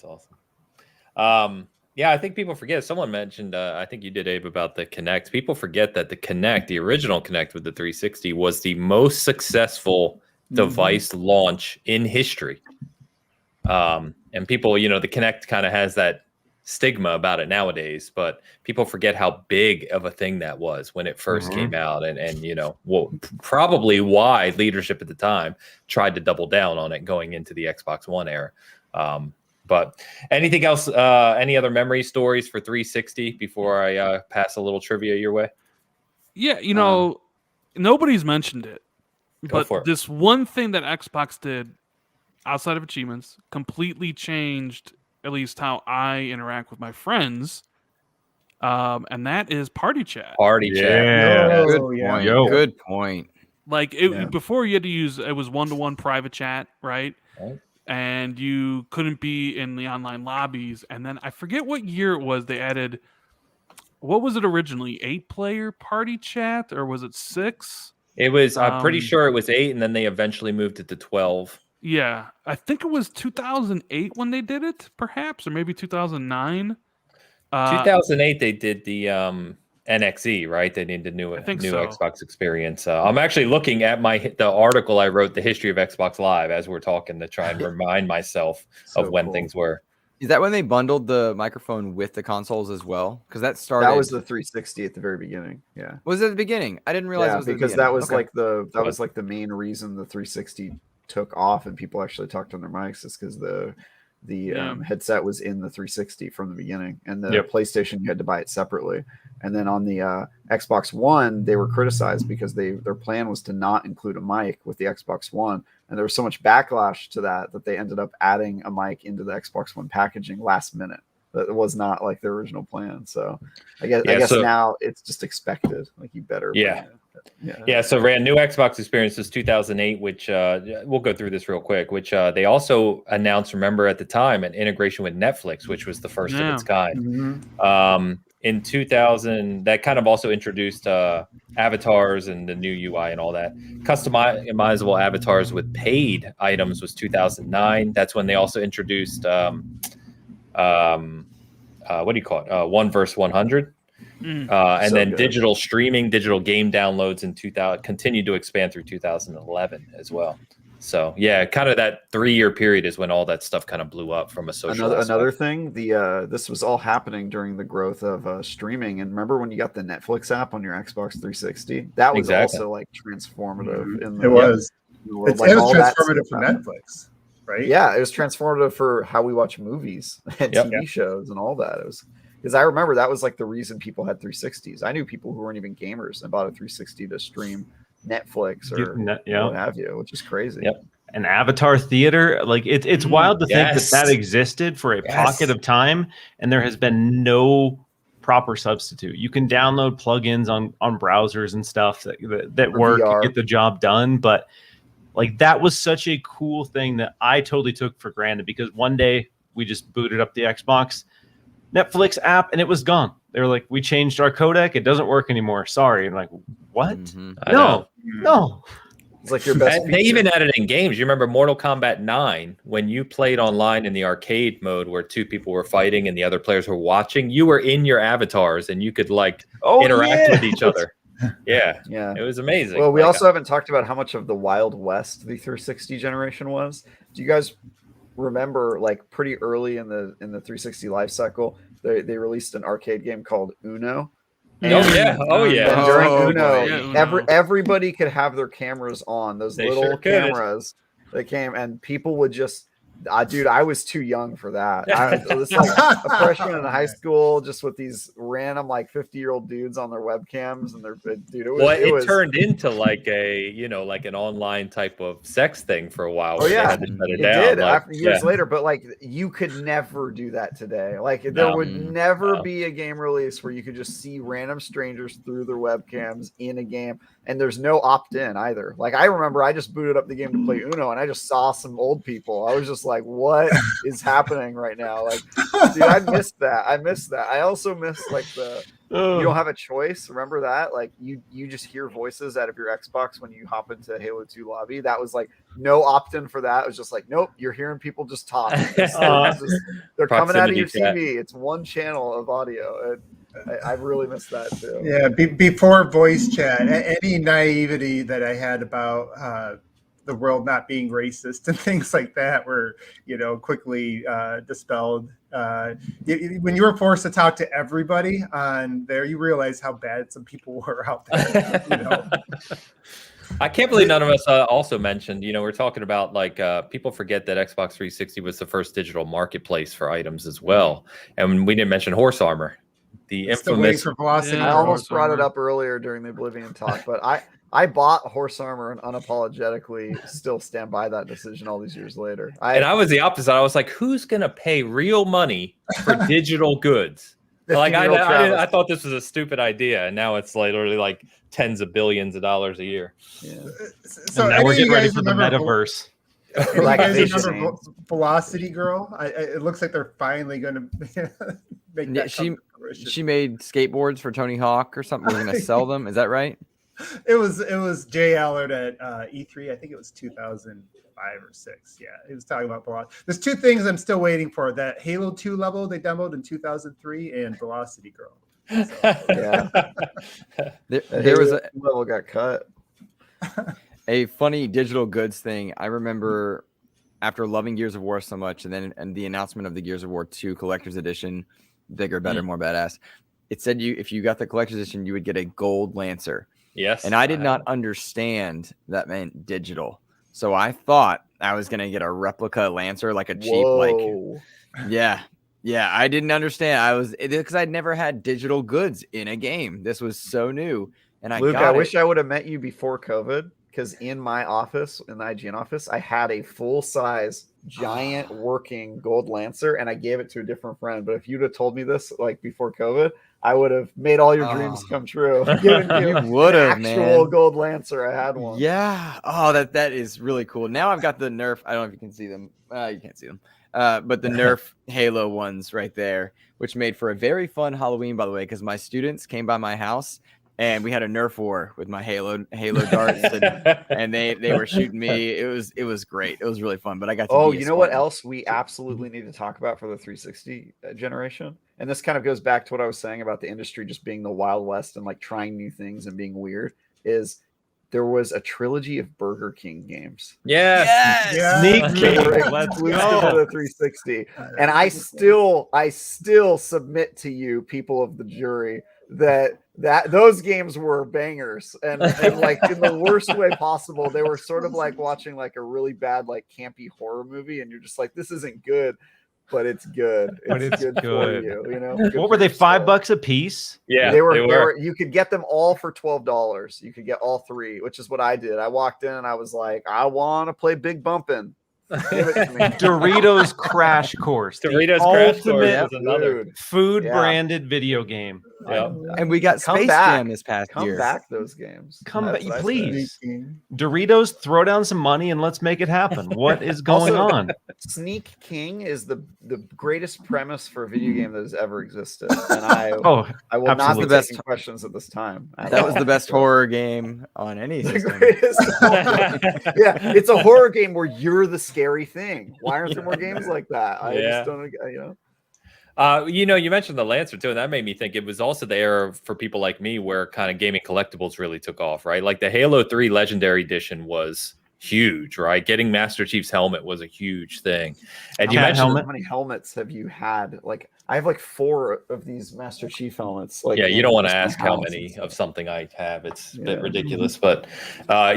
awesome. Yeah, I think people forget. Someone mentioned, I think you did, Abe, about the Kinect. People forget that the Kinect, the original Kinect with the 360, was the most successful device launch in history. And people, the Kinect kind of has that stigma about it nowadays, but people forget how big of a thing that was when it first came out, and probably why leadership at the time tried to double down on it going into the Xbox One era. But anything else, any other memory stories for 360 before I pass a little trivia your way?
Yeah, nobody's mentioned it,
Go for
but
it.
this one thing that Xbox did outside of achievements completely changed at least how I interact with my friends, and that is party chat.
Party chat.
Yeah.
Good
Oh, yeah.
point.
Yo.
Good point.
Like before, you had to use it was 1-to-1 private chat, right?
Right.
And you couldn't be in the online lobbies. And then I forget what year it was. They added, what was it originally? 8-player party chat, or was it 6?
It was. I'm pretty sure it was 8, and then they eventually moved it to 12.
Yeah, I think it was 2008 when they did it, perhaps, or maybe 2009.
2008, they did the NXE, right? They did the new
so.
Xbox experience. I'm actually looking at the article I wrote, The History of Xbox Live, as we're talking, to try and remind myself of when things were.
Is that when they bundled the microphone with the consoles as well? Because that started.
That was the 360 at the very beginning. Yeah.
Was it at the beginning? I didn't realize it was
because
the
that was
beginning.
was like the main reason the 360 took off and people actually talked on their mics, is because the headset was in the 360 from the beginning, and the PlayStation, you had to buy it separately. And then on the Xbox One, they were criticized because their plan was to not include a mic with the Xbox One, and there was so much backlash to that they ended up adding a mic into the Xbox One packaging last minute. That was not like the original plan. So I guess now it's just expected. Like, you better.
Yeah. So Rand, new Xbox experience was 2008, which we'll go through this real quick. Which they also announced. Remember at the time, an integration with Netflix, which was the first of its kind. In 2000, that kind of also introduced avatars and the new UI and all that. Customizable avatars with paid items was 2009. That's when they also introduced what do you call it? 1 vs 100. And
So
then
good.
digital streaming, digital game downloads in 2000 continued to expand through 2011 as well. So yeah, kind of that 3-year period is when all that stuff kind of blew up from a social
Another thing, this was all happening during the growth of streaming. And remember when you got the Netflix app on your Xbox 360? That was also like transformative.
It was. It was transformative for Netflix, right?
Yeah, it was transformative for how we watch movies and TV shows and all that. It was, because I remember that was like the reason people had 360s. I knew people who weren't even gamers and bought a 360 to stream Netflix or what have you, which is crazy.
An avatar theater, like it's wild to think that existed for a pocket of time, and there has been no proper substitute. You can download plugins on workers and stuff that work to get the job done, but like that was such a cool thing that I totally took for granted, because one day we just booted up the Xbox Netflix app and it was gone. They were like, we changed our codec, it doesn't work anymore, sorry. And like, What?
I know.
No.
It's like your best.
They even had it in games. You remember Mortal Kombat 9 when you played online in the arcade mode where two people were fighting and the other players were watching? You were in your avatars and you could like interact with each other. Yeah, it was amazing.
Well, we also haven't talked about how much of the Wild West the 360 generation was. Do you guys remember, like pretty early in the 360 life cycle, they released an arcade game called Uno?
Oh yeah.
And during
Oh,
Uno,
boy.
Uno.
everybody could have their cameras on. Those
They
little
sure could.
cameras. They came and people would just. Dude, I was too young for that. I was like a freshman in high school, just with these random like 50-year-old dudes on their webcams, and dude, it was
turned into like a like an online type of sex thing for a while.
Oh
where they
yeah,
had to shut
it
down.
did
Like,
after years later. But like, you could never do that today. Like, there would never be a game release where you could just see random strangers through their webcams in a game, and there's no opt-in either. Like, I remember I just booted up the game to play Uno, and I just saw some old people. I was just like, what is happening right now? Like, dude, I missed that. I also miss like you don't have a choice. Remember that? Like, you just hear voices out of your Xbox when you hop into Halo 2 lobby. That was like no opt-in for that. It was just like, nope, you're hearing people just talk. They're coming out of your TV. It's one channel of audio. I really miss that too.
Yeah, before voice chat, any naivety that I had about the world not being racist and things like that were, quickly dispelled. When you were forced to talk to everybody on there, you realize how bad some people were out there.
I can't believe none of us also mentioned, we're talking about like people forget that Xbox 360 was the first digital marketplace for items as well. And we didn't mention Horse Armor. The infamous
for Velocity.
I almost brought it up earlier during the Oblivion talk, but I bought Horse Armor and unapologetically still stand by that decision all these years later.
I was the opposite. I was like, who's going to pay real money for digital goods? Like, I thought this was a stupid idea, and now it's literally like tens of billions of dollars a year.
Yeah.
So and now we're getting ready for the metaverse.
Like,
you guys remember Velocity Girl? It looks like they're finally going to make that.
She made skateboards for Tony Hawk or something. We're going to sell them. Is that right?
It was Jay Allard at E3. I think it was 2005 or 6. Yeah, he was talking about Velocity. There's two things I'm still waiting for: that Halo 2 level they demoed in 2003 and Velocity Girl. So,
yeah,
there was a
level got cut.
A funny digital goods thing. I remember after loving Gears of War so much, and the announcement of the Gears of War 2 Collector's Edition, bigger, better, more badass. It said if you got the Collector's Edition, you would get a gold Lancer.
Yes.
And I did not understand that meant digital. So I thought I was going to get a replica Lancer, like a cheap, yeah. I didn't understand. Because I'd never had digital goods in a game. This was so new. And I
wish I would have met you before COVID, because in my office, in the IGN office, I had a full-size giant working gold Lancer, and I gave it to a different friend. But if you'd have told me this like before COVID, I would have made all your dreams come true. You would have, actual gold Lancer. I had one.
Yeah. Oh, that is really cool. Now I've got the Nerf. I don't know if you can see them. You can't see them. But the Nerf Halo ones right there, which made for a very fun Halloween, by the way, because my students came by my house and we had a Nerf war with my Halo darts, and they were shooting me. It was great. It was really fun. But I got to
you know what else we absolutely need to talk about for the 360 generation? And this kind of goes back to what I was saying about the industry just being the Wild West and like trying new things and being weird. Is there was a trilogy of Burger King games?
Yes.
Sneak peek.
Let's go to the 360. And I still submit to you, people of the jury, that those games were bangers, and like in the worst way possible. They were sort of like watching like a really bad like campy horror movie, and you're just like, this isn't good, but it's good. It's good for you.
What were they? $5 a piece?
Yeah,
they were. You could get them all for $12. You could get all three, which is what I did. I walked in and I was like, I want to play Big Bumpin'. Give it to me.
Doritos Crash Course.
Doritos Crash Course is
another food branded video game.
And we got
Come
Space
back.
Jam this past
Come
year.
back those games.
Come
That's
back,
what I say.
please. Doritos, throw down some money and let's make it happen. What is going
Also,
on?
Sneak King is the greatest premise for a video game that has ever existed, and I will
absolutely.
not be
The best-
taking questions at this time.
That was the best horror game on any
The
system.
greatest yeah, it's a horror game where you're the scary thing. Why aren't there more games like that? I just don't,
you mentioned the Lancer too, and that made me think it was also the era for people like me where kind of gaming collectibles really took off, right? Like the Halo 3 Legendary Edition was huge, right? Getting Master Chief's helmet was a huge thing. And you mentioned
how many helmets have you had? Like I have like 4 of these Master Chief helmets. Like,
yeah, you don't want to
in my
ask how
house.
many of something I have. It's a bit ridiculous. But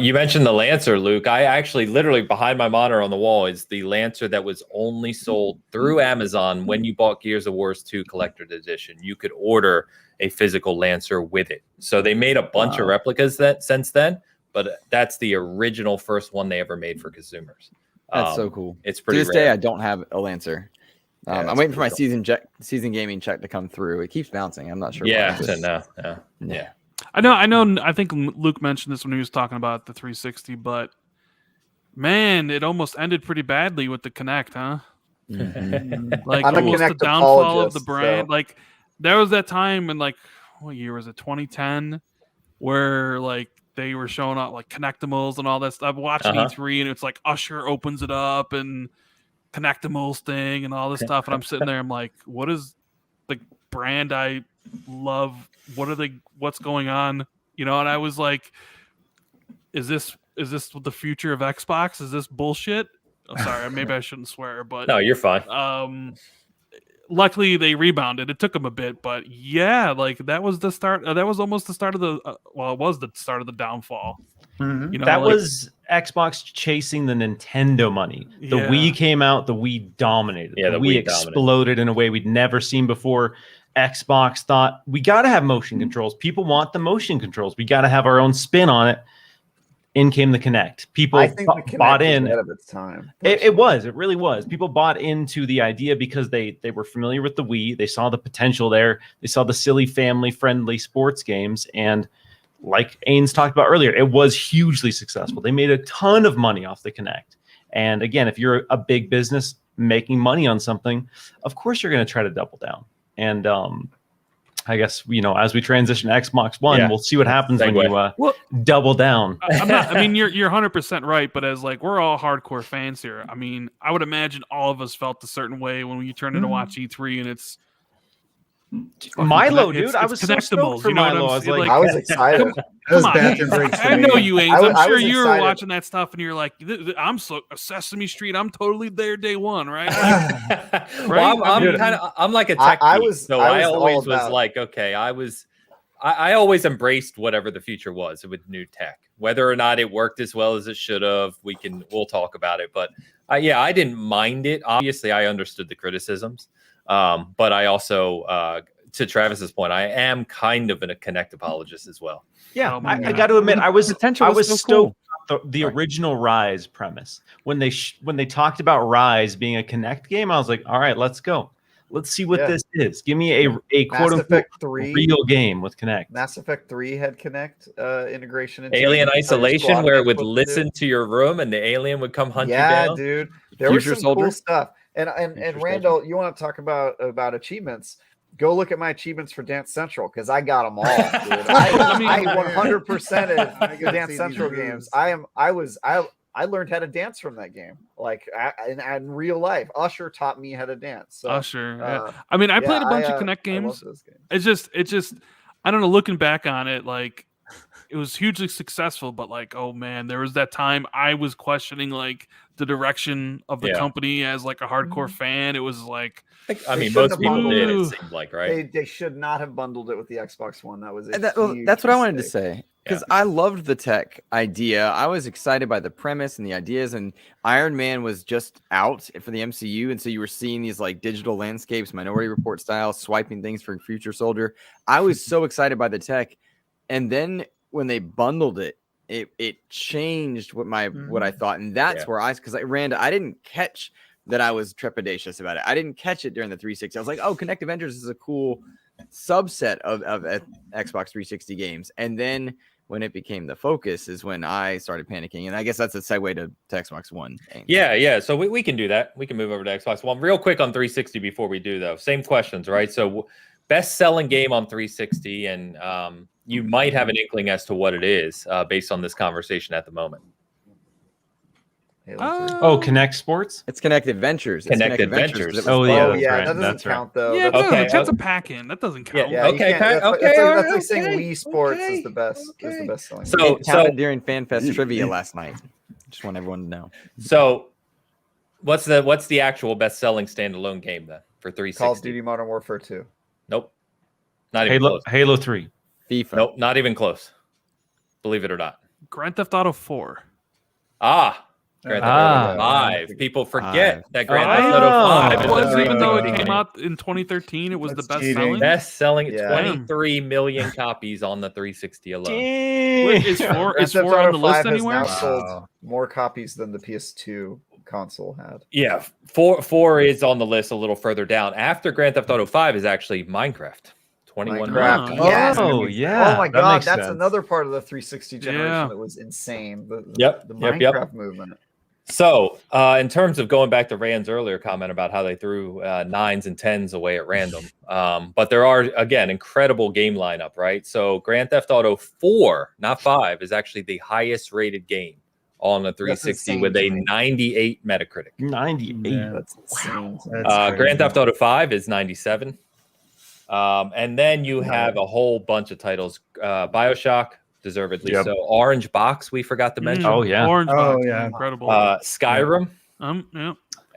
you mentioned the Lancer, Luke. I actually literally behind my monitor on the wall is the Lancer that was only sold through Amazon when you bought Gears of War 2 Collector's Edition. You could order a physical Lancer with it. So they made a bunch of replicas since then, but that's the original first one they ever made for consumers.
That's so cool.
It's pretty
to this
rare.
day, I don't have a Lancer. I'm waiting for my
cool.
season gaming check to come through. It keeps bouncing. I'm not sure.
Yeah,
I know. I think Luke mentioned this when he was talking about the 360, but man, it almost ended pretty badly with the Kinect, huh?
Mm-hmm.
Like
I'm
almost
a
the
Kinect
downfall of the
apologist,
brand.
so.
Like there was that time in like what year was it? 2010, where like they were showing out like Kinectimals and all that stuff. Watching E3 and it's like Usher opens it up and Kinectimals thing and all this stuff, and I'm sitting there. I'm like, what is the brand I love? What's going on? And I was like, is this the future of Xbox? Is this bullshit? Oh, sorry, maybe I shouldn't swear, but
no, you're fine.
Luckily they rebounded. It took them a bit, but yeah, like that was the start. That was almost the start of the. It was the start of the downfall.
Mm-hmm.
That was Xbox chasing the Nintendo money. The Wii came out, the Wii dominated.
Yeah,
the Wii exploded in a way we'd never seen before. Xbox thought we got to have motion controls. People want the motion controls. We got to have our own spin on it. In came the Kinect. People
I think the Kinect
bought in
ahead of its time.
It really was. People bought into the idea because they were familiar with the Wii. They saw the potential there. They saw the silly family-friendly sports games. And like Ains talked about earlier, it was hugely successful. They made a ton of money off the Kinect. And again, if you're a big business making money on something, of course you're going to try to double down. And I guess, as we transition to Xbox One, we'll see what happens when you double down.
You're 100% right, but as like we're all hardcore fans here. I mean, I would imagine all of us felt a certain way when you turn in to watch E3 and it's
Milo, dude. I was so stoked for Milo. I was like,
I was excited.
Come on, I know you, Ains. I'm sure you were
excited.
watching that stuff and you're like, I'm so Sesame Street. I'm totally there day one, right?
Well, I'm like a tech geek, so I always was like, okay, I always embraced whatever the future was with new tech, whether or not it worked as well as it should have. We'll talk about it, but I didn't mind it. Obviously, I understood the criticisms. But I also, to Travis's point, I am kind of a Kinect apologist as well.
Yeah, I got to admit, I was stoked about the original Rise premise. When they talked about Rise being a Kinect game, I was like, all right, let's go. Let's see what this is. Give me a quote unquote real game with Kinect.
Mass Effect 3 had Kinect integration. Into
Alien Isolation, where it would listen to your room and the alien would come hunt you down.
Yeah, dude. There was some cool stuff. And Randall, you want to talk about achievements? Go look at my achievements for Dance Central because I got them all, dude. I 100%ed Dance Central games. I learned how to dance from that game, like in real life. Usher taught me how to dance. So,
Usher. I played a bunch of Kinect games. It's just, I don't know. Looking back on it, like it was hugely successful, but like, oh man, there was that time I was questioning like the direction of the company as like a hardcore fan. It was like,
most people did. It seemed like, right?
They should not have bundled it with the Xbox One. That was
that's what I wanted to say. Because I loved the tech idea. I was excited by the premise and the ideas. And Iron Man was just out for the MCU. And so you were seeing these like digital landscapes, Minority Report style, swiping things for Future Soldier. I was so excited by the tech. And then when they bundled it, it changed what I thought. And that's where because I didn't catch that I was trepidatious about it. I didn't catch it during the 360. I was like, oh, Kinect Adventures is a cool subset of Xbox 360 games. And then when it became the focus is when I started panicking. And I guess that's a segue to Xbox One.
Yeah. So we can do that. We can move over to Xbox One real quick on 360 before we do, though. Same questions, right? So best selling game on 360, and you might have an inkling as to what it is based on this conversation at the moment.
Kinect Sports?
It's Kinect Adventures.
Kinect Adventures.
Oh, yeah.
Oh
that's
yeah,
right.
that doesn't
That's right.
count though.
Yeah, it
That's-
doesn't.
Okay,
That's a pack-in. That doesn't count.
Yeah, you
Okay,
can't-
okay,
that's like saying
okay,
Wii Sports is
okay,
the best. Is
okay.
the best selling.
So-
It counted during FanFest trivia last night. Just want everyone to know.
So what's the actual best selling standalone game then for 360?
Call of Duty Modern Warfare 2.
Nope. Not even close.
Halo 3.
FIFA.
Nope, not even close. Believe it or not.
Grand Theft Auto 4.
Grand Theft
Ah.
Auto 5. People forget that Grand Theft
Oh.
Auto 5
It
is
was,
the
even though it
360
came out in 2013, it was
That's
the best
cheating.
selling.
best selling
Yeah.
23 million copies on the 360 alone.
Wait, is four
Grand Theft
on
Auto
the list
5 has
anywhere?
now sold more copies than the PS2 console had.
Yeah, four is on the list a little further down. After Grand Theft Auto 5 is actually Minecraft. 21
Minecraft.
million.
Oh.
Yes.
Oh, yeah.
Oh my
that
god,
makes
that's
sense.
another part of the 360 generation
Yeah.
that was insane. The
Yep.
Minecraft movement.
So, in terms of going back to Rand's earlier comment about how they threw 9s and 10s away at random, but there are, again, incredible game lineup, right? So, Grand Theft Auto 4, not 5, is actually the highest rated game on the 360
insane
with
to
a
me.
98 Metacritic.
98.
Yeah.
That's insane.
That's
Grand
crazy.
Theft Auto 5 is 97. And then you have a whole bunch of titles. BioShock, deservedly
Yep.
so. Orange Box, we forgot to mention.
Oh, yeah.
Orange
Oh,
Box,
yeah.
incredible.
Skyrim.
Yeah.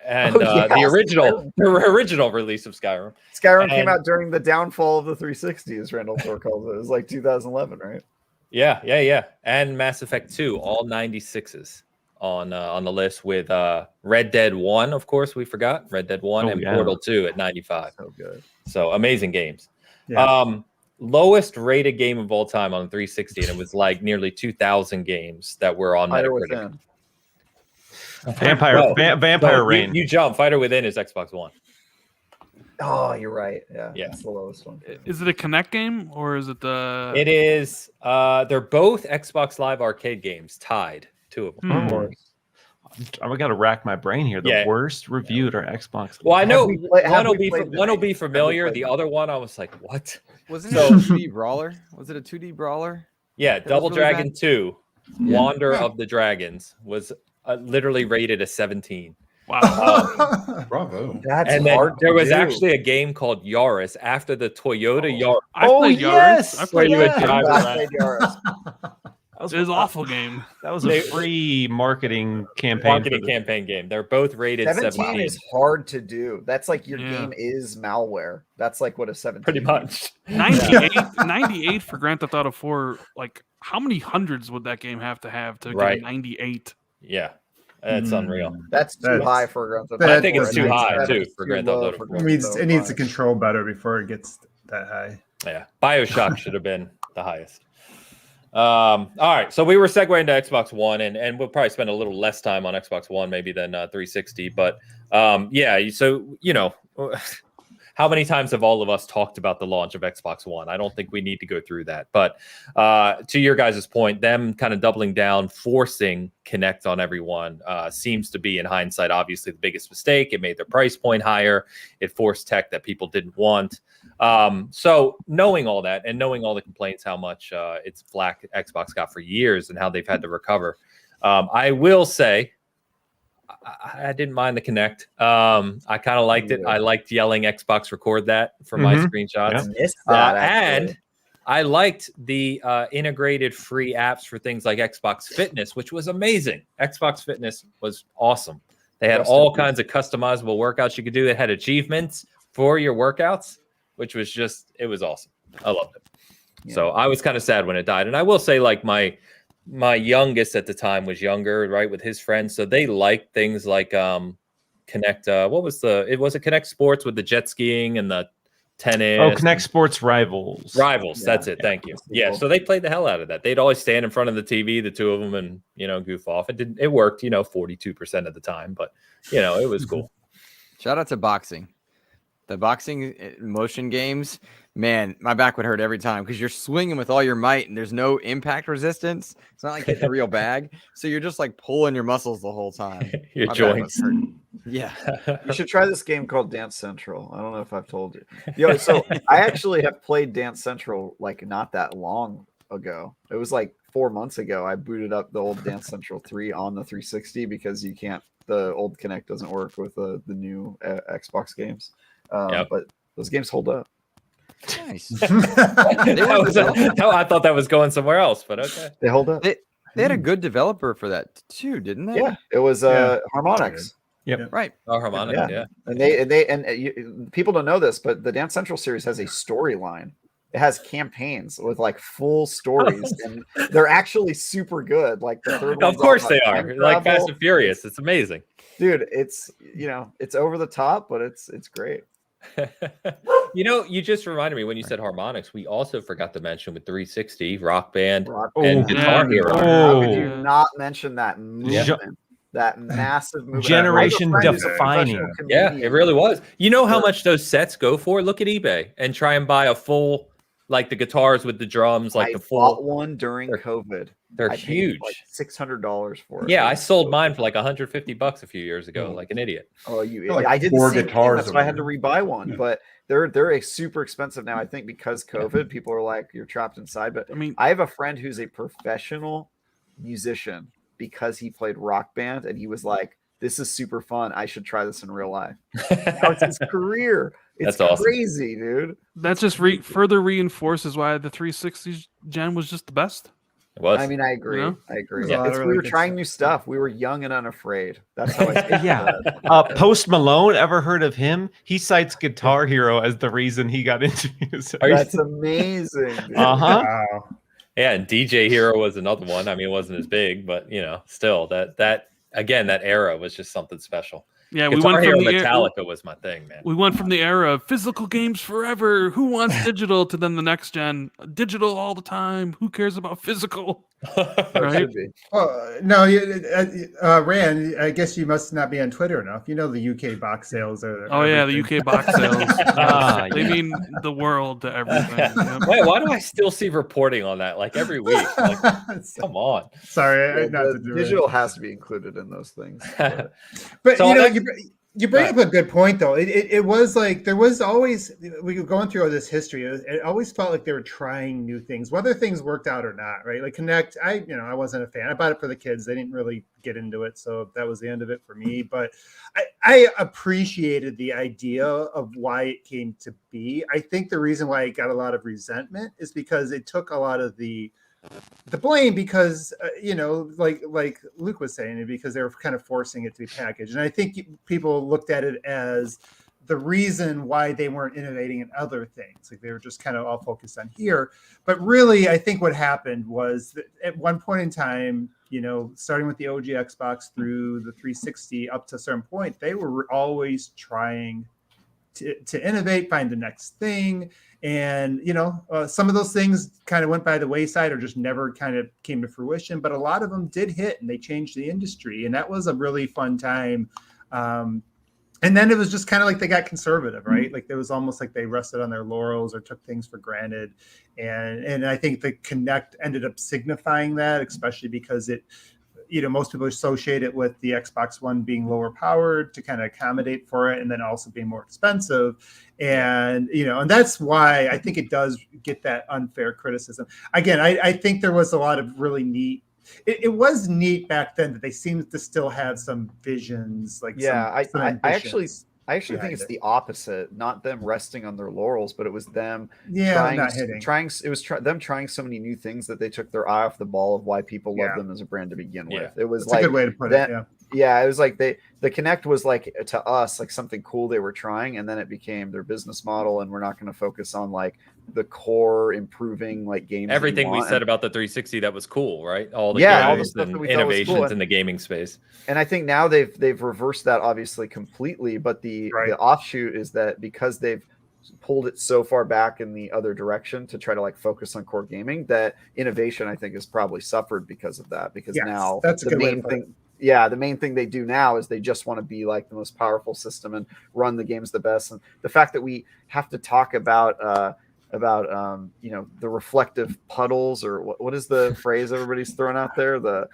And
Oh, yeah,
the original release of Skyrim.
Skyrim came
And-
out during the downfall of the 360, as Randall Thor calls it. It was like 2011, right?
Yeah. And Mass Effect 2, all 96s on the list with Red Dead 1, of course, we forgot. Red Dead 1
Oh,
and
yeah.
Portal 2 at 95.
So good.
So amazing games.
Yeah.
Lowest rated game of all time on 360, and it was like nearly 2,000 games that were on
Fighter
Metacritic.
Within.
Vampire
No,
Rain.
You jump. Fighter Within is Xbox One.
Oh, you're right. Yeah.
Yeah.
That's the lowest one.
Is it a Kinect game or is it the?
It is. They're both Xbox Live Arcade games, tied, two of them.
Of
Hmm.
course.
I got to rack my brain here. The
Yeah.
worst reviewed are Xbox.
Well, I know
Have we play-
one
have
will
we
be
played the
one will
game?
be
Have we
familiar.
played
The
the
other one, I was like, what?
Wasn't
So-
it a 2D brawler? Was it a 2D brawler?
Yeah,
was
Double
really
Dragon
bad.
2,
Yeah.
Wander of the Dragons was literally rated a 17.
Wow.
Bravo.
That's
And then
hard.
there
to
was
do.
actually a game called Yaris after the Toyota Yaris.
I
Oh,
played Yaris.
yes!
I
Where
played
you would
Yaris.
drive
I
around.
played Yaris.
It was an awful game.
That was a
They-
free marketing campaign.
Marketing
for the-
campaign game. They're both rated
17 is hard to do. That's like your
Yeah.
game is malware. That's like what a 17
pretty
is.
much.
98 for Grand Theft Auto 4. Like, how many hundreds would that game have to
Right.
get a 98?
Yeah, that's unreal.
That's too
That's-
high for Grand Theft
I
Auto
think it's
4.
too high,
That
too,
is
for
too
Grand Theft
low
Auto
for
4.
It
Grand
needs
Theft
it
Auto
needs to
5.
control better before it gets that high.
Yeah, BioShock should have been the highest. All right, so we were segueing to Xbox One, and we'll probably spend a little less time on Xbox One maybe than 360. But yeah, so how many times have all of us talked about the launch of Xbox One? I don't think we need to go through that. But to your guys' point, them kind of doubling down, forcing Kinect on everyone seems to be, in hindsight, obviously the biggest mistake. It made their price point higher. It forced tech that people didn't want. So knowing all that and knowing all the complaints, how much it's flack Xbox got for years and how they've had to recover, I will say I didn't mind the Kinect. I kind of liked it. I liked yelling Xbox record that for my screenshots.
Missed that,
And
actually.
I liked the integrated free apps for things like Xbox Fitness, which was amazing. Xbox Fitness was awesome. They had
Rest in
all
peace.
kinds of customizable workouts you could do. They had achievements for your workouts, which was just, it was awesome. I loved it. So I was kind of sad when it died. And I will say, like, my youngest at the time was younger, right, with his friends. So they liked things like Kinect. What was it was a Kinect Sports with the jet skiing and the tennis.
Oh, Kinect Sports Rivals.
Rivals.
Yeah.
That's it. Thank you. Yeah.
Cool.
So they played the hell out of that. They'd always stand in front of the TV, the two of them, and goof off. It worked, 42% of the time, but it was cool.
Shout out to boxing. The boxing motion games, man, my back would hurt every time because you're swinging with all your might and there's no impact resistance. It's not like hitting a real bag. So you're just like pulling your muscles the whole time.
Your
My back was
joints.
hurting. Yeah.
You should try this game called Dance Central. I don't know if I've told you. Yo, so I actually have played Dance Central like not that long ago. It was like 4 months ago. I booted up the old Dance Central 3 on the 360 because you can't. The old Kinect doesn't work with the new Xbox games. But those games hold up.
Nice.
I thought that was going somewhere else, but okay.
They hold up.
They had a good developer for that too, didn't they?
Yeah, it was Harmonix.
Yep.
Right.
Oh, Harmonix, yeah.
And people don't know this, but the Dance Central series has a storyline. It has campaigns with like full stories, and they're actually super good. Like the third one,
Of course they are. Like Fast and Furious. It's amazing.
Dude, it's it's over the top, but it's great.
You just reminded me when you said Harmonix, we also forgot to mention with 360 Rock Band and Guitar Hero.
How could you not mention that movement? That massive movement.
Generation defining.
Yeah, it really was. You know how much those sets go for? Look at eBay and try and buy a full, like the guitars with the drums, like
I
the full.
bought one during COVID.
They're
I paid
huge.
like $600 for it.
Yeah, I sold mine for like $150 a few years ago, like an idiot.
Oh, you!
Like
I did the
4
same
guitars
thing. That's why I had
over
to rebuy one.
Yeah.
But they're a super expensive now. I think because COVID, people are like, you're trapped inside. But
I mean,
I have a friend who's a professional musician because he played Rock Band, and he was like, "This is super fun. I should try this in real life." Now it's his career. It's
That's awesome.
crazy, dude.
that just further reinforces why the 360 gen was just the best.
It was.
I mean, I agree.
You know?
I agree.
There's a lot
It's,
of
we
really
were
good
trying
stuff.
new stuff. We were young and unafraid. That's how I think.
Yeah. Post Malone, ever heard of him? He cites Guitar Hero as the reason he got into music.
That's amazing. Dude.
Wow.
Yeah, and DJ Hero was another one. I mean, it wasn't as big, but still that again, that era was just something special.
Yeah, we
Guitar
went
Hero
from the
Metallica was my thing, man.
we went from the era of physical games forever. Who wants digital? To then the next gen, digital all the time. Who cares about physical?
It
Right?
should be.
Well, no, Rand, I guess you must not be on Twitter enough. You know the UK box sales are.
Oh yeah, the
everything.
UK box sales.
Ah,
They mean the world to everything. Yep.
Wait, why do I still see reporting on that like every week? Like, come on.
Sorry,
Yeah,
not
the
to do
digital has to be included in those things.
But
So
you know,
that's-
you bring up a good point though. It was like there was always, we were going through all this history. It always felt like they were trying new things, whether things worked out or not. Right? Like Kinect, I wasn't a fan. I bought it for the kids. They didn't really get into it, so that was the end of it for me. But I appreciated the idea of why it came to be. I think the reason why it got a lot of resentment is because it took a lot of the blame because like Luke was saying, because they were kind of forcing it to be packaged, and I think people looked at it as the reason why they weren't innovating in other things. Like they were just kind of all focused on here. But really, I think what happened was that at one point in time, starting with the OG Xbox through the 360 up to a certain point, they were always trying to innovate, find the next thing. And, some of those things kind of went by the wayside or just never kind of came to fruition. But a lot of them did hit and they changed the industry. And that was a really fun time. And then it was just kind of like they got conservative, right? Like it was almost like they rested on their laurels or took things for granted. And I think the Kinect ended up signifying that, especially because it, most people associate it with the Xbox One being lower powered to kind of accommodate for it, and then also being more expensive. And, and that's why I think it does get that unfair criticism. Again, I think there was a lot of really neat. It was neat back then that they seemed to still have some visions. Like,
yeah,
some
I actually
behind
think it's
it.
the opposite. Not them resting on their laurels, but it was them
not hitting.
them trying so many new things that they took their eye off the ball of why people love
Yeah.
them as a brand to begin
Yeah.
with. It was
That's
like
a good way to put
that,
it. Yeah.
Yeah, it was like the Kinect was like to us like something cool they were trying, and then it became their business model, and we're not going to focus on like the core improving like games.
Everything we said about the 360 that was cool, right? All the
Yeah, all the
games
stuff
and
that we thought was
innovations
cool.
in the gaming space.
And I think now they've reversed that obviously completely, but the offshoot is that because they've pulled it so far back in the other direction to try to like focus on core gaming, that innovation I think has probably suffered because of that. Because
Yes,
now
that's a
the
good way to
main
put
thing,
it.
the main thing they do now is they just want to be like the most powerful system and run the games the best. And the fact that we have to talk about the reflective puddles, or what is the phrase everybody's throwing out there? The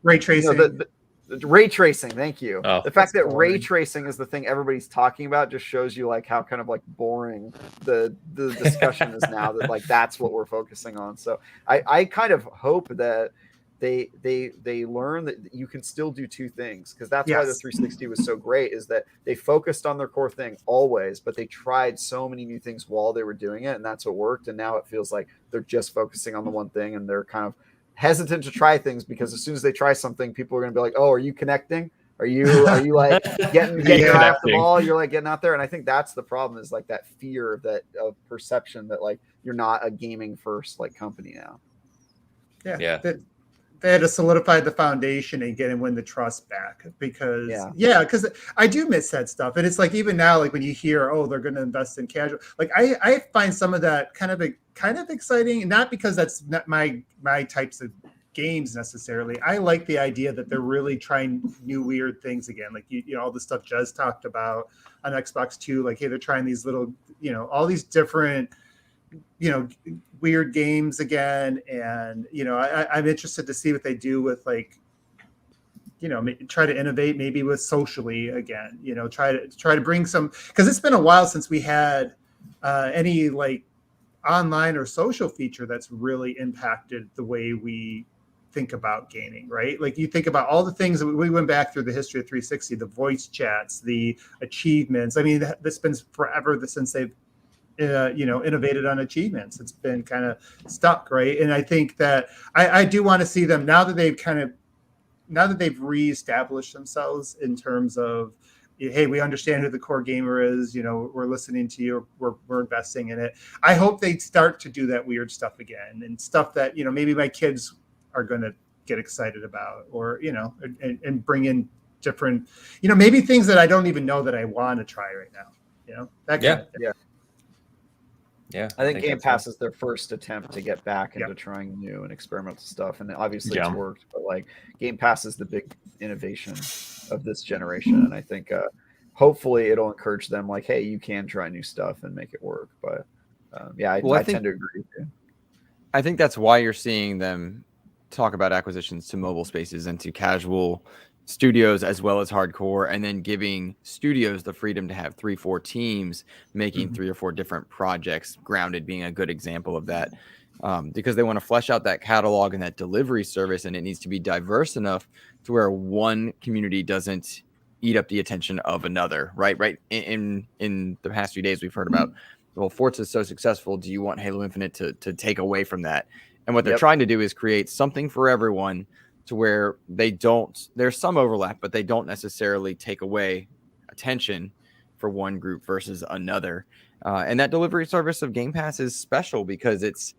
ray tracing.
The ray tracing. Thank you.
Oh,
the fact that ray tracing is the thing everybody's talking about just shows you like how kind of like boring the discussion is now, that like that's what we're focusing on. So I kind of hope that they learn that you can still do two things, because that's why the 360 was so great, is that they focused on their core thing always, but they tried so many new things while they were doing it, and that's what worked. And now it feels like they're just focusing on the one thing, and they're kind of hesitant to try things, because as soon as they try something, people are going to be like, oh, are you connecting? Are you like getting your eye off the ball? You're like getting out there. And I think that's the problem, is like that fear of perception that like you're not a gaming first like company now.
Yeah. They had to solidify the foundation and win the trust back, because because I do miss that stuff. And it's like, even now, like when you hear, oh, they're going to invest in casual, like I find some of that kind of exciting, not because that's not my types of games necessarily. I like the idea that they're really trying new weird things again. Like, you know, all the stuff Jez talked about on Xbox 2, like, hey, they're trying these little, you know, all these different, you know, weird games again. And, you know, I'm interested to see what they do with, like, you know, try to innovate maybe with socially again, you know, try to bring some, because it's been a while since we had any like online or social feature that's really impacted the way we think about gaming, right? Like, you think about all the things that we went back through the history of 360, the voice chats, the achievements. I mean, this been forever since they've innovated on achievements. It's been kind of stuck, right? And I think that I do want to see them, now that they've reestablished themselves in terms of, hey, we understand who the core gamer is, you know, we're listening to you, we're investing in it. I hope they start to do that weird stuff again, and stuff that, you know, maybe my kids are going to get excited about, or, you know, and bring in different, you know, maybe things that I don't even know that I want to try right now, you know, that kind of thing.
Yeah,
I think Game Pass is their first attempt to get back into trying new and experimental stuff, and obviously it's worked. But like, Game Pass is the big innovation of this generation, and I think hopefully it'll encourage them. Like, hey, you can try new stuff and make it work. But I tend to agree with you.
I think that's why you're seeing them talk about acquisitions to mobile spaces and to casual studios as well as hardcore, and then giving studios the freedom to have 3-4 teams making 3 or 4 different projects, Grounded being a good example of that, because they want to flesh out that catalog and that delivery service, and it needs to be diverse enough to where one community doesn't eat up the attention of another, right? In the past few days, we've heard about, well, Forza is so successful, do you want Halo Infinite to take away from that? And what they're trying to do is create something for everyone, to where there's some overlap, but they don't necessarily take away attention for one group versus another. And that delivery service of Game Pass is special, because it's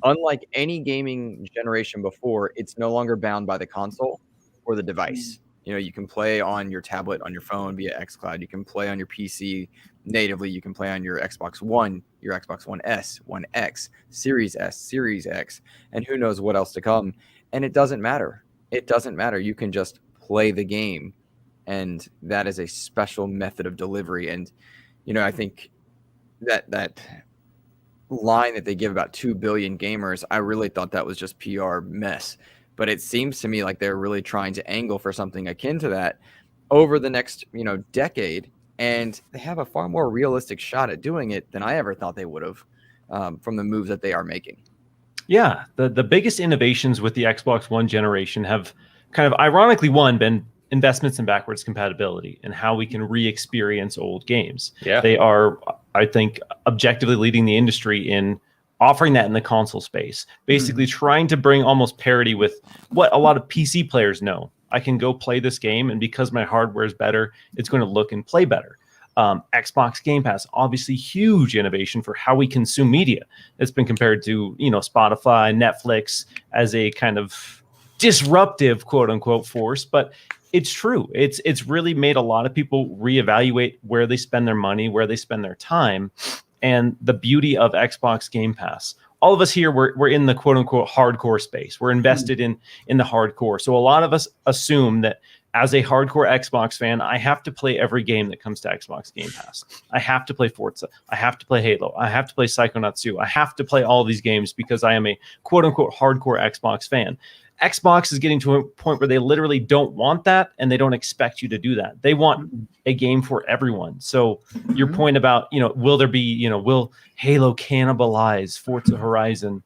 unlike any gaming generation before. It's no longer bound by the console or the device. You know, you can play on your tablet, on your phone via xCloud. You can play on your PC natively. You can play on your Xbox One, your Xbox One S, One X, Series S, Series X, and who knows what else to come. And it doesn't matter. It doesn't matter. You can just play the game. And that is a special method of delivery. And, you know, I think that line that they give about 2 billion gamers, I really thought that was just PR mess. But it seems to me like they're really trying to angle for something akin to that over the next, you know, decade. And they have a far more realistic shot at doing it than I ever thought they would have, from the moves that they are making.
Yeah, the biggest innovations with the Xbox One generation have kind of ironically, been investments in backwards compatibility and how we can re-experience old games.
Yeah.
They are, I think, objectively leading the industry in offering that in the console space, basically trying to bring almost parity with what a lot of PC players know. I can go play this game, and because my hardware is better, it's going to look and play better. Xbox Game Pass, obviously huge innovation for how we consume media. It's been compared to, you know, Spotify, Netflix as a kind of disruptive, quote unquote, force, but it's true. It's really made a lot of people reevaluate where they spend their money, where they spend their time. And the beauty of Xbox Game Pass all of us here, we're in the quote unquote hardcore space. We're invested in the hardcore. So a lot of us assume that as a hardcore Xbox fan, I have to play every game that comes to Xbox Game Pass. I have to play Forza. I have to play Halo. I have to play Psychonauts 2. I have to play all these games because I am a quote unquote hardcore Xbox fan. Xbox is getting to a point where they literally don't want that, and they don't expect you to do that. They want a game for everyone. So your point about, will there be, will Halo cannibalize Forza Horizon?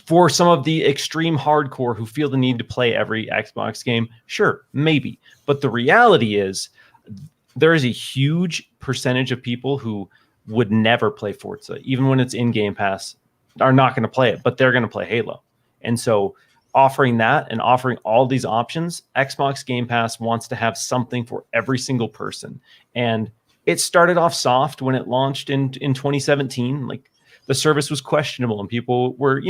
For some of the extreme hardcore who feel the need to play every Xbox game, sure, maybe. But the reality is there is a huge percentage of people who would never play Forza, even when it's in Game Pass, are not going to play it, but they're going to play Halo. And so offering that and offering all these options, Xbox Game Pass wants to have something for every single person. And it started off soft when it launched in 2017. Like, the service was questionable and people were,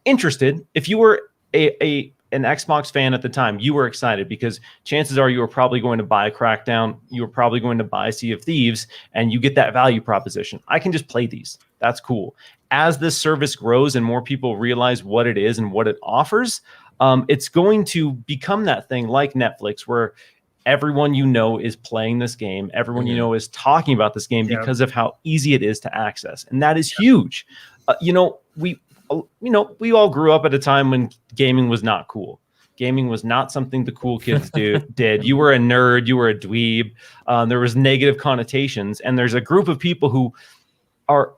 interested. If you were an Xbox fan at the time, you were excited because chances are you were probably going to buy Crackdown. You were probably going to buy Sea of Thieves, and you get that value proposition. I can just play these. That's cool. As this service grows and more people realize what it is and what it offers, it's going to become that thing like Netflix, where everyone is playing this game. Everyone is talking about this game because of how easy it is to access, and that is huge. We all grew up at a time when gaming was not cool. Gaming was not something the cool kids did. You were a nerd. You were a dweeb. There was negative connotations, and there's a group of people who are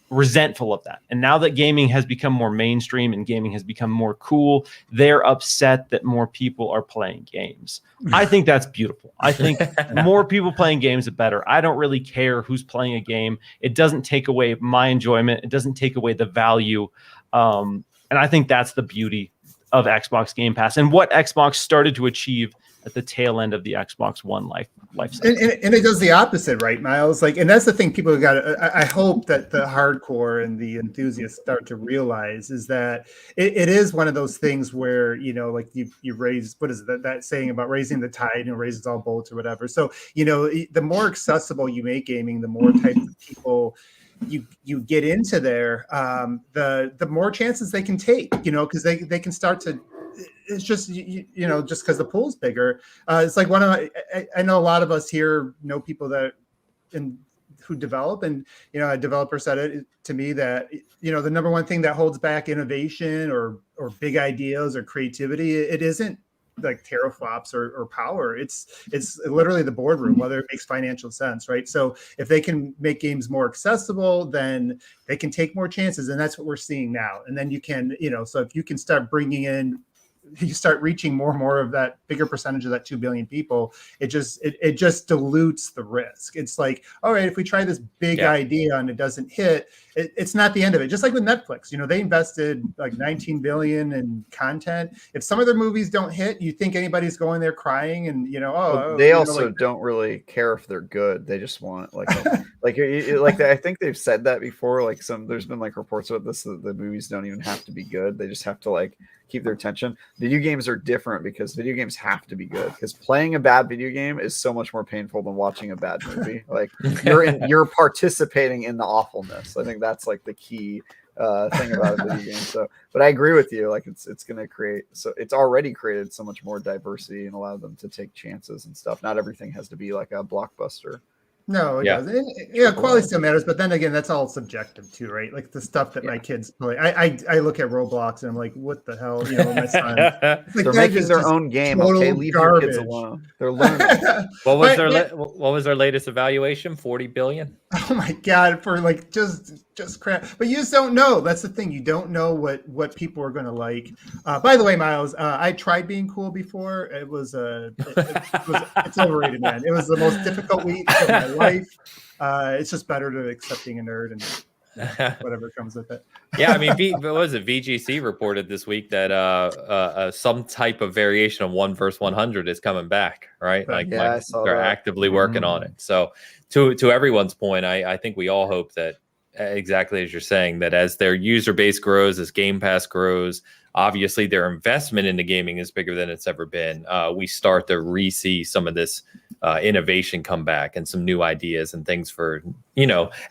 resentful of that. And now that gaming has become more mainstream and gaming has become more cool, they're upset that more people are playing games. I think that's beautiful. I think more people playing games, the better. I don't really care who's playing a game. It doesn't take away my enjoyment. It doesn't take away the value. And I think that's the beauty of Xbox Game Pass and what Xbox started to achieve at the tail end of the Xbox One life cycle.
And it does the opposite, right, Miles? Like, and that's the thing people got. I hope that the hardcore and the enthusiasts start to realize is that it is one of those things where like you raise, what is it, that saying about raising the tide and raises all boats or whatever. So the more accessible you make gaming, the more types of people you get into there, the more chances they can take. Because they can start to. It's just just because the pool's bigger. It's like I know a lot of us here know people who develop, and a developer said it to me that the number one thing that holds back innovation or big ideas or creativity, it isn't like teraflops or power. It's literally the boardroom, whether it makes financial sense, right? So if they can make games more accessible, then they can take more chances, and that's what we're seeing now. And then you can so if you can start bringing in, you start reaching more and more of that bigger percentage of that 2 billion people, it just dilutes the risk. It's like, all right, if we try this big idea and it doesn't hit, it's not the end of it. Just like with Netflix, they invested like 19 billion in content. If some of their movies don't hit, you think anybody's going there crying and
they also don't really care if they're good. They just want like I think they've said that before. Like there's been like reports about this, that the movies don't even have to be good. They just have to like keep their attention. Video games are different because video games have to be good, because playing a bad video game is so much more painful than watching a bad movie. Like you're participating in the awfulness. I think that's like the key thing about a video game. So, but I agree with you. Like it's going to create, so it's already created so much more diversity and allowed them to take chances and stuff. Not everything has to be like a blockbuster.
No, it doesn't. Quality still matters, but then again, that's all subjective too, right? Like the stuff that my kids play. I look at Roblox and I'm like, what the hell? My son. Like,
they're making their own game. Okay, leave your kids alone. They're learning.
What was their latest evaluation? 40 billion.
Oh my God, for like just crap. But you just don't know. That's the thing. You don't know what people are going to like. By the way, Miles, I tried being cool before. It's overrated, man. It was the most difficult week of my life. It's just better to accept being a nerd and whatever comes with it.
Yeah, I mean, what was it? VGC reported this week that some type of variation of 1 versus 100 is coming back, right? Like they're actively working on it. So to everyone's point, I think we all hope that exactly as you're saying, that as their user base grows, as Game Pass grows, obviously their investment into gaming is bigger than it's ever been. We start to re-see some of this innovation come back and some new ideas and things for,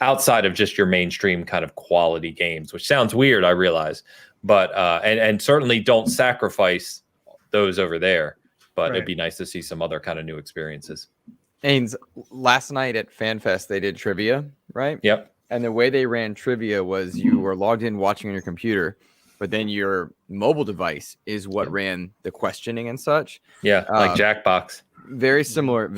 outside of just your mainstream kind of quality games, which sounds weird, I realize, but and certainly don't sacrifice those over there, but it'd be nice to see some other kind of new experiences.
Ains, last night at FanFest, they did trivia, right?
Yep.
And the way they ran trivia was you were logged in watching on your computer, but then your mobile device is what ran the questioning and such.
Yeah, like Jackbox.
Very similar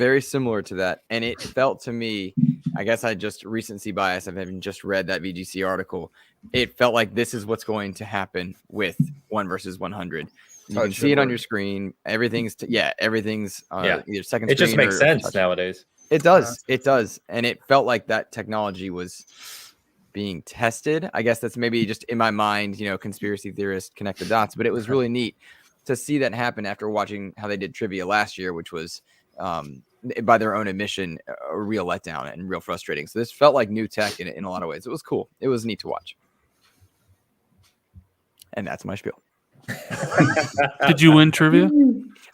to that. And it felt to me, I guess I just recency bias of having just read that VGC article. It felt like this is what's going to happen with 1 versus 100. You can see it on your screen. Everything's either second.
It just makes sense
touch.
nowadays.
It does, and it felt like that technology was being tested. I guess that's maybe just in my mind, conspiracy theorists connect the dots, but it was really neat to see that happen after watching how they did trivia last year, which was, by their own admission, a real letdown and real frustrating. So this felt like new tech in a lot of ways. It was cool. It was neat to watch. And that's my spiel.
Did you win trivia?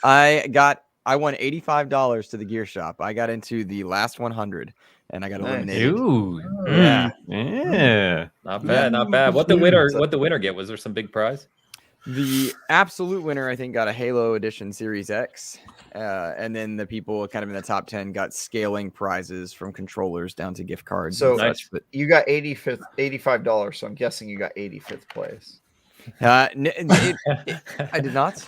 I won $85 to the gear shop. I got into the last 100 and I got eliminated.
Ooh.
Yeah.
Yeah.
Not bad. What the winner get? Was there some big prize?
The absolute winner, I think, got a Halo Edition Series X. And then the people kind of in the top 10 got scaling prizes from controllers down to gift cards.
So
such, but
you got $85. So I'm guessing you got 85th place.
I did not,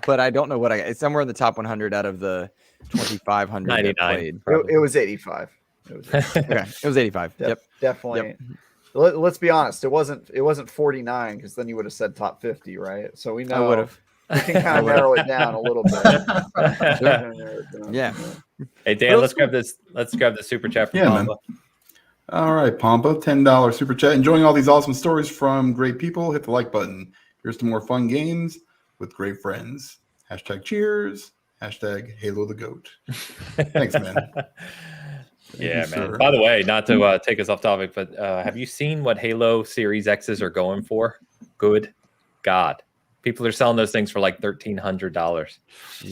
but I don't know what I got. It's somewhere in the top 100 out of the 2,500 that played.
It was 85.
Okay, it was 85.
Definitely.
Yep.
Let's be honest. It wasn't 49 because then you would have said top 50, right? So we know.
I would have.
We can kind of narrow it down a little bit.
Yeah.
Hey Dan, let's grab this super chat from Pampa.
Man. All right, Pampa, $10 super chat. Enjoying all these awesome stories from great people. Hit the like button. Here's to more fun games with great friends. #cheers. #Halo the GOAT. Thanks, man.
Yeah,
you,
man.
sir.
By the way, not to take us off topic, but have you seen what Halo Series X's are going for? Good God. People are selling those things for like $1,300.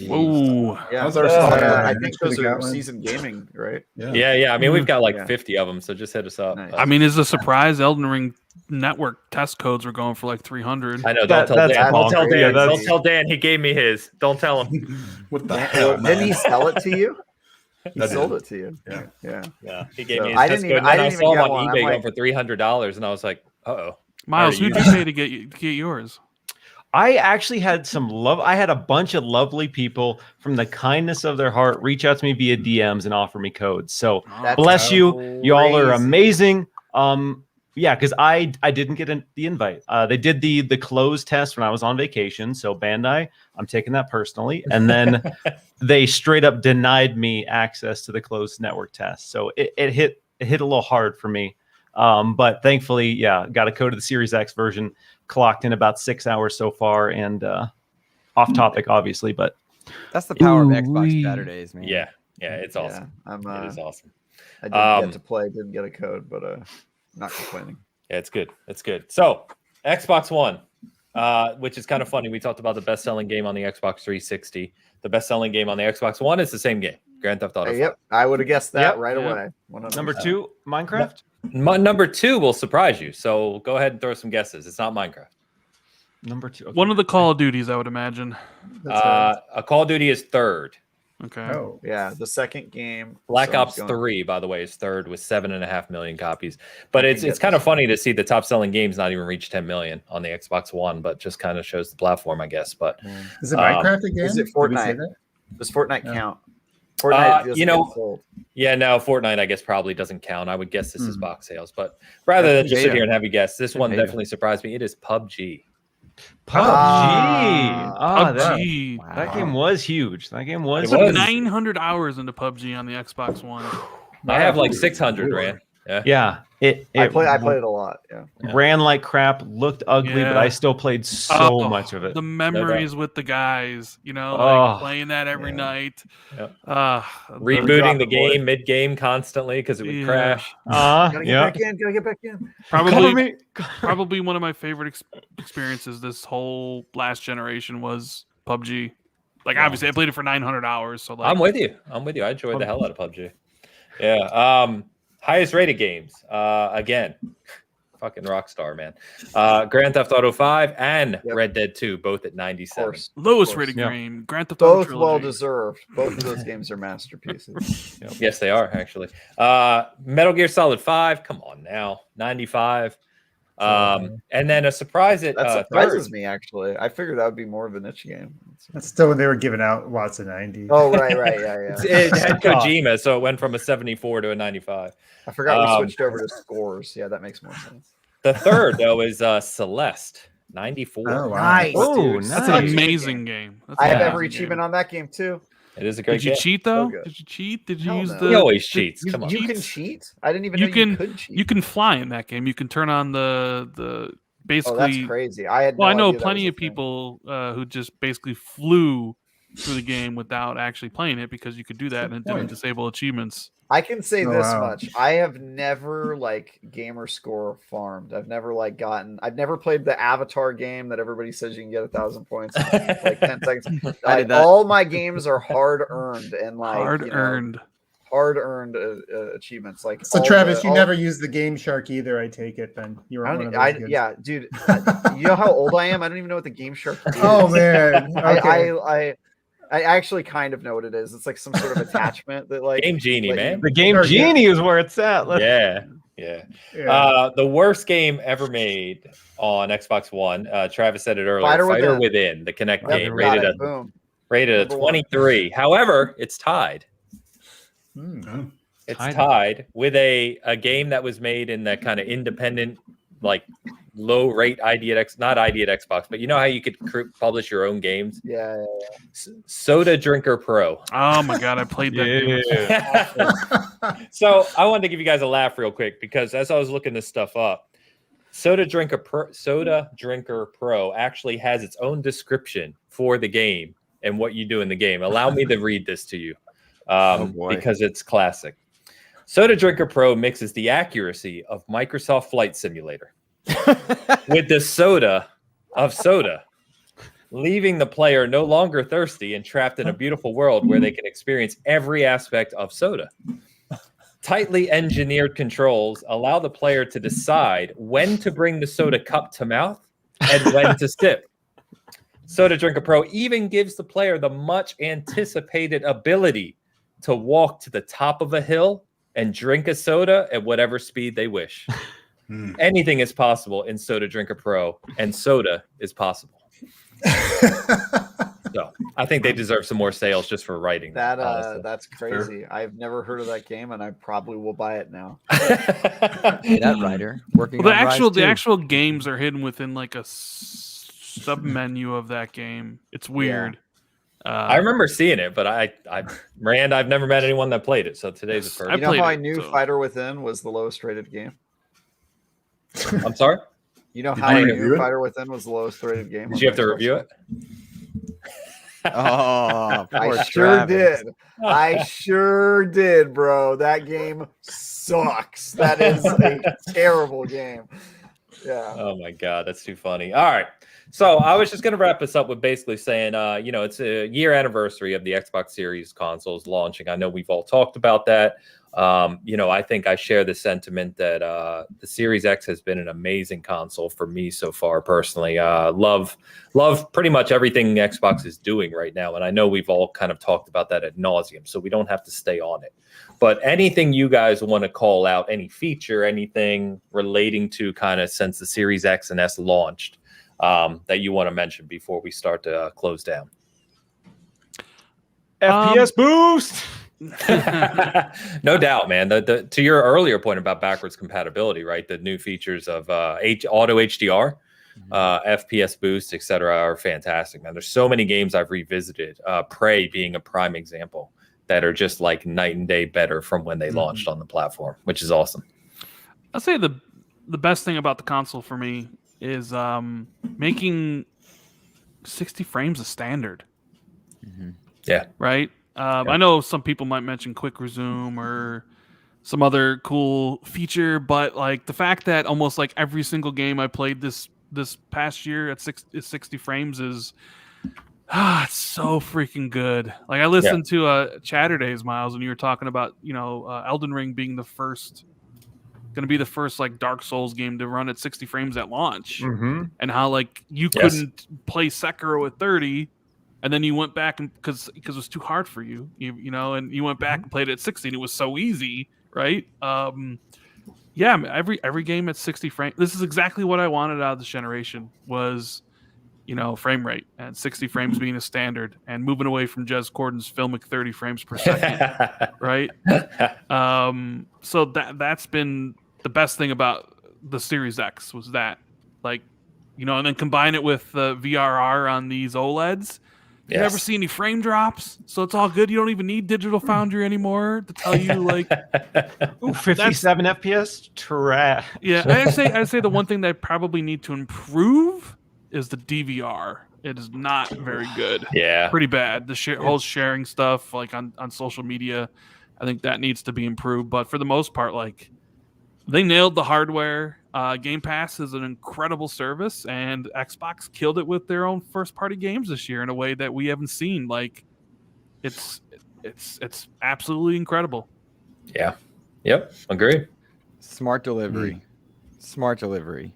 Whoa.
Yeah,
How's our stock?
I think those are seasoned gaming, right?
Yeah. I mean, we've got like 50 of them, so just hit us up.
Nice.
I mean, is a surprise Elden Ring network test codes were going for like 300.
I know. Don't tell Dan. Don't tell Dan.
Yeah,
Don't tell Dan. He gave me his. Don't tell him.
What the hell,
Didn't he
man?
sell it to you? He
I
sold
did.
it to you.
Yeah.
Yeah.
He gave
So
me his
I
test
didn't
code.
even-
And
I
I
didn't
saw
even
him
get
on
one. I'm
eBay
like-
going for $300, and I was like, uh-oh.
Miles,
Already
who'd you pay to get yours?
I actually had I had a bunch of lovely people from the kindness of their heart reach out to me via DMs and offer me codes. So
That's
bless you. Y'all are
crazy.
amazing. Yeah, because I didn't get the invite. They did the closed test when I was on vacation. So Bandai, I'm taking that personally. And then they straight up denied me access to the closed network test. So it hit a little hard for me. But thankfully, got a code of the Series X version, clocked in about 6 hours so far, and off topic, obviously, but
That's the power of Xbox
Ooh-wee.
Saturdays, man.
Yeah, it's awesome.
Yeah,
It is awesome.
I didn't get to play, didn't get a code, but not complaining.
Yeah, it's good. It's good. So, Xbox One, which is kind of funny. We talked about the best-selling game on the Xbox 360. The best-selling game on the Xbox One is the same game, Grand Theft Auto 5.
Yep, I would have guessed that
Yep,
right
yep.
away. 100%.
number 2, Minecraft.
Number 2 will surprise you. So go ahead and throw some guesses. It's not Minecraft.
Number 2. Okay.
One of the Call of Duties, I would imagine.
A Call of Duty is third.
Okay.
Oh,
Yeah, the second game.
Black
so
Ops
it's going-
3, by the way, is third with 7.5 million copies. But
I
it's
can get
kind of
this.
funny to see the top-selling games not even reach 10 million on the Xbox One, but just kind of shows the platform, I guess. But
is it Minecraft again?
is it
Did we say
Fortnite?
that?
Does Fortnite
Yeah.
count? Fortnite just
you know,
gets sold.
yeah, no, Fortnite, I guess, probably doesn't count. I would guess this is box sales. But rather than just sit here and have you guess, this one
beta.
definitely surprised me. It is PUBG.
PUBG.
PUBG.
That game was huge. That game was.
It was.
900 hours into PUBG on the Xbox One.
I have like 600, Rand.
Yeah.
I played it a lot. Yeah.
Ran like crap, looked ugly, but
Yeah.
I still played so much of it.
The memories with the guys,
Oh,
like playing that every
yeah.
night.
Yep.
Drop
Rebooting the
it, boy.
game mid-game constantly because it would crash.
Gotta get back in. Gotta get back in.
Probably one of my favorite experiences this whole last generation was PUBG. Like obviously I played it for 900 hours. So like
I'm with you. I enjoyed the hell out of PUBG. Yeah. Highest rated games. Again, fucking Rockstar, man. Grand Theft Auto 5 and Red Dead 2, both at 97.
lowest rated game, Grand Theft Auto
Both
trilogy.
well deserved. Both of those games are masterpieces.
Yes, they are actually. Metal Gear Solid 5, come on now, 95. And then a surprise at
That surprises
third.
me, actually. I figured that would be more of a niche game.
That's still when they were giving out lots of 90.
Oh, right, yeah.
It had Kojima, so it went from a 74 to a 95.
I forgot we switched over to scores. Yeah, that makes more sense.
The third, though, is Celeste, 94.
Oh, wow.
Nice, dude.
That's an amazing game. That's
I
an
have
amazing
every
game.
achievement on that game, too.
It is a great
Did you
game.
cheat though?
So good.
Did you cheat? Did you
Hell
use
no.
the?
He always cheats. Come on.
You can cheat? I didn't even know you could cheat.
You can fly in that game. You can turn on the basically.
Oh, that's crazy. I
know
idea that
plenty
was a
of
thing.
people who just basically flew through the game without actually playing it because you could do that and it didn't disable achievements.
I can say
Oh,
this
wow.
much. I have never gamer score farmed. I've never I've never played the Avatar game that everybody says you can get 1,000 points in 10 seconds.
I did that.
All my games are hard earned and
Hard earned.
achievements.
So Travis, you never used the Game Shark either. I take it then. You were one of those kids.
yeah, dude. You know how old I am? I don't even know what the Game Shark is.
Oh man. Okay.
I actually kind of know what it is. It's like some sort of attachment that
Game Genie, man.
The Game Genie is where it's at.
Yeah. The worst game ever made on Xbox One. Travis said it earlier. Fighter Within, the Kinect game, rated a 23. However, it's tied. It's tied with a game that was made in that kind of independent, like low rate ID at not ID at Xbox, but you know how you could publish your own games?
Yeah.
Soda Drinker Pro.
Oh my god, I played that game.
So I wanted to give you guys a laugh real quick because as I was looking this stuff up, Soda Drinker Pro actually has its own description for the game and what you do in the game. Allow me to read this to you because it's classic. Soda Drinker Pro mixes the accuracy of Microsoft Flight Simulator with the soda of soda, leaving the player no longer thirsty and trapped in a beautiful world where they can experience every aspect of soda. Tightly engineered controls allow the player to decide when to bring the soda cup to mouth and when to sip. Soda Drinker Pro even gives the player the much anticipated ability to walk to the top of a hill and drink a soda at whatever speed they wish. Anything is possible in Soda Drinker Pro, and soda is possible. So I think they deserve some more sales just for writing
that. That's crazy. I've never heard of that game, and I probably will buy it now.
That writer working.
Well,
on
the actual games are hidden within like a sub menu of that game. It's weird.
I remember seeing it, but Rand, I've never met anyone that played it. So today's the first.
You know how I knew Fighter Within was the lowest rated game?
I'm sorry?
You know how I knew Fighter Within was the lowest rated game?
Did you have to review it?
Oh,
I sure did. I sure did, bro. That game sucks. That is a terrible game. Yeah.
Oh my God, that's too funny. All right. So I was just going to wrap this up with basically saying, it's a year anniversary of the Xbox Series consoles launching. I know we've all talked about that. I think I share the sentiment that the Series X has been an amazing console for me so far personally. Love pretty much everything Xbox is doing right now. And I know we've all kind of talked about that ad nauseum, so we don't have to stay on it. But anything you guys want to call out, any feature, anything relating to kind of since the Series X and S launched that you want to mention before we start to close down?
FPS boost.
No doubt, man. To your earlier point about backwards compatibility, right? The new features of auto HDR, FPS boost, etc., are fantastic, man. There's so many games I've revisited. Prey being a prime example that are just like night and day better from when they launched on the platform, which is awesome.
I'll say the best thing about the console for me is making 60 frames a standard.
Yeah.
Right. I know some people might mention quick resume or some other cool feature, but like the fact that almost like every single game I played this past year at 60 frames is it's so freaking good. Like I listened to Chatterdays, Miles, and you were talking about Elden Ring being going to be the first like Dark Souls game to run at 60 frames at launch, and how like you couldn't play Sekiro at 30. And then you went back and because it was too hard for you, and you went back and played it at 60, and it was so easy, right? Every game at 60 frames. This is exactly what I wanted out of this generation was, frame rate and 60 frames being a standard, and moving away from Jez Corden's filmic 30 frames per second, right? So that's been the best thing about the Series X was that, like, and then combine it with the VRR on these OLEDs. You never see any frame drops, so it's all good. You don't even need Digital Foundry anymore to tell you like
57 FPS trash.
Yeah, I'd say the one thing that I probably need to improve is the DVR. It is not very good.
Yeah,
pretty bad. The whole sharing stuff like on social media, I think that needs to be improved. But for the most part, like they nailed the hardware. Game Pass is an incredible service, and Xbox killed it with their own first-party games this year in a way that we haven't seen. Like, it's absolutely incredible.
Yeah. Yep. Agree.
Smart delivery. Smart delivery.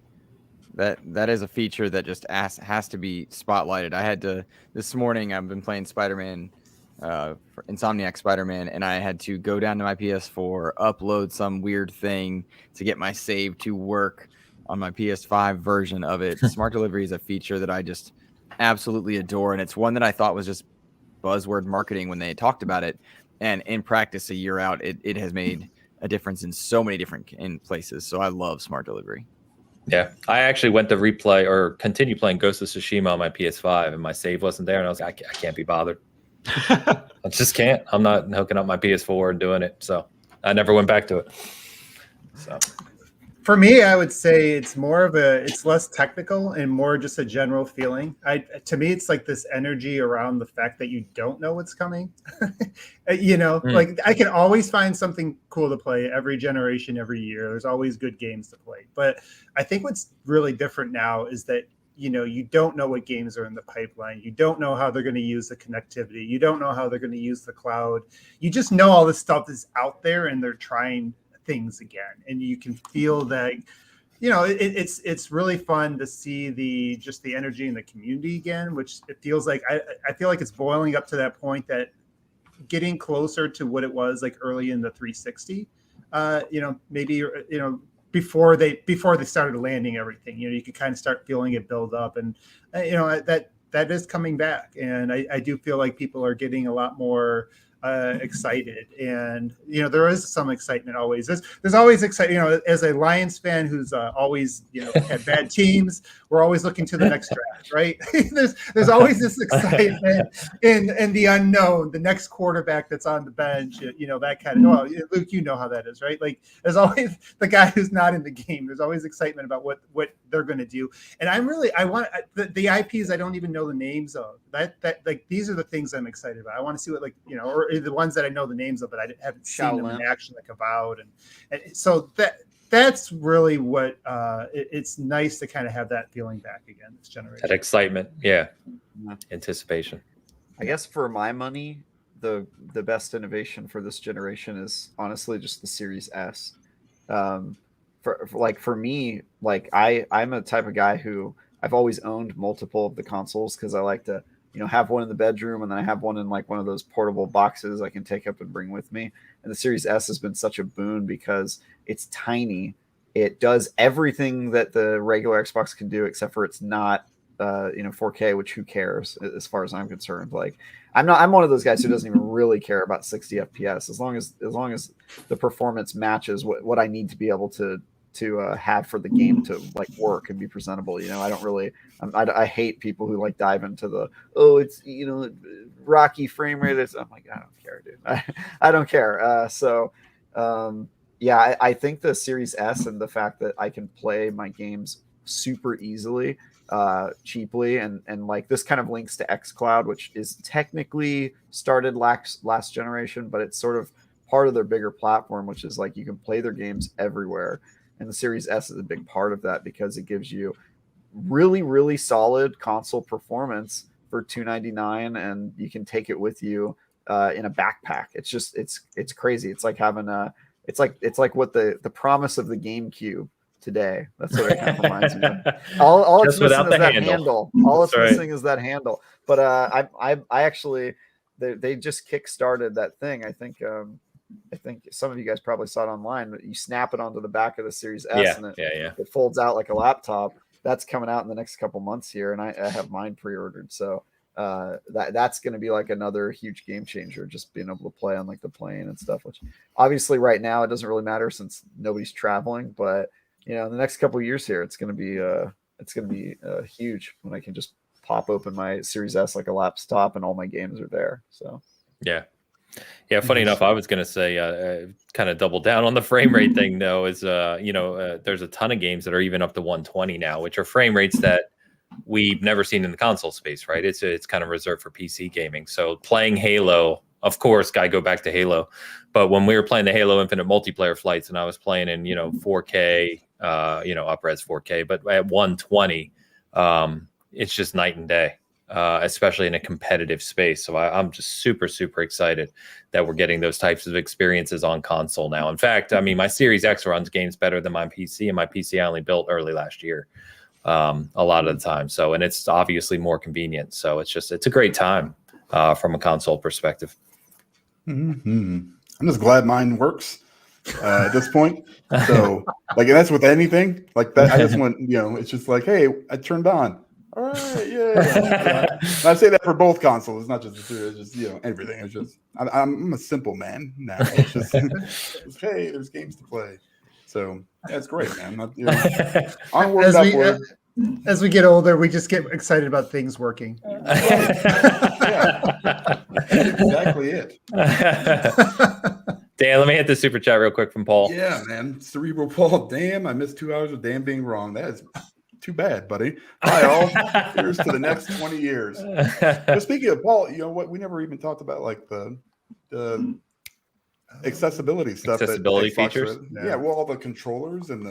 That is a feature that just has to be spotlighted. I had to this morning. I've been playing Spider-Man. Insomniac Spider-Man, and I had to go down to my PS4, upload some weird thing to get my save to work on my PS5 version of it. Smart delivery is a feature that I just absolutely adore, and it's one that I thought was just buzzword marketing when they talked about it, and in practice a year out, it has made a difference in so many different places. So I love smart delivery.
Yeah, I actually went to replay or continue playing Ghost of Tsushima on my PS5, and my save wasn't there, and I was like, I can't be bothered. I just can't. I'm not hooking up my PS4 and doing it, so I never went back to it. So
for me, I would say it's less technical and more just a general feeling. To me, it's like this energy around the fact that you don't know what's coming. Like I can always find something cool to play every generation, every year. There's always good games to play. But I think what's really different now is that you don't know what games are in the pipeline. You don't know how they're going to use the connectivity. You don't know how they're going to use the cloud. You just know all this stuff is out there and they're trying things again. And you can feel that, it's really fun to see the energy in the community again, which it feels like, I feel like it's boiling up to that point that getting closer to what it was like early in the 360, maybe, before they started landing everything, you could kind of start feeling it build up, and that is coming back, and I do feel like people are getting a lot more excited, and there is some excitement always. There's always excitement. As a Lions fan who's always had bad teams, we're always looking to the next draft, right? there's always this excitement in the unknown, the next quarterback that's on the bench, that kind of. Well, Luke, you know how that is, right? Like there's always the guy who's not in the game. There's always excitement about what they're going to do, and I want the IPs I don't even know the names of. That like these are the things I'm excited about. I want to see what or the ones that I know the names of, but I haven't seen them in action, like Avowed, and so that's really what it's nice to kind of have that feeling back again this generation.
That excitement, anticipation.
I guess for my money, the best innovation for this generation is honestly just the Series S. For me, like I'm a type of guy who I've always owned multiple of the consoles because I like to have one in the bedroom, and then I have one in like one of those portable boxes I can take up and bring with me. And the Series S has been such a boon because it's tiny. It does everything that the regular Xbox can do, except for it's not 4K, which who cares as far as I'm concerned. Like I'm one of those guys who doesn't even really care about 60 FPS as long as the performance matches what I need to be able to have for the game to like work and be presentable. I don't really, I hate people who like dive into it's rocky frame rate. I'm like, I don't care, dude. I don't care. Yeah, I think the Series S and the fact that I can play my games super easily, cheaply, and like this kind of links to xCloud, which is technically started last generation, but it's sort of part of their bigger platform, which is like you can play their games everywhere. And the Series S is a big part of that because it gives you really, really solid console performance for $299, and you can take it with you in a backpack. It's crazy. It's like having it's like what the promise of the GameCube today. That's what it kind of reminds me of. All it's
Just
missing
without
is
the
that
handle.
handle. All
That's
it's
right.
missing is that handle. But I actually they just kickstarted that thing. I think some of you guys probably saw it online. But you snap it onto the back of the Series S, and it folds out like a laptop. That's coming out in the next couple months here, and I have mine pre-ordered. So that's going to be like another huge game changer, just being able to play on like the plane and stuff. Which obviously right now it doesn't really matter since nobody's traveling, but in the next couple of years here, it's going to be huge when I can just pop open my Series S like a laptop and all my games are there. So
yeah. Funny enough, I was going to say, kind of double down on the frame rate thing, though, is, there's a ton of games that are even up to 120 now, which are frame rates that we've never seen in the console space, right? It's kind of reserved for PC gaming. So playing Halo, of course, I go back to Halo, but when we were playing the Halo Infinite multiplayer flights and I was playing in, 4K, up-res 4K, but at 120, it's just night and day. Especially in a competitive space. So I'm just super, super excited that we're getting those types of experiences on console now. In fact, I mean, my Series X runs games better than my PC, and my PC I only built early last year a lot of the time. So, and it's obviously more convenient. So it's a great time from a console perspective.
Mm-hmm. I'm just glad mine works at this point. So, like, that's with anything like that. I just want, it's just like, hey, I turned on. All right, yeah. I say that for both consoles. It's not just the two. It's just everything. It's just I'm a simple man now. It's just hey, there's games to play. So that's great, man. Onward, upward.
As we get older, we just get excited about things working.
Yeah, that's exactly it.
Dan, let me hit the super chat real quick from Paul.
Yeah, man. Cerebral Paul. Damn, I missed 2 hours of damn being wrong. That is too bad, buddy. Bye, all. Here's to the next 20 years. But speaking of Paul, what we never even talked about, like the accessibility stuff.
Accessibility features.
Yeah, well, all the controllers and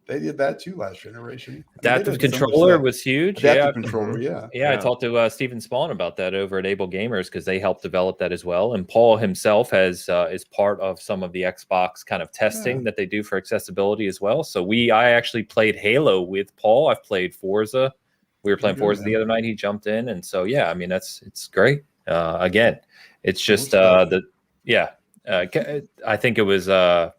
they did that too last generation.
Adaptive controller was huge.
Adaptive controller, yeah.
I talked to Stephen Spawn about that over at Able Gamers because they helped develop that as well. And Paul himself is part of some of the Xbox kind of testing that they do for accessibility as well. So I actually played Halo with Paul. I've played Forza. We were playing Forza the other night. He jumped in, and so I mean it's great. Again, it's just I think it was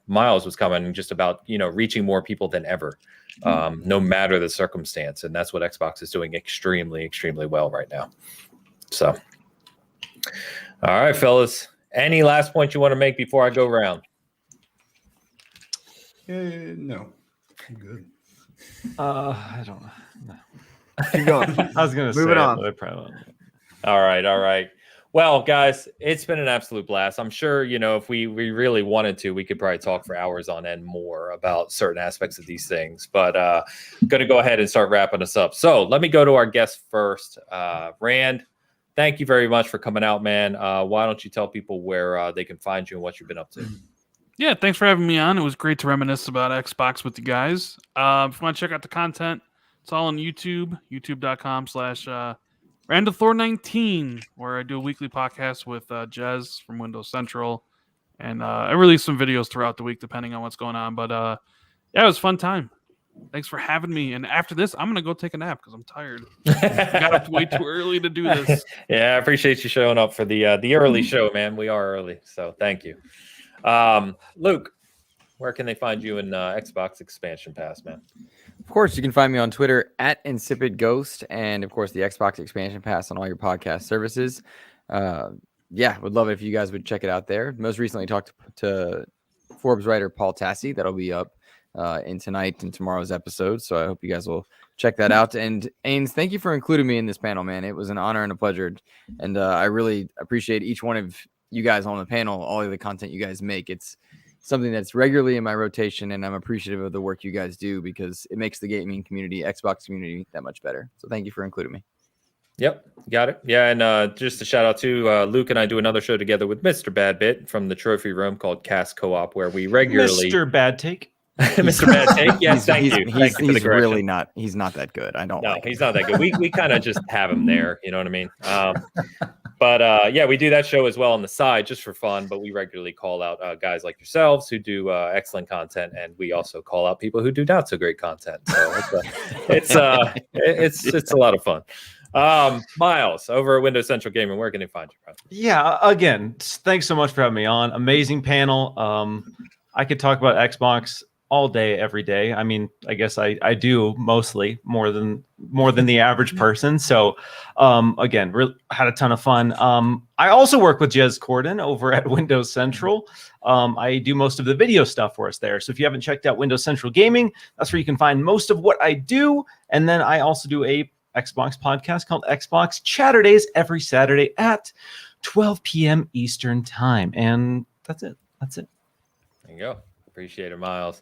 Miles was commenting just about reaching more people than ever, no matter the circumstance, and that's what Xbox is doing extremely, extremely well right now. So, all right, fellas, any last point you want to make before I go around?
No, I'm good.
I don't know. No.
Keep going.
I was going to say
Moving on.
But I probably won't.
All right. Well, guys, it's been an absolute blast. I'm sure, if we really wanted to, we could probably talk for hours on end more about certain aspects of these things. But going to go ahead and start wrapping us up. So let me go to our guest first. Rand, thank you very much for coming out, man. Why don't you tell people where they can find you and what you've been up to?
Yeah, thanks for having me on. It was great to reminisce about Xbox with you guys. If you want to check out the content, it's all on YouTube, youtube.com/RandallThor19, where I do a weekly podcast with Jez from Windows Central. And I release some videos throughout the week, depending on what's going on. But it was a fun time. Thanks for having me. And after this, I'm going to go take a nap because I'm tired. I got up way too early to do this.
Yeah, I appreciate you showing up for the early show, man. We are early, so thank you. Luke, where can they find you in Xbox Expansion Pass, man?
Of course, you can find me on Twitter at InsipidGhost, and of course the Xbox Expansion Pass on all your podcast services. Would love it if you guys would check it out there. Most recently talked to Forbes writer Paul Tassi. That'll be up in tonight and tomorrow's episode, so I hope you guys will check that out. And Ains, thank you for including me in this panel, man. It was an honor and a pleasure, and I really appreciate each one of you guys on the panel, all of the content you guys make. It's something that's regularly in my rotation, and I'm appreciative of the work you guys do because it makes the gaming community, Xbox community, that much better. So thank you for including me.
Yep, got it. Yeah, and just a shout out to Luke and I do another show together with Mr. Badbit from the Trophy Room called Cast Co-op, where we regularly
Mr. Bad Take.
Mr. Bad Take. Yes, thank you. Thank you for the
He's
correction.
really not. He's not that good. I don't.
No,
like
he's
him.
not that good. We kind of just have him there. You know what I mean? But yeah, we do that show as well on the side just for fun. But we regularly call out guys like yourselves who do excellent content, and we also call out people who do not so great content. So it's a lot of fun. Miles over at Windows Central Gaming, where can they find you, bro?
Yeah, again, thanks so much for having me on. Amazing panel. I could talk about Xbox all day, every day. I mean, I guess I do mostly more than the average person. So, again, had a ton of fun. I also work with Jez Corden over at Windows Central. I do most of the video stuff for us there. So if you haven't checked out Windows Central Gaming, that's where you can find most of what I do. And then I also do a Xbox podcast called Xbox Chatterdays every Saturday at 12 p.m. Eastern time. And that's it.
There you go. Appreciate it, Miles.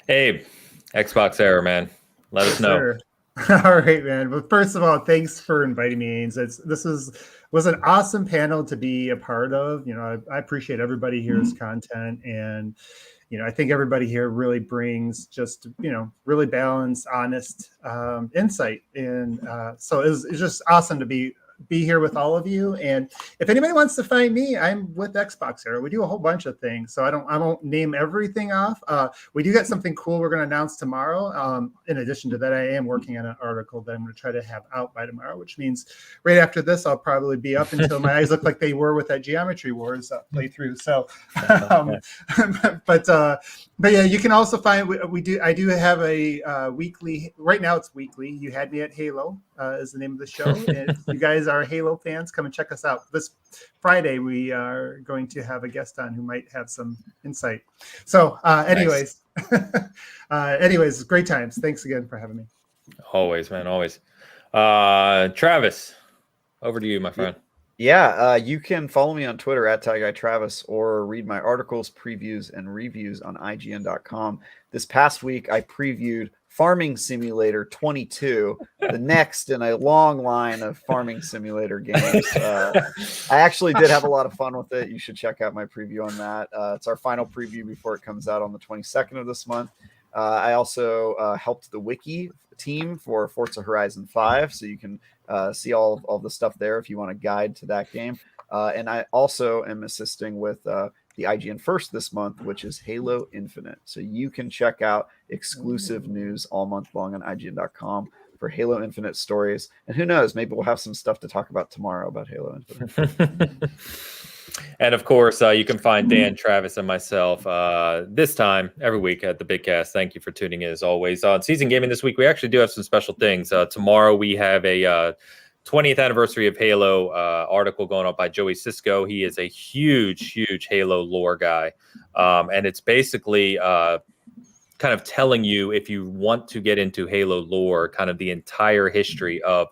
Abe, Xbox Era, man. Let us know.
Sure. All right, man. But first of all, thanks for inviting me. This was an awesome panel to be a part of. You know, I appreciate everybody here's content, and I think everybody here really brings just really balanced, honest insight, and so it's just awesome to be here with all of you. And if anybody wants to find me, I'm with Xbox Era. We do a whole bunch of things, so I won't name everything off. We do got something cool we're going to announce tomorrow. In addition to that, I am working on an article that I'm going to try to have out by tomorrow, which means right after this, I'll probably be up until my eyes look like they were with that Geometry Wars playthrough. So, but yeah, you can also find I do have a weekly. Right now, it's weekly. You Had Me at Halo is the name of the show. And if you guys are Halo fans, come and check us out. This Friday, we are going to have a guest on who might have some insight. So, anyways, anyways, great times. Thanks again for having me.
Always, man, always. Travis, over to you, my friend.
Yeah, you can follow me on Twitter at TagGuyTravis or read my articles, previews, and reviews on IGN.com. This past week, I previewed Farming Simulator 22, the next in a long line of Farming Simulator games. I actually did have a lot of fun with it. You should check out my preview on that. It's our final preview before it comes out on the 22nd of this month. I also helped the wiki team for Forza Horizon 5, so you can see all the stuff there if you want a guide to that game. And I also am assisting with the IGN First this month, which is Halo Infinite. So you can check out exclusive news all month long on IGN.com for Halo Infinite stories. And who knows, maybe we'll have some stuff to talk about tomorrow about Halo Infinite.
And of course, you can find Dan, Travis, and myself this time every week at the Bitcast. Thank you for tuning in as always. On Season Gaming this week, we actually do have some special things. Tomorrow we have a 20th anniversary of Halo article going up by Joey Sisko. He is a huge Halo lore guy. And it's basically kind of telling you, if you want to get into Halo lore, kind of the entire history of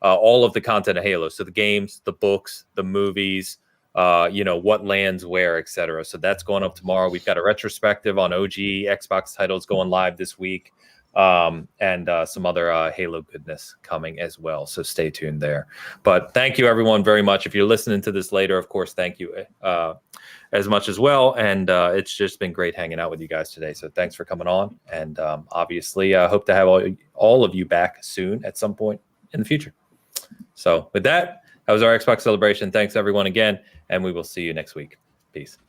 all of the content of Halo. So the games, the books, the movies, what lands where, etc. So that's going up tomorrow. We've got a retrospective on OG Xbox titles going live this week. And some other Halo goodness coming as well. So stay tuned there. But thank you, everyone, very much. If you're listening to this later, of course, thank you as much as well. And it's just been great hanging out with you guys today. So thanks for coming on. And obviously, I hope to have all of you back soon at some point in the future. So with that was our Xbox celebration. Thanks, everyone, again. And we will see you next week. Peace.